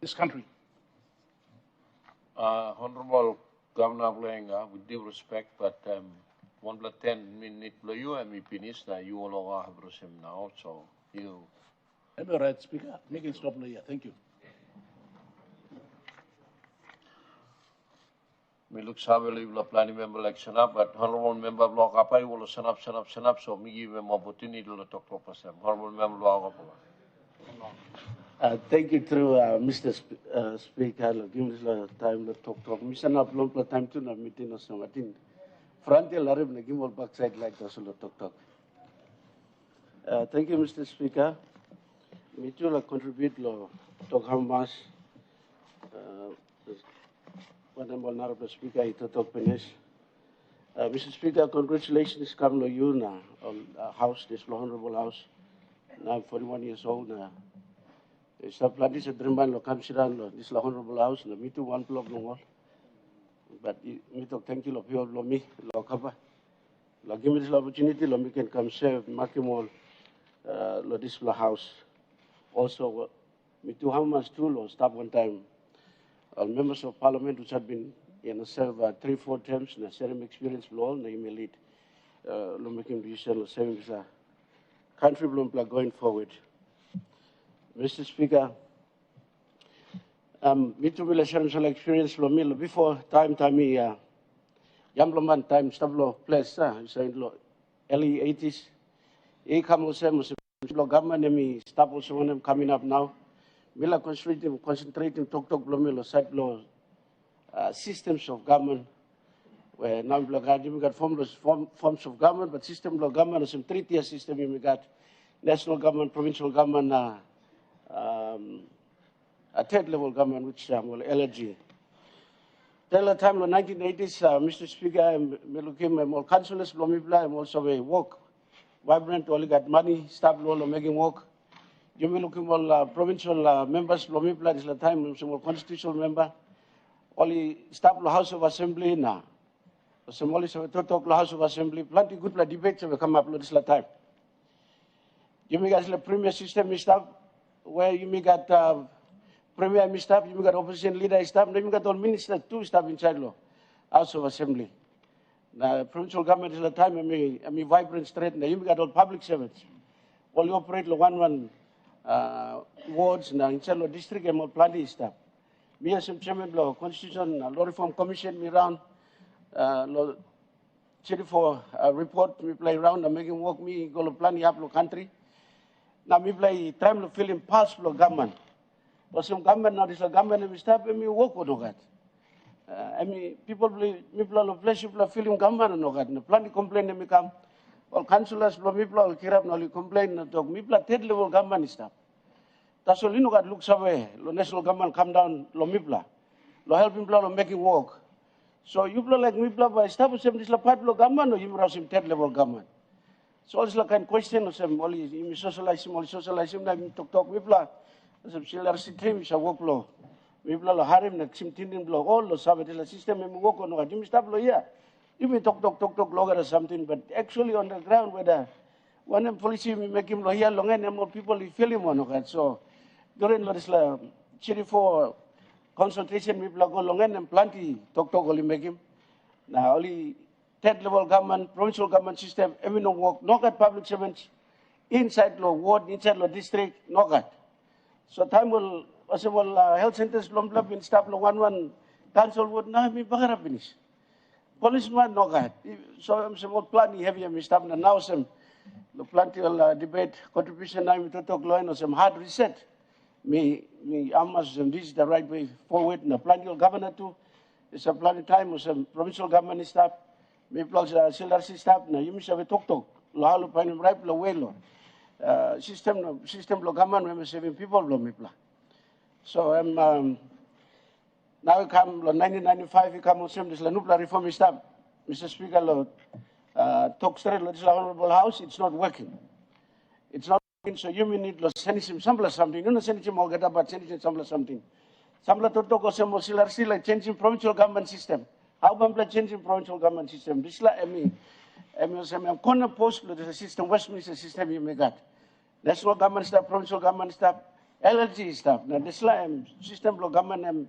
this country. Honorable Governor Blenga, with due respect, but 10 minutes you and me finish that you all have him now, so you. I'm all right, Speaker. Make it stop here. Thank you. Me look savvy la planning member election up, but honorable member block up, I will stand up, so me give him opportunity to talk to us. Honorable member block up. Thank you through Mr. Speaker. Give me time to talk. Mr. Naplon, time to na meeting us. I think frontier larib na give me backside like this to talk. Thank you, Mr. Speaker. Me too la contribute lo talk how much. Honorable Speaker, ito talk finish. Mr. Speaker, congratulations come to you na on House, this Honorable House. Now I'm 41 years old now. Sa plantis sa Drimban lo kamsiran lo this Honorable House na me too one block long all. But me talk thank you lo people lo me lo kapa. Lo give me this opportunity lo me can come serve Makimol lo this House. Also me too how much too lo stop one time. Members of Parliament which have been served 3-4 terms na same experience law na email lead lo making decision lo saving sa country bloom going forward. Mr. Speaker, me too will share some experience lo me before time yamloman time stablo place saying lo early 80s. E come sem lo government me stop also when I'm coming up now. Mila concentrating talk blomelo side law systems of government where now we got forms of government, but system of government is some 3-tier system. We got national government, provincial government, a third level government, which will LG. Tell the time of 1980s, Mr. Speaker, I'm looking more councillors, I'm also a work vibrant, only got money, staff law, making work. You may look at provincial members, Lomipla is the time, some constitutional member, only staff House of Assembly now. Some only talk House of Assembly, plenty good debates have come up this time. You may got the premier system staff, where you may got premier staff, you may got opposition leader staff, then you got all ministers, 2 staff inside law, House of Assembly. Now, provincial government is the time, I mean vibrant straight, now you may got all public servants. Only operate one wards na inside district and more plenty stuff. Me as chairman of Constitution Law Reform Commission, me round law for report, me play around and making work me go to plenty up country. Now me play time to feel impulse for government. But some government now this government we stop and me work with that. I mean, people of flesh, people are feeling gamma no gat. Plenty complain me come. All councillors, people all kirap no complain no talk. People third level gamma ni stuff. That's all you know got looks away. Lo national government come down lo mipla. Lo help people lo make it work. So you people like mipla by establishing this la part lo gamma no you sim third level government. So it's like a question of some only you socialize him like talk mipla. Some similar system is a work law. Mipla lo harim na sim tinin lo all lo sabe the system em work no you stop lo yeah. You may talk log or something, but actually on the ground whether one policy make him lo here long and more people feel him on so during the chiri for consultation, we go long and plenty talk only make him. Now only third level government, provincial government system, every no work, no got public servants inside the ward, inside the district, no got. So time will health centers long been stop one council would not be bagara finish. Policeman no got. So I'm some plenty heavy and stop now some the plenty debate contribution I'm to talk line or some hard reset. Me amas this is the right way forward. Na planning governor too. It's a planning time with some provincial government staff. Me plus CLRC staff. Na you miss have talk. Lo halu panim right lo welo. System lo government we saving people lo me pla. So now we come lo 1995 we come some this la nupla reform staff. Mr. Speaker lo talk straight lo this honorable house. It's not working. It's not. So you need to send him something. You know, send him all get up, but send him something. Samla to talk some CLRC like changing provincial government system. How about changing provincial government system? This like I'm corner post the system, Westminster system you may got. National government staff, provincial government staff, LLG staff. Now this like system of government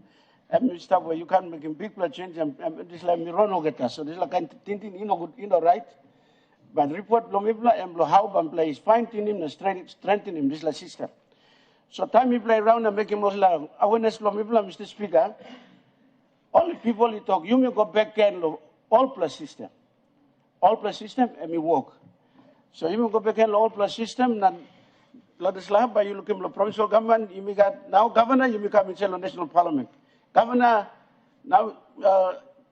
stuff where you can't make a big change and this like me run get so this like kind thinking you know right. But report Lomibla and how Bambla is fine tuning and strengthening him this system. So time we play around and make him awareness Lomibla, Mr. Speaker. All the people you talk, you may go back and all plus system. All plus system and we work. So you may go back and all plus system and Ladislav by you look at the provincial government, you may got now governor, you may come in the national parliament. Governor now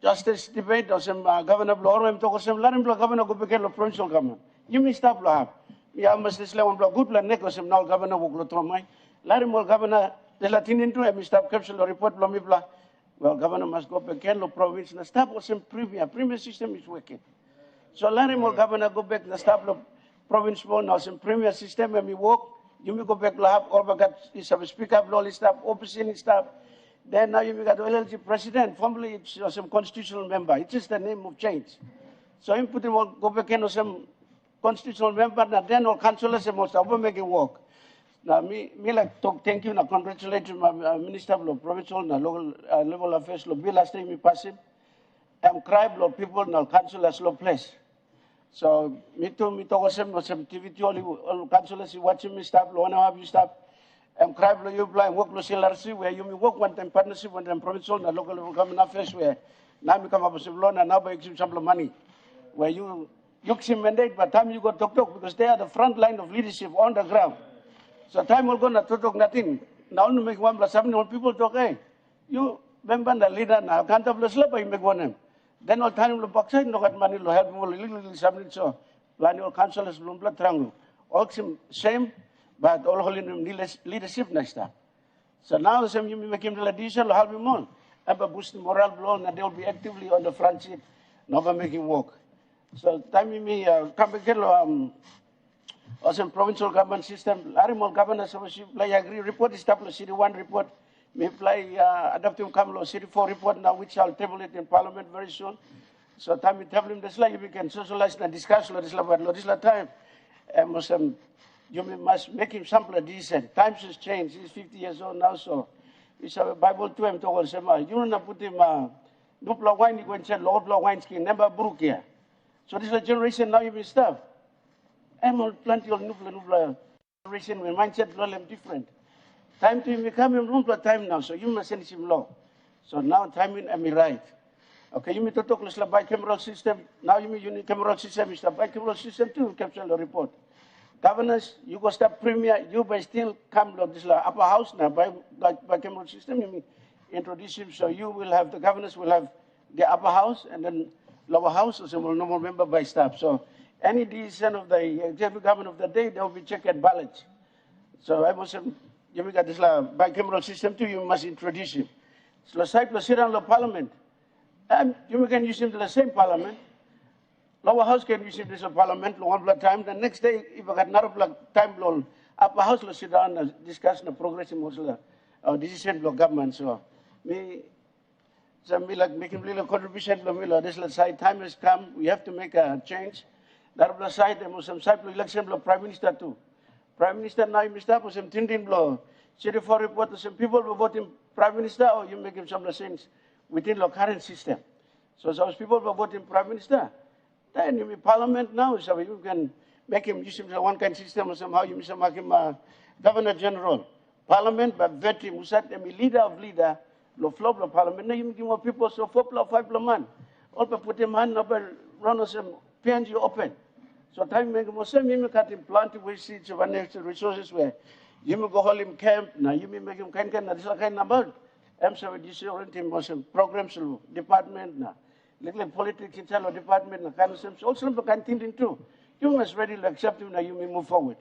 justice debate or some governor blow or talk some learning blow governor go back and provincial government. You may stop have. Yeah, must this level blow good plan neck or some now governor will go through my learning more governor the Latin into a stop capsule report Lomibla. Well, governor must go back and province and stop or some premier system is working. So learning more governor go back and stop the province one or some premier system and we work. You may go back to have all got is a speaker of law staff, opposition staff. Then now you got the LLG president. Formerly it's some constitutional member. It's just the name of change. So you put him on go back and some constitutional member. Now then all councillors must make it work. Now me like talk thank you. Now congratulate my minister of provincial and local level affairs. Bill last time me pass him. I'm crying lot people now councillors low place. So me talk some TV all councillors watching me stop. Lo have you stop. I'm crying you blind work lo CLRC where you may work one time partnership one time provincial and local level government affairs where now we come up with loan and now by some money where you mandate but time you go talk because they are the front line of leadership on the ground. So time will go na talk nothing. Now only make 1+7 people talk hey you member the leader now can't have the slap I make one. Then all time will backside no got money lo help more little something so plan your councillors blood triangle. All same. But all holy leadership next time. So now some you make him the additional help him on. Have a boost morale blow and they'll be actively on the front seat, never making work. So time me come back some provincial government system, animal governance I agree report established city 1 report, may play adaptive Kamlo city 4 report now which I'll table it in parliament very soon. So time we table him this like we can socialize and discuss this time. And you must make him sample decent. Times has changed. He's 50 years old now, so it's a Bible to him to all say, you don't put him dupla wine, you go and say, Lord, wine skin, never brook here. So this is a generation now, you will stuff. I'm on plenty of nupla generation when mindset law them different. Time to him become him nupla time now, so you must send him law. So now time in am right. Okay, you need to talk about bicameral system. Now you mean unicameral system, it's the bicameral system too, capture the report. Governors, you go stop premier, you by still come to this upper house now by cameral system. You mean introduce him. So you will have, the governors will have the upper house, and then lower house, so will no more member by staff. So any decision of the executive government of the day, they will be checked and balanced. So I must you got this bicameral system too, you must introduce him. So Cyprus sit on the parliament. And you can use him to the same parliament. Lower house can use him to the parliament long blood time. The next day, if I got another blood time long, upper house will sit down and discuss the progress in the decision of government. So me like making little contribution to this side. Time has come. We have to make a change. That side, there was some side election of prime minister too. Prime Minister now, Mr. was some thinking blow. City for report, some people will vote him prime minister, or you make him some of the things within the current system. So those people will vote him prime minister. Then you mean parliament now, so you can make him use him one kind of system, or somehow you make him governor general. Parliament, but vet him, leader of leader, lo flow of parliament. Now you make more people, so 4 plus 5 plus man. All put him hand up and run us some PNG open. So time make more sense, you cut him plant with seeds of unnecessary resources where you may go hold him camp, now you may make him kind of number. I'm sorry, disorient him was some programs department now. Little politics inside the department, kind of also kind thinking too. You must ready to accept him now you may move forward.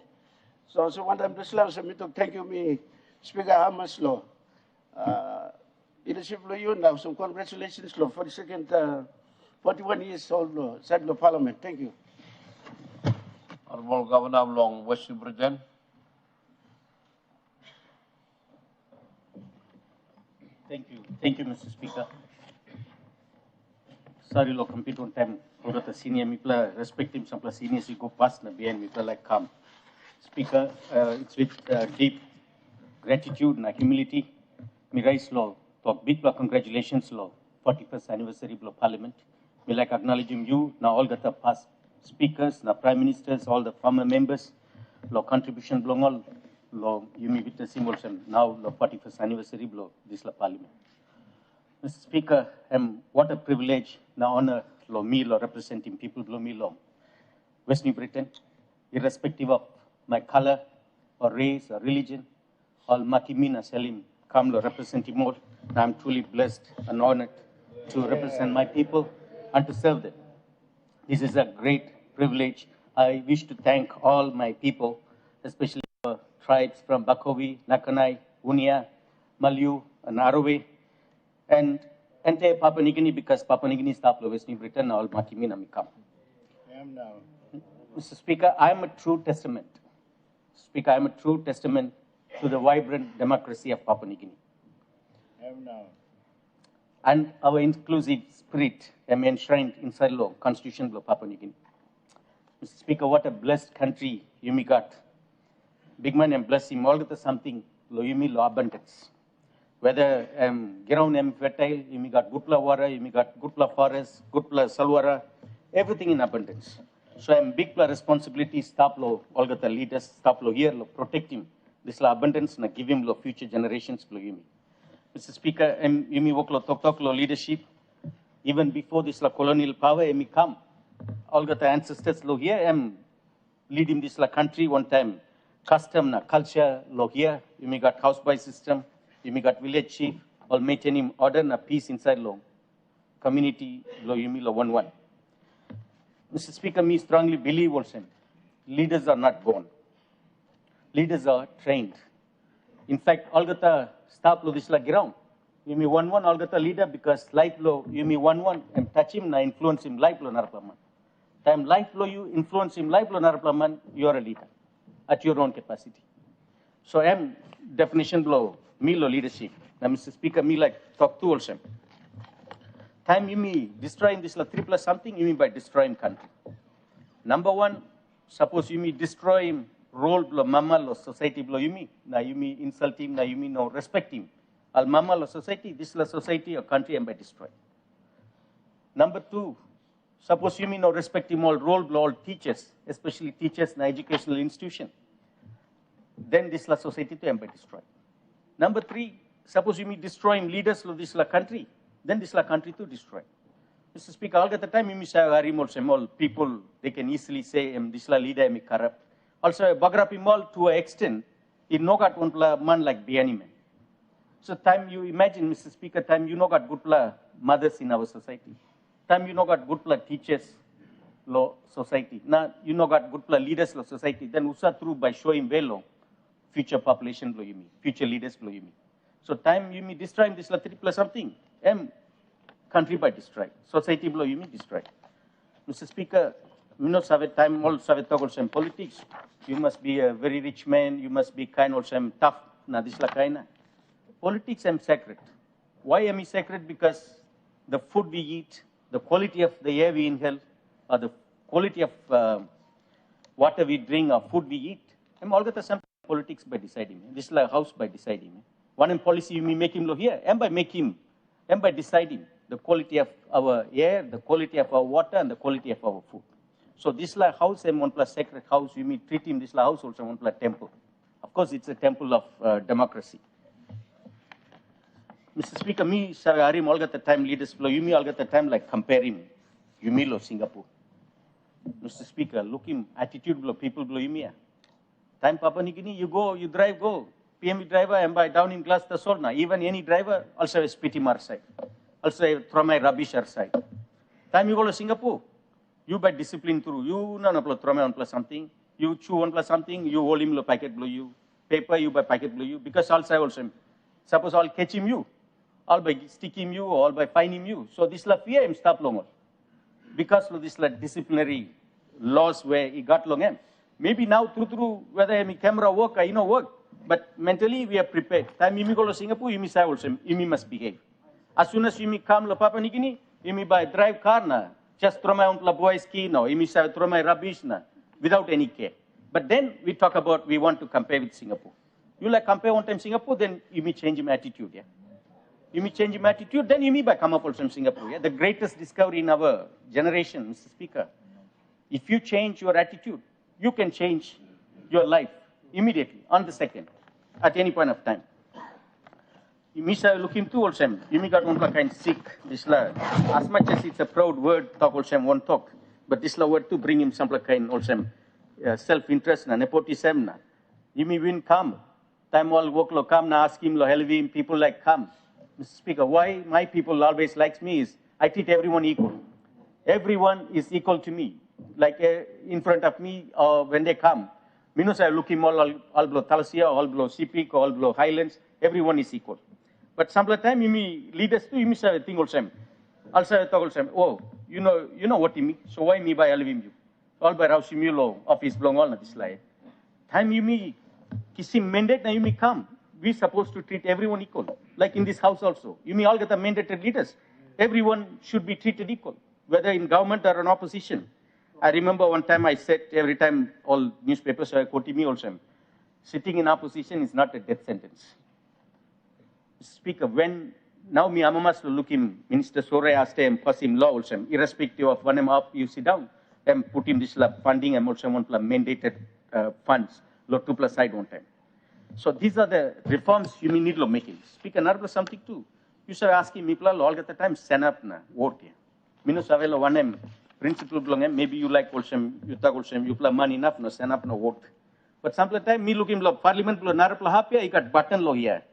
So one time this level me to thank you me Speaker Hamaslo. Leadership you now, some congratulations for the second 41 years old side of parliament. Thank you. Honorable Governor of Long West Britain. Thank you, Mr. Speaker. Sorry, lo compete on time. For the senior mipla, respect him some plus seniors, you go past na behind mipla like come. Speaker, it's with deep gratitude and humility. Me raise law, talk big congratulations law, 41st anniversary of Parliament. Me like acknowledging you, now all the past speakers, the prime ministers, all the former members, law contribution belong all, law you may witness symbols and now the 41st anniversary blow this la Parliament. Mr. Speaker, what a privilege, now honor law me law representing people below me law. West New Britain, irrespective of my color or race or religion, all Makimina Selim come law representing more. I'm truly blessed and honored to represent my people and to serve them. This is a great privilege. I wish to thank all my people, especially the tribes from Bakovi, Nakanai, Unia, Malyu, and Arawe, and entire Papua New Guinea, because Papua New Guinea staff of West New Britain, all Makimina Mikam. Mr. Speaker, I am a true testament. Speaker, I am a true testament to the vibrant democracy of Papua New Guinea. And our inclusive spirit enshrined inside law, Constitution of Papua New Guinea. Mr. Speaker, what a blessed country you got. Big man and bless him, all the something, lo yumi lo abundance. Whether ground fertile, you got gutla water, you got gutla forest, gutla salwara, everything in abundance. So I'm big responsibility, stop lo, all the leaders, stop lo here, lo protect him. This la abundance, na give him lo future generations lo yumi. Mr. Speaker, yumi work lo tok lo leadership. Even before this la colonial power, emi come. All the ancestors lo here, leading this la country one time. Custom na culture lo here, you got house by system, you got village chief, all maintaining order na peace inside lo. Community lo yumi lo 1-1. Mr. Speaker, me strongly believe also, leaders are not born. Leaders are trained. In fact, all the staff lo this la ground. You may 1-1 all the leader because life lo you may 1-1 and touch him na influence him life lo naraplaman. Time life lo you influence him life lo naraplaman, you are a leader at your own capacity. So definition lo me lo leadership. Now Mr. Speaker, me like talk to also. Time you may destroying this la 3 plus something, you mean by destroying country. Number 1, suppose you may destroy him role lo mama lo society lo you mean. Now you may insult him, now you mean no respect him. Al mama la society, this la society or country and by destroy. Number 2, suppose you mean no respect him all role all teachers, especially teachers in educational institution. Then this la society to and by destroy. Number 3, suppose you mean destroying leaders of this la country, then this la country to destroy. Mr. Speaker, all the time you may say all people they can easily say this la leader am corrupt. Also bagrap all to an extent, it no got one man like Biani man. So time you imagine, Mr. Speaker, time you know got good mothers in our society. Time you know got good teachers law society. Now you know got good leaders law society. Then usa through by showing well future population law you mean, future leaders law you mean. So time you mean destroying this la 3 plus something. Country by destroy. Society law you mean destroy. Mr. Speaker, you know save time all save talk also politics. You must be a very rich man, you must be kind also tough. Na this la kaina. Politics am sacred. Why am I sacred? Because the food we eat, the quality of the air we inhale, or the quality of water we drink or food we eat, I'm all got some politics by deciding. This is like house by deciding. One policy you may make him look here, and by deciding the quality of our air, the quality of our water, and the quality of our food. So this like house and one plus sacred house, you may treat him this like house also one plus temple. Of course, it's a temple of democracy. Mr. Speaker, me sagarim all got the time leaders flow. You me all got the time like comparing you me lo Singapore. Mr. Speaker, look him attitude blow people blow you me. Time Papa Nikini, you go, you drive, go. PMV driver and by down in glass the solna. Even any driver also a spit him our side. Also throw my rubbish our side. Time you go to Singapore, you by discipline through. You no throw my on plus something. You chew on plus something. You hold him lo packet blow you. Paper you by packet blow you. Because also suppose I'll catch him you. All by sticking you, all by fining you. So this la fear him stop longer. Because of this la disciplinary laws where he got long him. Maybe now through whether any camera work or you know work, but mentally we are prepared. Time you go to Singapore, you say also you must behave. As soon as you come to Papa Nikini, you by drive car na, just throw my own boy ski no, you say throw my rubbish na, without any care. But then we talk about we want to compare with Singapore. You like compare one time Singapore, then you may change my attitude, yeah. You may change my attitude, then you may by come up also from Singapore. Yeah? The greatest discovery in our generation, Mr. Speaker. If you change your attitude, you can change your life immediately, on the second, at any point of time. You may say, look into also, you may got one kind sick, this la, as much as it's a proud word, talk also one talk, but this la word to bring him some kind also self-interest na, nepotism na. You may win come, time all work lo come na, ask him lo help him, people like come. Mr. Speaker, why my people always likes me is I treat everyone equal. Everyone is equal to me. Like in front of me, when they come, minus I look him all below Thalsia, all below Sipik, all below Highlands, everyone is equal. But some time you may lead us to, you may say a thing also. Also talk also, oh, you know what you mean, so why me by alvim you? All by Rausimulo, office belong all of this slide. Time you may kiss him mandate, now you may come. We're supposed to treat everyone equal. Like in this house also. You may all get the mandated leaders. Everyone should be treated equal, whether in government or in opposition. I remember one time I said, every time all newspapers are quoting me also, sitting in opposition is not a death sentence. Speaker, when now me amamas to look him, Minister Sore asked him, pass him law also, irrespective of when I'm up, you sit down, and put him this funding and also one mandated funds, lot 2 plus side one time. So these are the reforms you may need to make. Speaker, another something too. You should ask him, people all get the time, stand up na, vote. Minu savelo one principle belong, maybe you like also, you talk also, you play money enough, no, stand up, no vote. But some time, me looking lo Parliament, lo narapla happy, you got button lo here.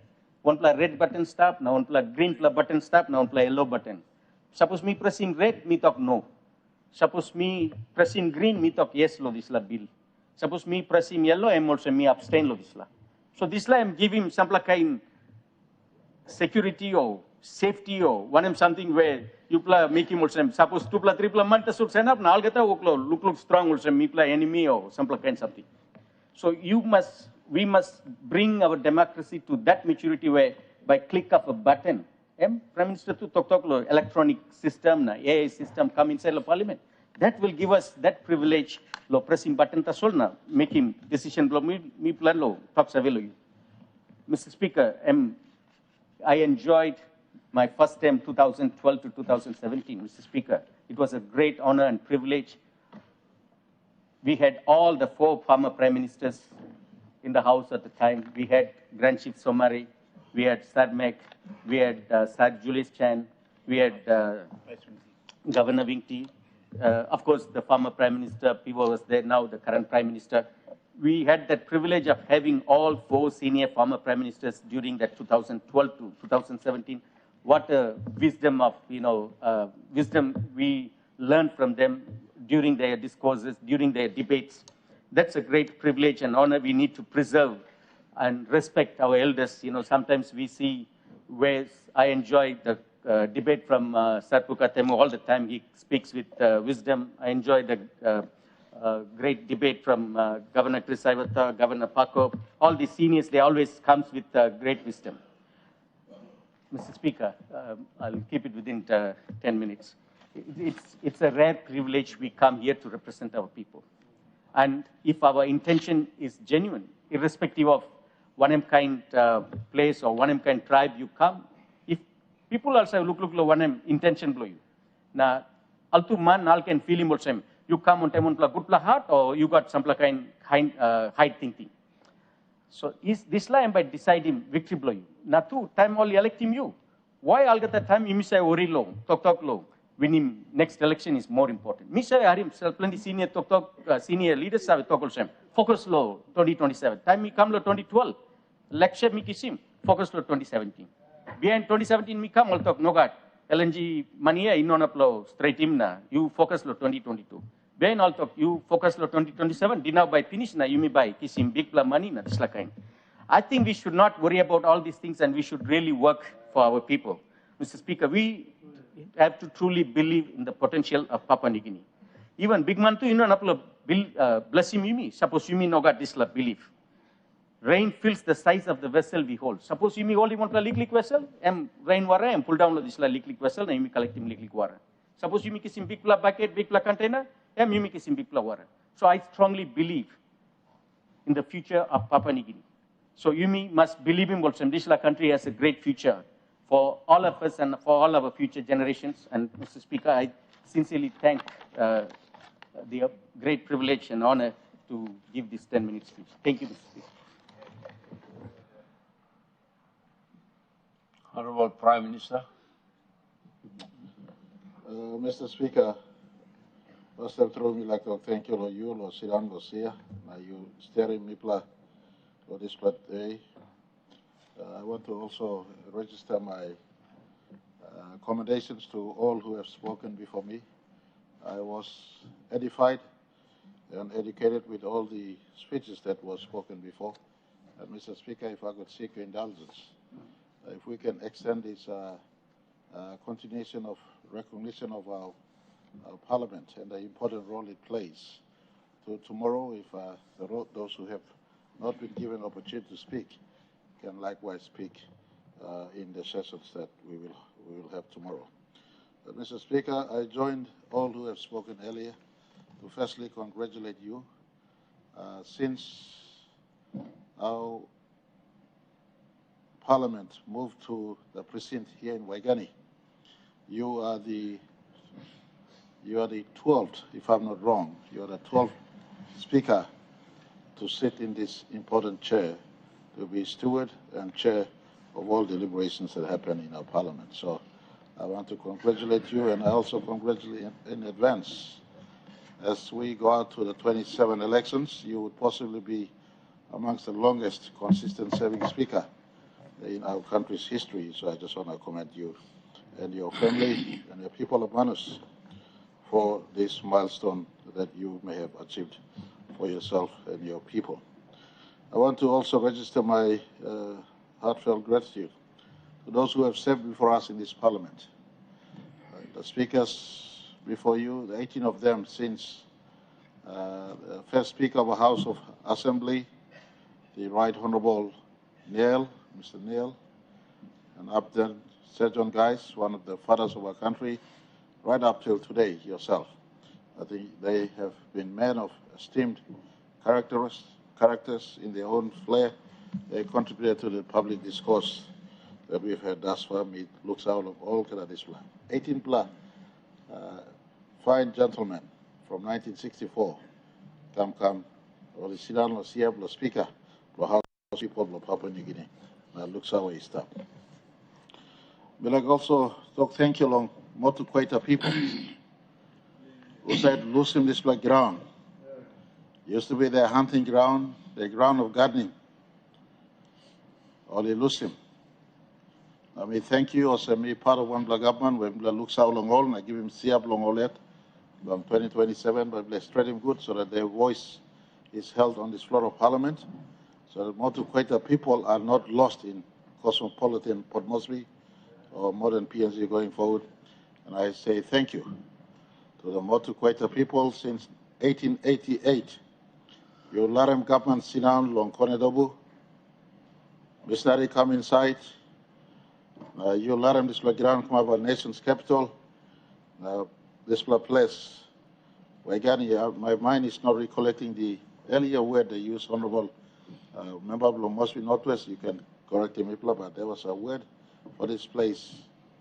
One play red button stop, now one play green button stop, now one play yellow button. Suppose me pressing red, me talk no. Suppose me pressing green, me talk yes lo this la bill. Suppose me pressing yellow, I'm also me abstain lo this la. So this la I'm giving some kind security or safety or one something where you play make him also suppose 2 plus 3 plus months should stand up now get look strong also me play enemy or some kind something. So we must bring our democracy to that maturity where by click of a button, Prime Minister to talk electronic system na AI system come inside the Parliament. That will give us that privilege. Lo pressing button ta solna, making decision lo me plan lo talk savelo. Mr. Speaker, I enjoyed my first term 2012 to 2017, Mr. Speaker. It was a great honor and privilege. We had all the 4 former prime ministers in the house at the time. We had Grand Chief Somari, we had Sadmek, we had Sir Julius Chan, we had Governor Wingti. Of course, the former Prime Minister, Pivo was there now, the current Prime Minister. we had that privilege of having all 4 senior former prime ministers during that 2012 to 2017. What a wisdom of, wisdom we learned from them during their discourses, during their debates. That's a great privilege and honor we need to preserve and respect our elders. Sometimes we see where I enjoy the debate from Sarpuka Temu all the time. He speaks with wisdom. I enjoy the great debate from Governor Chris Ivata, Governor Paco. All the seniors, they always comes with great wisdom. Mr. Speaker, I'll keep it within 10 minutes. It's a rare privilege we come here to represent our people. And if our intention is genuine, irrespective of one-kind place or one-kind tribe you come, if people also look one intention blow you. Now, altu man all can feel him also. You come on time on good heart or you got some kind hide thinking. So is this line by deciding victory blow you. Now two time all elect him you. Why all get the time you miss a worry low, talk low. Winning next election is more important. Misha Harim, plenty senior senior leaders have talk also. Focus low 2027. Time me come low 2012. Lecture me kisim. Focus low 2017. Behind 2017 me come all talk no god. LNG money in on upload straight him na. You focus low 2022. Behind all talk you focus low 2027. Dinner by finish na you may buy kisim big money na this kind. I think we should not worry about all these things and we should really work for our people. Mr. Speaker, we have to truly believe in the potential of Papua New Guinea. Even big man too, bless him, you suppose you no got this belief. Rain fills the size of the vessel we hold. Suppose you only want a liquid vessel, rain water, and pull down this liquid vessel, and you collect him liquid water. Suppose you make a big bucket, big container, and you make a big water. So I strongly believe in the future of Papua New Guinea. So you must believe in also. This country has a great future for all of us and for all our future generations. And Mr. Speaker, I sincerely thank the great privilege and honor to give this 10-minute speech. Thank you, Mr. Speaker. Honorable Prime Minister. Mr. Speaker, first of all, I'd like to thank you, Lord Siran Gosia, you steering me for this day. I want to also register my commendations to all who have spoken before me. I was edified and educated with all the speeches that were spoken before. And Mr. Speaker, if I could seek your indulgence, if we can extend this continuation of recognition of our Parliament and the important role it plays to tomorrow, if those who have not been given opportunity to speak can likewise speak in the sessions that we will have tomorrow. Mr. Speaker, I joined all who have spoken earlier to firstly congratulate you. Since our Parliament moved to the precinct here in Waigani, you are the 12th, if I'm not wrong, you are the 12th Speaker to sit in this important chair, to be steward and chair of all deliberations that happen in our Parliament. So I want to congratulate you, and I also congratulate in advance. As we go out to the 27 elections, you would possibly be amongst the longest consistent serving Speaker in our country's history. So I just want to commend you and your family and the people of Manus for this milestone that you may have achieved for yourself and your people. I want to also register my heartfelt gratitude to those who have served before us in this Parliament. The speakers before you, the 18 of them since the first Speaker of the House of Assembly, the Right Honourable Neil, Mr. Neil, and up then Sir John Guys, one of the fathers of our country, right up till today, yourself. I think they have been men of esteemed characters in their own flair. They contributed to the public discourse that we've had thus far. It looks out of all kind of this plan. 18 plus fine gentlemen from 1964 come, or the Sidan Siablo Speaker, the House people of Papua New Guinea. Looks how we stop. But like also talk thank you long Motu Kwaita people who said losing this black ground Used to be their hunting ground, their ground of gardening. Only lose him. I mean, thank you. Also, me part of one black government, when we look out long all, and I give him siap long all that, from 2027, but let's treat him good so that their voice is held on this floor of Parliament, so that Motu Quetta people are not lost in cosmopolitan Port Moresby or modern PNG going forward. And I say thank you to the Motu Quetta people since 1888. You Laram government sit down long Konedobu, missionary come inside. You Laram this ground come our nation's capital. This place. Again, my mind is not recollecting the earlier word they used, Honorable Member of Mosby Northwest. You can correct him, but there was a word for this place,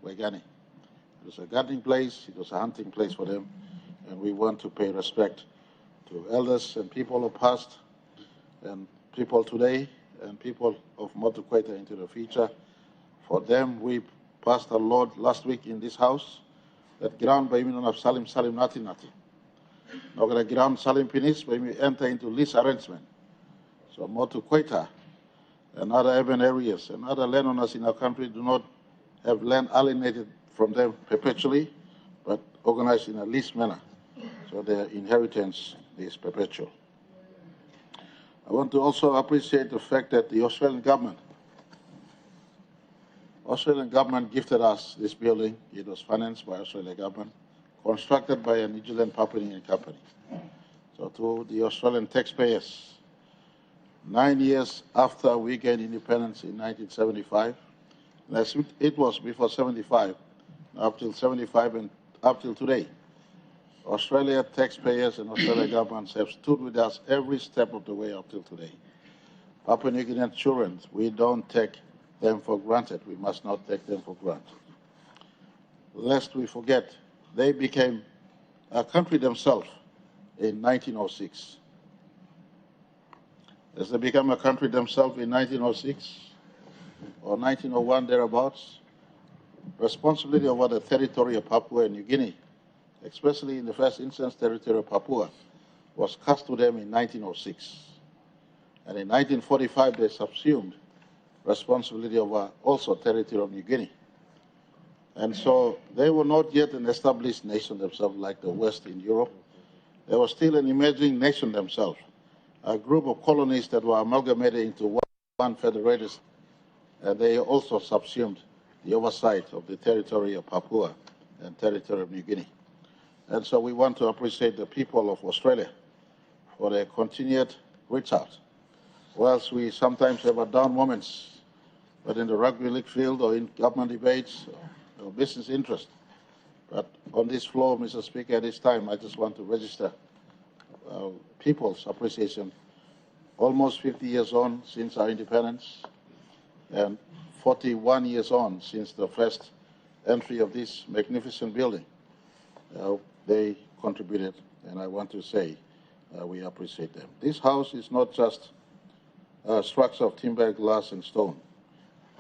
Waigani. It was a gardening place, it was a hunting place for them, and we want to pay respect to elders and people of past, and people today, and people of Motu Quetta into the future. For them, we passed a law last week in this house that ground by meaning of Salim nothing. Now the ground Salim finish when we enter into lease arrangement. So Motu Quetta and other urban areas and other landowners in our country do not have land alienated from them perpetually, but organized in a lease manner. So their inheritance is perpetual. I want to also appreciate the fact that the Australian government gifted us this building. It was financed by Australian government, constructed by a New Zealand Papua New Guinea company. So to the Australian taxpayers, 9 years after we gained independence in 1975, as it was before 75, up till 75 and up till today, Australia taxpayers and Australian governments have stood with us every step of the way up till today. Papua New Guinean children, we don't take them for granted. We must not take them for granted. Lest we forget, they became a country themselves in 1906. As they became a country themselves in 1906 or 1901 thereabouts, responsibility over the territory of Papua New Guinea, especially in the first instance territory of Papua, was cast to them in 1906. And in 1945 they subsumed responsibility over also territory of New Guinea. And so they were not yet an established nation themselves like the West in Europe. They were still an emerging nation themselves, a group of colonies that were amalgamated into one federated, and they also subsumed the oversight of the territory of Papua and territory of New Guinea. And so we want to appreciate the people of Australia for their continued reach out. Whilst we sometimes have our down moments, but in the rugby league field or in government debates or business interest. But on this floor, Mr. Speaker, at this time, I just want to register people's appreciation. Almost 50 years on since our independence, and 41 years on since the first entry of this magnificent building. They contributed, and I want to say we appreciate them. This house is not just a structure of timber, glass, and stone.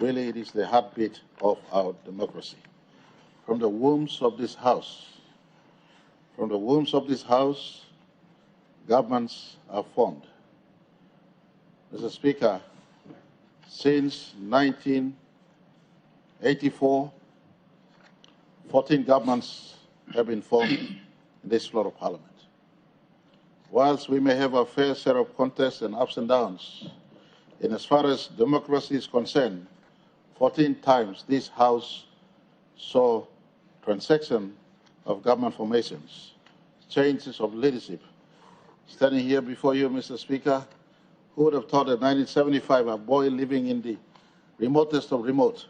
Really, it is the heartbeat of our democracy. From the wombs of this house, governments are formed. Mr. Speaker, since 1984, 14 governments have been formed in this floor of Parliament. Whilst we may have a fair set of contests and ups and downs, in as far as democracy is concerned, 14 times this House saw transaction of government formations, changes of leadership. Standing here before you, Mr. Speaker, who would have thought that 1975, a boy living in the remotest of remote,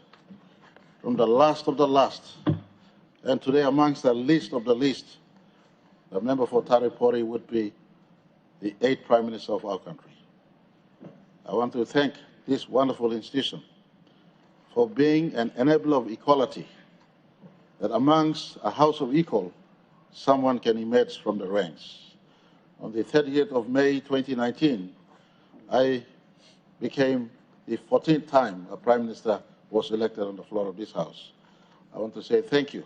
from the last of the last, and today amongst the least of the least, the member for Taripori would be the 8th Prime Minister of our country. I want to thank this wonderful institution for being an enabler of equality, that amongst a house of equal, someone can emerge from the ranks. On the 30th of May 2019, I became the 14th time a Prime Minister was elected on the floor of this House. I want to say thank you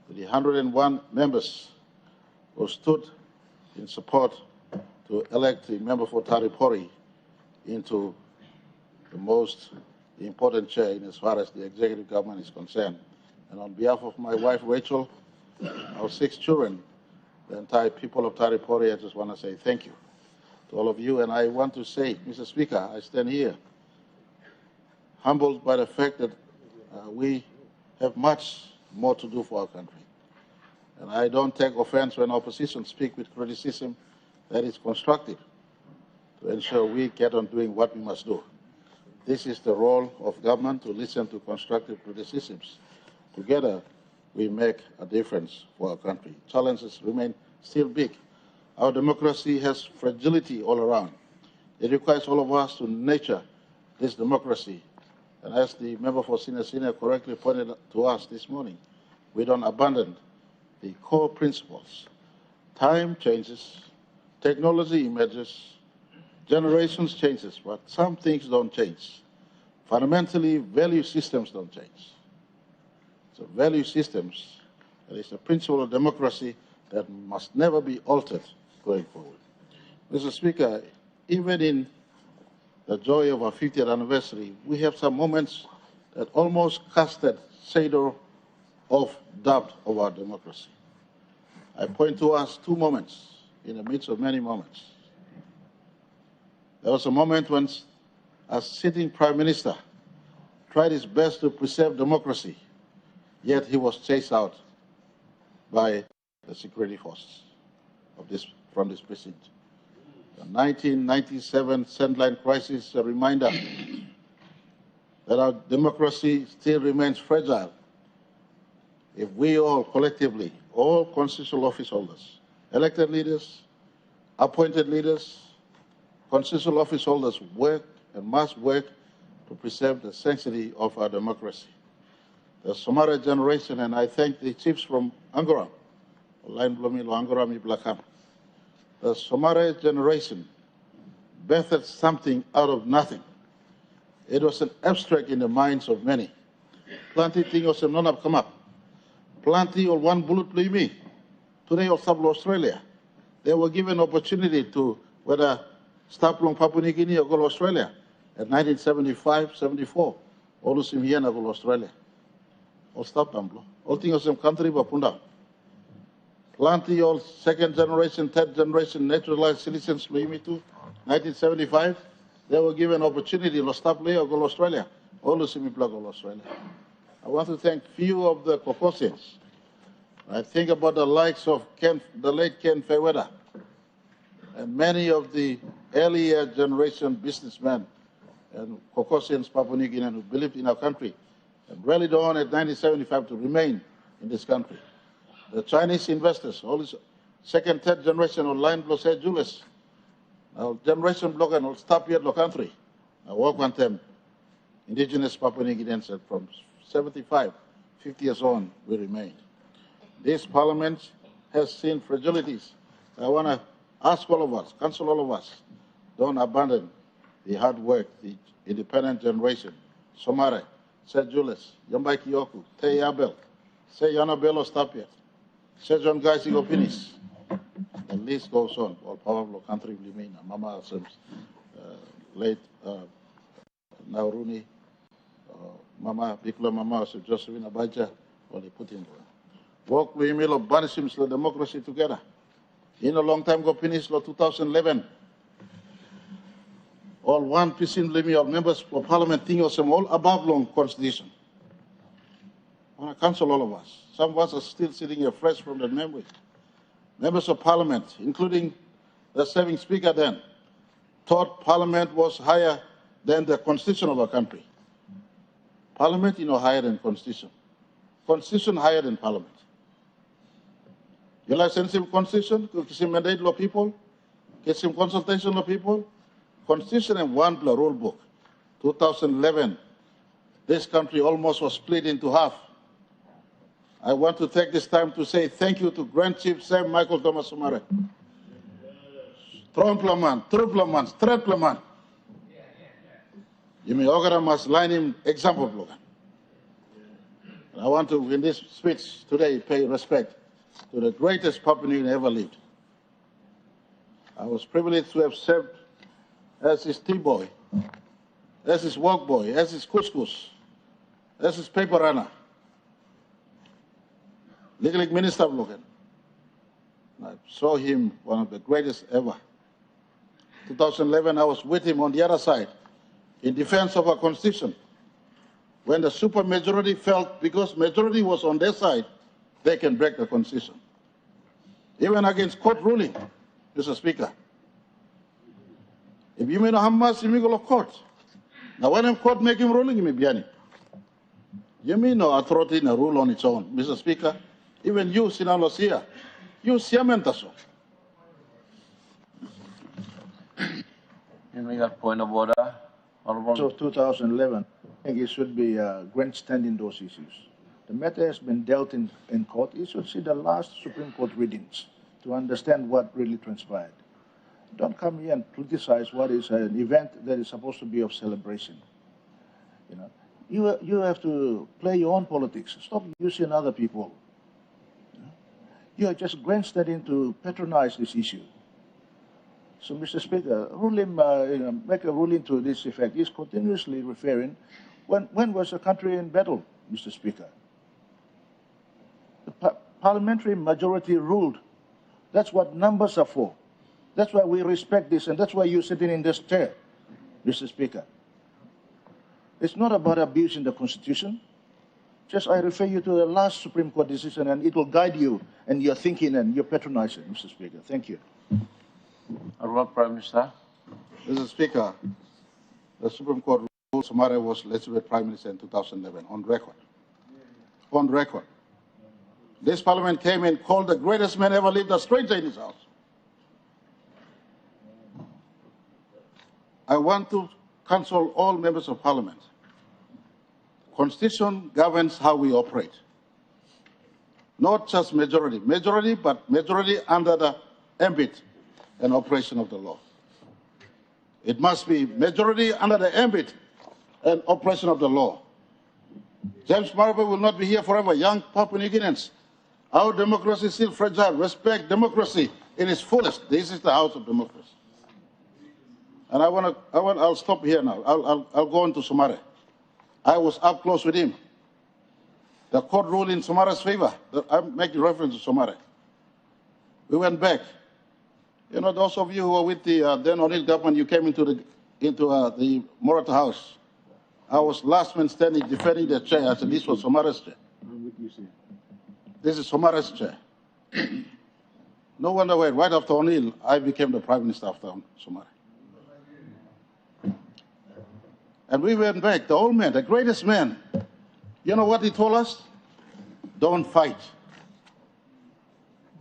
to the 101 members who stood in support to elect a member for Taripori into the most important chair in as far as the executive government is concerned. And on behalf of my wife, Rachel, our 6 children, the entire people of Taripori, I just want to say thank you to all of you. And I want to say, Mr. Speaker, I stand here humbled by the fact that we have much more to do for our country. And I don't take offense when opposition speak with criticism that is constructive to ensure we get on doing what we must do. This is the role of government, to listen to constructive criticisms. Together, we make a difference for our country. Challenges remain still big. Our democracy has fragility all around. It requires all of us to nurture this democracy. And as the member for Senior correctly pointed to us this morning, we don't abandon the core principles. Time changes, technology emerges, generations changes, but some things don't change. Fundamentally, value systems don't change. So value systems, that is a principle of democracy that must never be altered going forward. Mr. Speaker, even in the joy of our 50th anniversary, we have some moments that almost casted shadow of doubt of our democracy. I point to us 2 moments in the midst of many moments. There was a moment when a sitting Prime Minister tried his best to preserve democracy, yet he was chased out by the security forces from this precinct. The 1997 Sandline crisis is a reminder that our democracy still remains fragile if we all collectively, all constitutional office holders, elected leaders, appointed leaders, constitutional office holders work and must work to preserve the sanctity of our democracy. The Somare generation, and I thank the chiefs from Angoram, the Somare generation birthed something out of nothing. It was an abstract in the minds of many. Plenty things have not come up. Plenty of one bullet blew me. Today of South Australia. They were given opportunity to whether stop long Papua New Guinea or go to Australia at 1975, 74. All of them here go to Australia. All stop them. All things of some country were punda. Plenty of second generation, third generation naturalized citizens blew me too. 1975, they were given opportunity to stop there or go to Australia. All of them go to Australia. I want to thank few of the Caucasians. I think about the likes of the late Ken Fairweather and many of the earlier generation businessmen and Caucasians, Papua New Guinea, who believed in our country and rallied on at 1975 to remain in this country. The Chinese investors, all this second, third generation online Los Angeles, our generation block and all stop here in the country. I work on them, indigenous Papua New Guineans from 75, 50 years on, we remain. This parliament has seen fragilities. I want to ask all of us, counsel all of us, don't abandon the hard work, the independent generation, Somare, Sir Julius, Yambai Kiyoku, Te Abel, Sir Yanabelo Stapiat, Sir John Gaisi Opinis. The list goes on. All powerful country remain. Mama late Nauruni, Mama Bikla Mama Josephine Abaja, or they put in work we will banish the democracy together. In a long time ago, finished 2011. All one percent limit of members of parliament think of them all above long constitution. I want to counsel all of us. Some of us are still sitting here fresh from that memory. Members of parliament, including the serving speaker then, thought parliament was higher than the constitution of our country. Parliament, higher than constitution. Constitution higher than parliament. You like sensitive constitution? Get some mandate law people? Get some consultation law people? Constitution and one rule book. 2011, this country almost was split into half. I want to take this time to say thank you to Grand Chief Sam Michael Thomas Somare. Tromplaman, Truplaman, Stretplaman. You may Ogara must line him example blogan. I want to, in this speech today, pay respect to the greatest Papua New Guinea ever lived. I was privileged to have served as his tea boy, as his work boy, as his couscous, as his paper runner, legal minister of Logan. I saw him one of the greatest ever. 2011, I was with him on the other side in defense of our constitution. When the supermajority felt because majority was on their side, they can break the constitution. Even against court ruling, Mr. Speaker. If you mean Hamas, you mean go to court. Now when I'm court making ruling, you may be any. You mean no authority in a rule on its own, Mr. Speaker. Even you, Sinalos here, you siamentaso. You make a point of order. So 2011, I think it should be grandstanding those issues. The matter has been dealt in court. You should see the last Supreme Court readings to understand what really transpired. Don't come here and criticize what is an event that is supposed to be of celebration. You know, you have to play your own politics. Stop using other people. You are just grandstanding to patronize this issue. So, Mr. Speaker, rule him, make a ruling to this effect. He's continuously referring. When was the country in battle, Mr. Speaker? The parliamentary majority ruled. That's what numbers are for. That's why we respect this, and that's why you're sitting in this chair, Mr. Speaker. It's not about abusing the Constitution. Just I refer you to the last Supreme Court decision, and it will guide you and your thinking and your patronizing, Mr. Speaker. Thank you. Honourable Prime Minister. Mr. Speaker, the Supreme Court ruled Somare was legitimate Prime Minister in 2011, on record. On record. This Parliament came and called the greatest man ever lived a stranger in his house. I want to counsel all members of Parliament. Constitution governs how we operate. Not just majority. Majority, but majority under the ambit and operation of the law. It must be majority under the ambit and operation of the law. James Marape will not be here forever. Young Papua New Guineans, our democracy is still fragile. Respect democracy in its fullest. This is the house of democracy. And I'll stop here now. I'll go on to Somare. I was up close with him. The court ruled in Somare's favor. I'm making reference to Somare. We went back. You know, those of you who were with the then O'Neill government, you came into the Morata House. I was last man standing defending the chair. I said, this was Somare's chair. This is Somare's chair. No wonder why, right after O'Neill, I became the Prime Minister after Somare. And we went back, the old man, the greatest man. You know what he told us? Don't fight.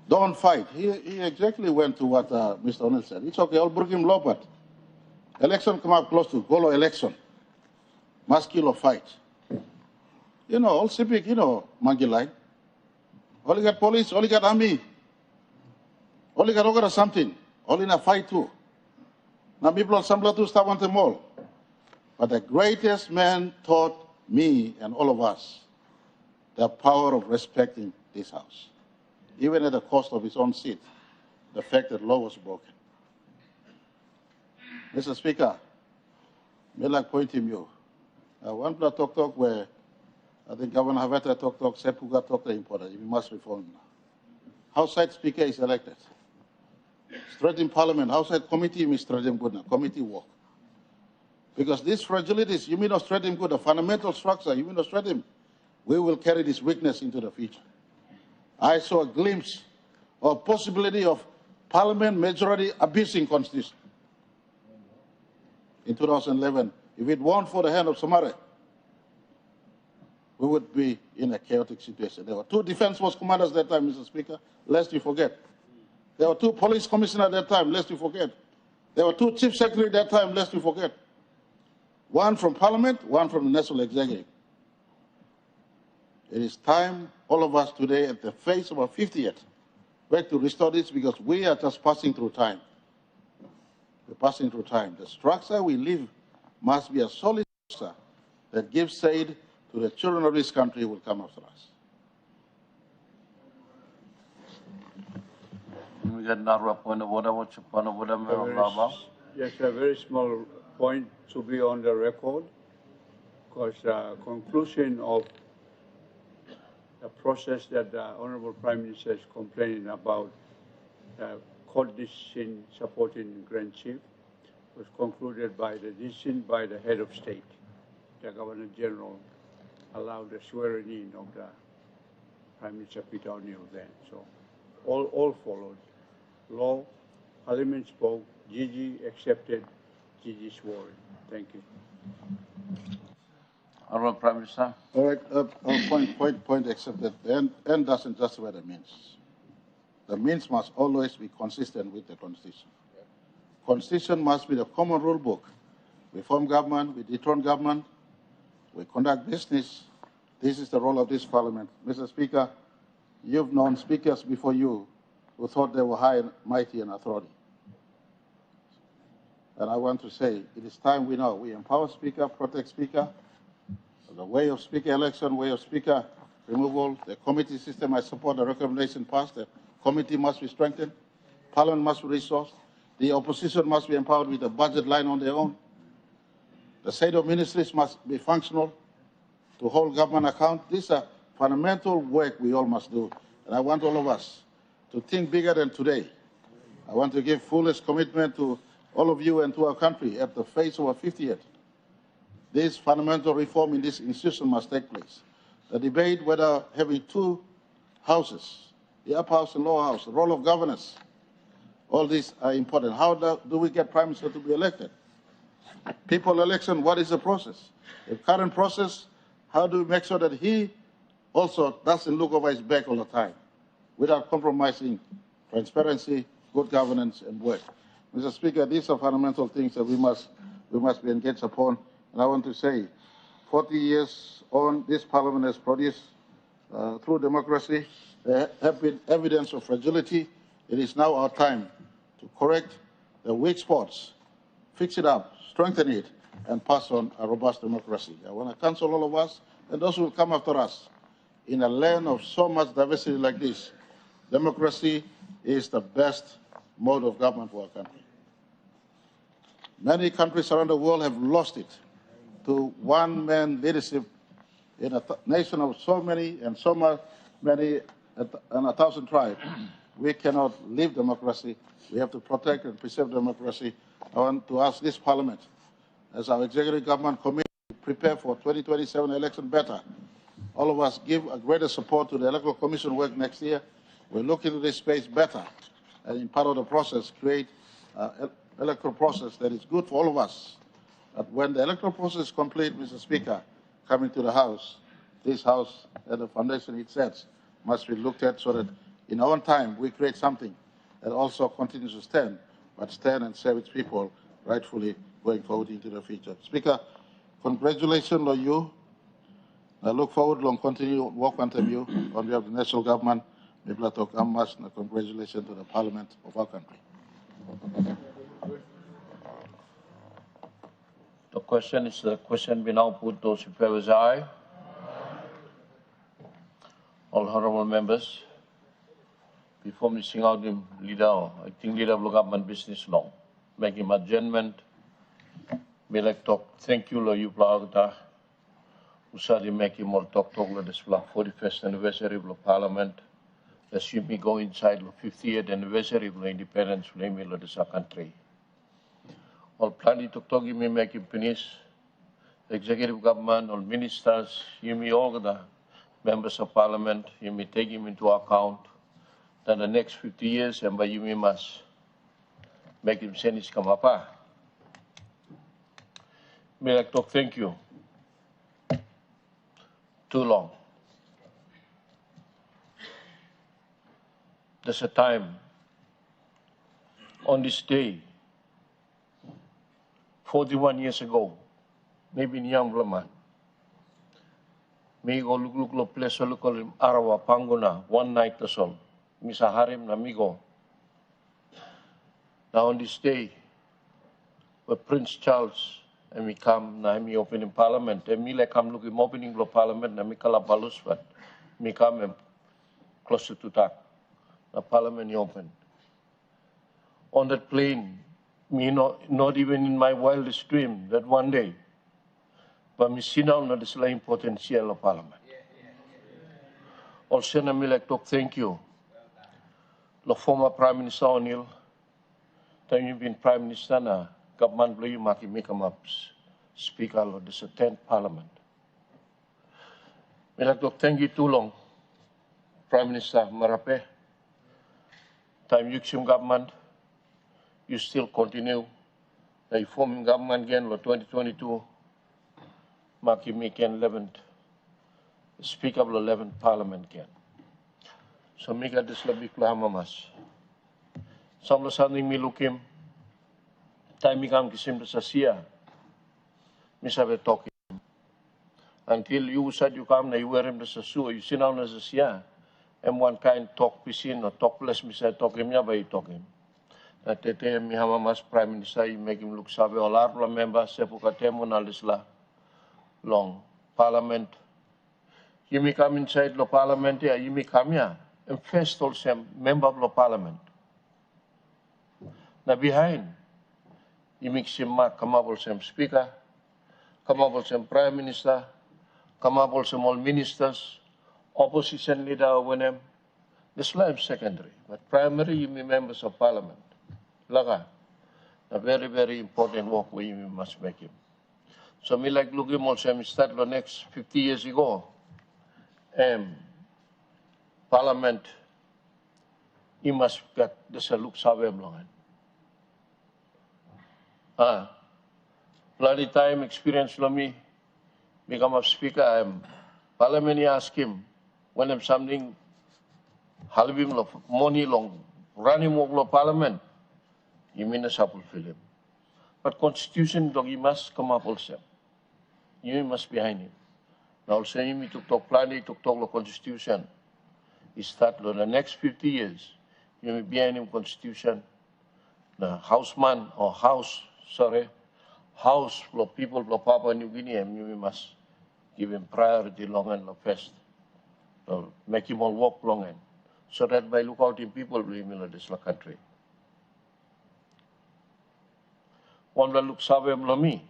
Don't fight. He exactly went to what Mr. O'Neill said. It's okay, I'll bring him low, but election come up close to Golo election. Must kill or fight. You know, all civic, you know, Mangilai. Only got police, only got army. Only got over something. Only in a fight too. Now people are sambla to stop on them all. But the greatest man taught me and all of us the power of respecting this house. Even at the cost of his own seat, the fact that law was broken. Mr. Speaker, may I like point him you. One plus talk where I think Governor Haveta talk Sepuga talk important. We must reform now. House side speaker is elected. Straight in Parliament, House side committee is straight in good now. Committee work. Because these fragilities, you may not straight him good, the fundamental structure, you may not straight him. We will carry this weakness into the future. I saw a glimpse of possibility of Parliament majority abusing Constitution. In 2011, if it weren't for the hand of Somare, we would be in a chaotic situation. There were 2 defense force commanders at that time, Mr. Speaker, lest you forget. There were 2 police commissioners at that time, lest you forget. There were 2 chief secretaries at that time, lest you forget. One from Parliament, one from the National Executive. It is time, all of us today, at the face of our 50th, we have to restore this because we are just passing through time. We're passing through time. The structure we live must be a solid structure that gives shade to the children of this country who will come after us. We got another point of order. What's your point of order, Member Lava? Yes, a very small point to be on the record, because conclusion of the process that the Honorable Prime Minister is complaining about, court decision supporting Grand Chief, was concluded by the decision by the head of state. The Governor General allowed the swearing in of the Prime Minister Peter O'Neill then. So all followed. Law, Parliament spoke, Gigi accepted, Gigi swore in. Thank you. Honorable Prime Minister. All right, point accepted. The end doesn't justify the means. The means must always be consistent with the Constitution. Constitution must be the common rule book. We form government, we dethrone government, we conduct business. This is the role of this Parliament. Mr. Speaker, you've known speakers before you who thought they were high and mighty and authority. And I want to say, it is time we know. We empower Speaker, protect Speaker. The way of Speaker election, way of Speaker removal, the committee system, I support the recommendation passed. The committee must be strengthened. Parliament must be resourced. The opposition must be empowered with a budget line on their own. The state of ministries must be functional to hold government account. These are fundamental work we all must do. And I want all of us to think bigger than today. I want to give fullest commitment to all of you and to our country at the phase of our 50th. This fundamental reform in this institution must take place. The debate whether having two houses, the upper house and lower house, the role of governors, all these are important. How do we get Prime Minister to be elected? People election, what is the process? The current process, how do we make sure that he also doesn't look over his back all the time without compromising transparency, good governance, and work? Mr. Speaker, these are fundamental things that we must be engaged upon. And I want to say, 40 years on, this Parliament has produced, through democracy, there have been evidence of fragility. It is now our time to correct the weak spots, fix it up, strengthen it, and pass on a robust democracy. I want to counsel all of us, and those who will come after us, in a land of so much diversity like this, democracy is the best mode of government for our country. Many countries around the world have lost it to one-man leadership in a nation of so many and so many and 1,000 tribes. We cannot leave democracy. We have to protect and preserve democracy. I want to ask this Parliament, as our executive government committee, to prepare for 2027 election better. All of us give a greater support to the Electoral Commission work next year. We look into this space better, and in part of the process, create an electoral process that is good for all of us. But when the electoral process is complete, Mr. Speaker, coming to the House, this House and the foundation it sets must be looked at so that in our own time we create something that also continues to stand, but stand and serve its people rightfully going forward into the future. Speaker, congratulations on you. I look forward to continue work with you on behalf of the national government. Congratulations to the Parliament of our country. The question is the question we now put. Those who favor say aye. All honorable members, before me sing out the leader, I think leader of the government business law, make him adjournment. Me like talk. Thank you, lo you plagda. Usadi make him more talk lo this block 41st anniversary of the Parliament. Let's see me go inside the 50th anniversary of the independence of the country. All planning to talk me make him finish. Executive government, all ministers, you me all the members of Parliament, you may take him into account that the next 50 years, and by you me must make him send his kamapa. Me like talk thank you. Too long. There's a time on this day, 41 years ago, maybe in young Blaman, may go look lo place look arawa panguna one night the sol. Misa harim na migo. Now on this day, where Prince Charles and me come na me open in Parliament, and me like come look in opening the Parliament na me kalabalus but me come and closer to that. The Parliament open. on that plane, me not even in my wildest dream that one day, but me sit down na this la potential of Parliament. Also, na me like talk thank you. The former Prime Minister O'Neill, time you been Prime Minister na government blue maki me come up Speaker of the 10th Parliament. Me like talk thank you too long, Prime Minister Marape. Time you sim government, you still continue. The forming government again for 2022, maki me can 11th Speaker of the 11th Parliament again. So me got this labik lahamamas. Some of something me lookim. Time me come kisim to sasia. Me sabe talking. Until you said you come na you wear him the sasu, you sit down as a sasia. And one kind talk pisin or talk less, me say talk him ya by talk him. Na tete mi hamamas Prime Minister, you make him look sabe all our members, sepukatemo na lisla long Parliament. You may come inside the Parliament here, you may come here. And first also member of the Parliament. Now behind, you mix him come up also Speaker, come up also Prime Minister, come up also all ministers, opposition leader when them. This is secondary, but primary you may members of Parliament. Laga, a very, very important work we must make him. So me like looking also me start the next 50 years ago. Parliament, you must get the saluk savem long. Bloody time experience lo me become a speaker. Parliament ask him when I'm something halbim lo money long running lo Parliament. You mean a supple film. But constitution dog you must come up also. You must behind him. Now also you need to talk planning to talk the constitution. He start the next 50 years. You may behind him constitution. The houseman or house for people for Papua New Guinea, and you must give him priority long and first. So make him all walk long and so that by look out in people will in this country. One will look savem lo me.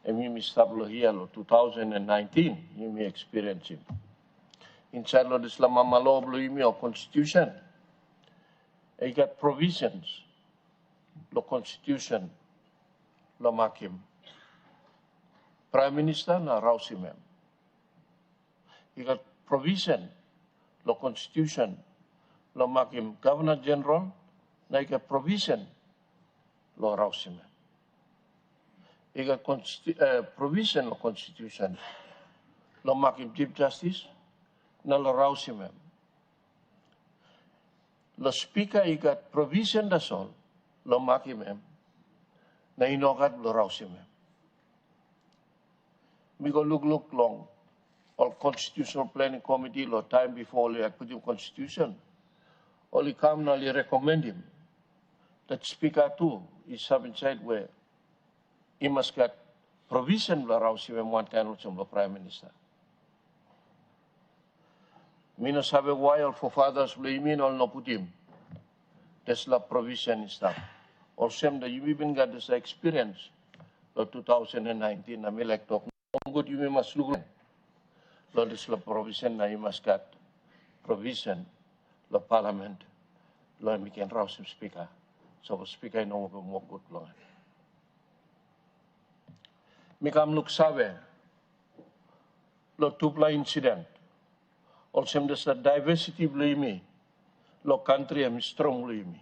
And you may stop here 2019, you may experience him. Inside lo Islam law or constitution, I got provisions, the constitution, lo makim. Prime Minister na rausimem. You got provision, the constitution, lo makim Governor General, na I got provision, lo rausimem. You got provision of constitution, lo makim Chief Justice, na lo rausimem. Lo Speaker, you got provision that's all, lo makimem, na inogat lo rausimem. We go look long, all constitutional planning committee, lo time before I put him constitution, only come na li recommend him. That Speaker too is some inside where he must get provision lo rausimem one kind of the Prime Minister. Mina sabe while for fathers blaming all no put him. There's la provision stuff. Or same that you even got this experience of 2019, I mean like talk good you must look lo this la provision na you must get provision lo Parliament lo we can rouse him Speaker. So Speaker no more good long. Me kam look sabe lo tupla incident. Also, there's a diversity blaming. Lo country am strong blaming.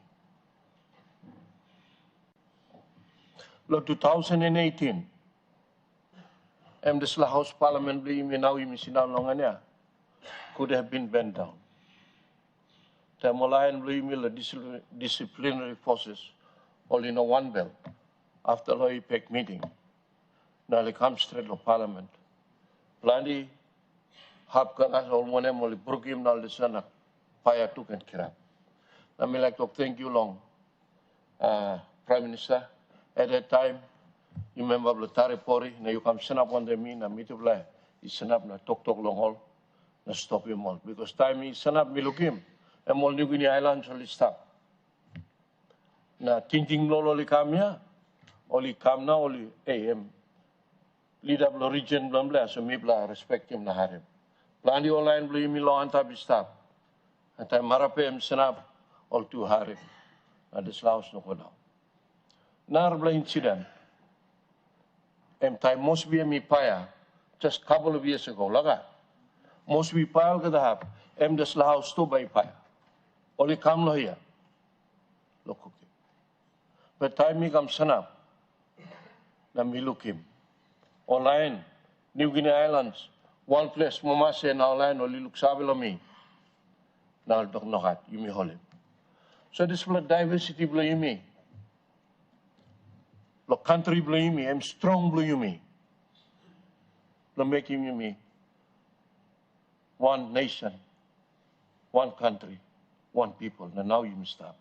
Lo 2018, this House Parliament blaming now imisinan longanya could have been bent down. Tamolayan blaming the disciplinary forces all in a one belt after the IPEC meeting. Now they come straight to Parliament. Plenty. Hapkan as all one only broke him now the son fire took and crap. I mean like to thank you long, Prime Minister. At that time, you remember the Taripori, now you come send up on the mean and meet of life. You send up na talk long haul, na stop him all. Because time he send up me look him, and all New Guinea Islands will stop. na tinting lolo li kamya, oli kamna oli AM. Leader blo region blam bla so mi bla respect him na harim. Plani online blo mi lo anta bistap. Anta marape em senap all to harim. Ada slaus no kono. Nar bla incident. Em time most be mi paya just couple of years ago laga. Most be pile ka dahap em the slaus to by paya. Oli kam lo here. Look. But time mi kam senap. Na mi look him. Online, New Guinea Islands, one place, Momase na online, oli luksabi lo mi. Na dok nokat, yumi holim. So this blood diversity blo yumi. Lo country blo yumi, I'm strong blo yumi. Lo making yumi. One nation, one country, one people. Na now yumi stop.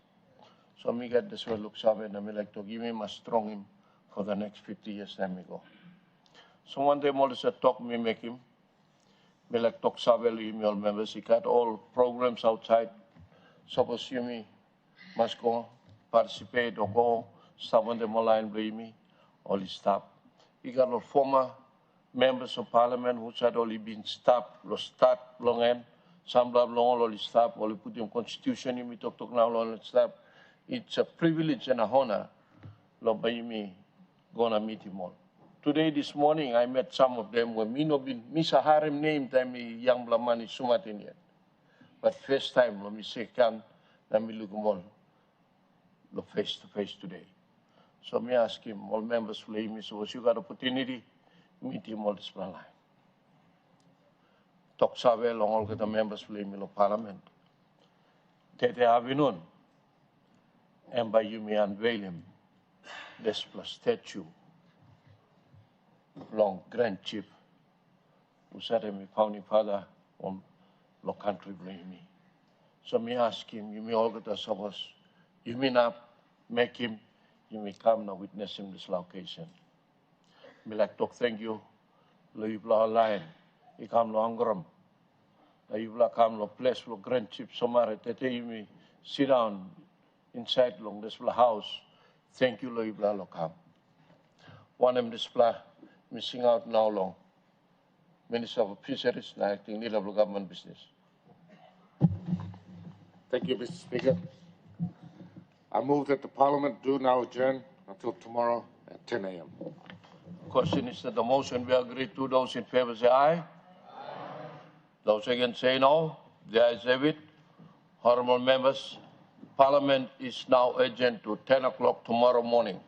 So me get this one luksabi na me like to give him a strong him for the next 50 years time we go. So one day more said talk me make him. Me like talk sabel you all members. He got all programs outside. Suppose you me must go participate or go someone them online blame me. All he stop. He got all former members of parliament who said all he been stopped, lo start long end. Some blah long all he stop, all he put in constitution you me talk now all stop. It's a privilege and a honor. Lo by me gonna meet him all. Today, this morning, I met some of them when me no been Misa Harim name time me young blamani sumatin yet. But first time, let me say can let me look more look face to face today. So me ask him, all members blame me, so was you got opportunity, meet him all this line. Talk sabe long all the members blame me lo parliament. They have known. And by you may unveil him. This plus statue. Long grand chief who said to me, founding father on the country blame me. So me ask him, you may all get us of us, you may not make him, you may come now witness him this location. Me like talk thank you, lo yubla line, he come lo angram, lo yubla come lo place lo grand chief somare, tete you may sit down inside long this house, thank you lo yubla lo come. One of them display missing out now long. Minister of Fisheries, acting leader of government business. Thank you, Mr. Speaker. I move that the Parliament do now adjourn until tomorrow at 10 a.m. Question is that the motion we agree to. Those in favor say aye. Aye. Those against say no. The ayes have it. Honorable members, Parliament is now adjourned to 10 o'clock tomorrow morning.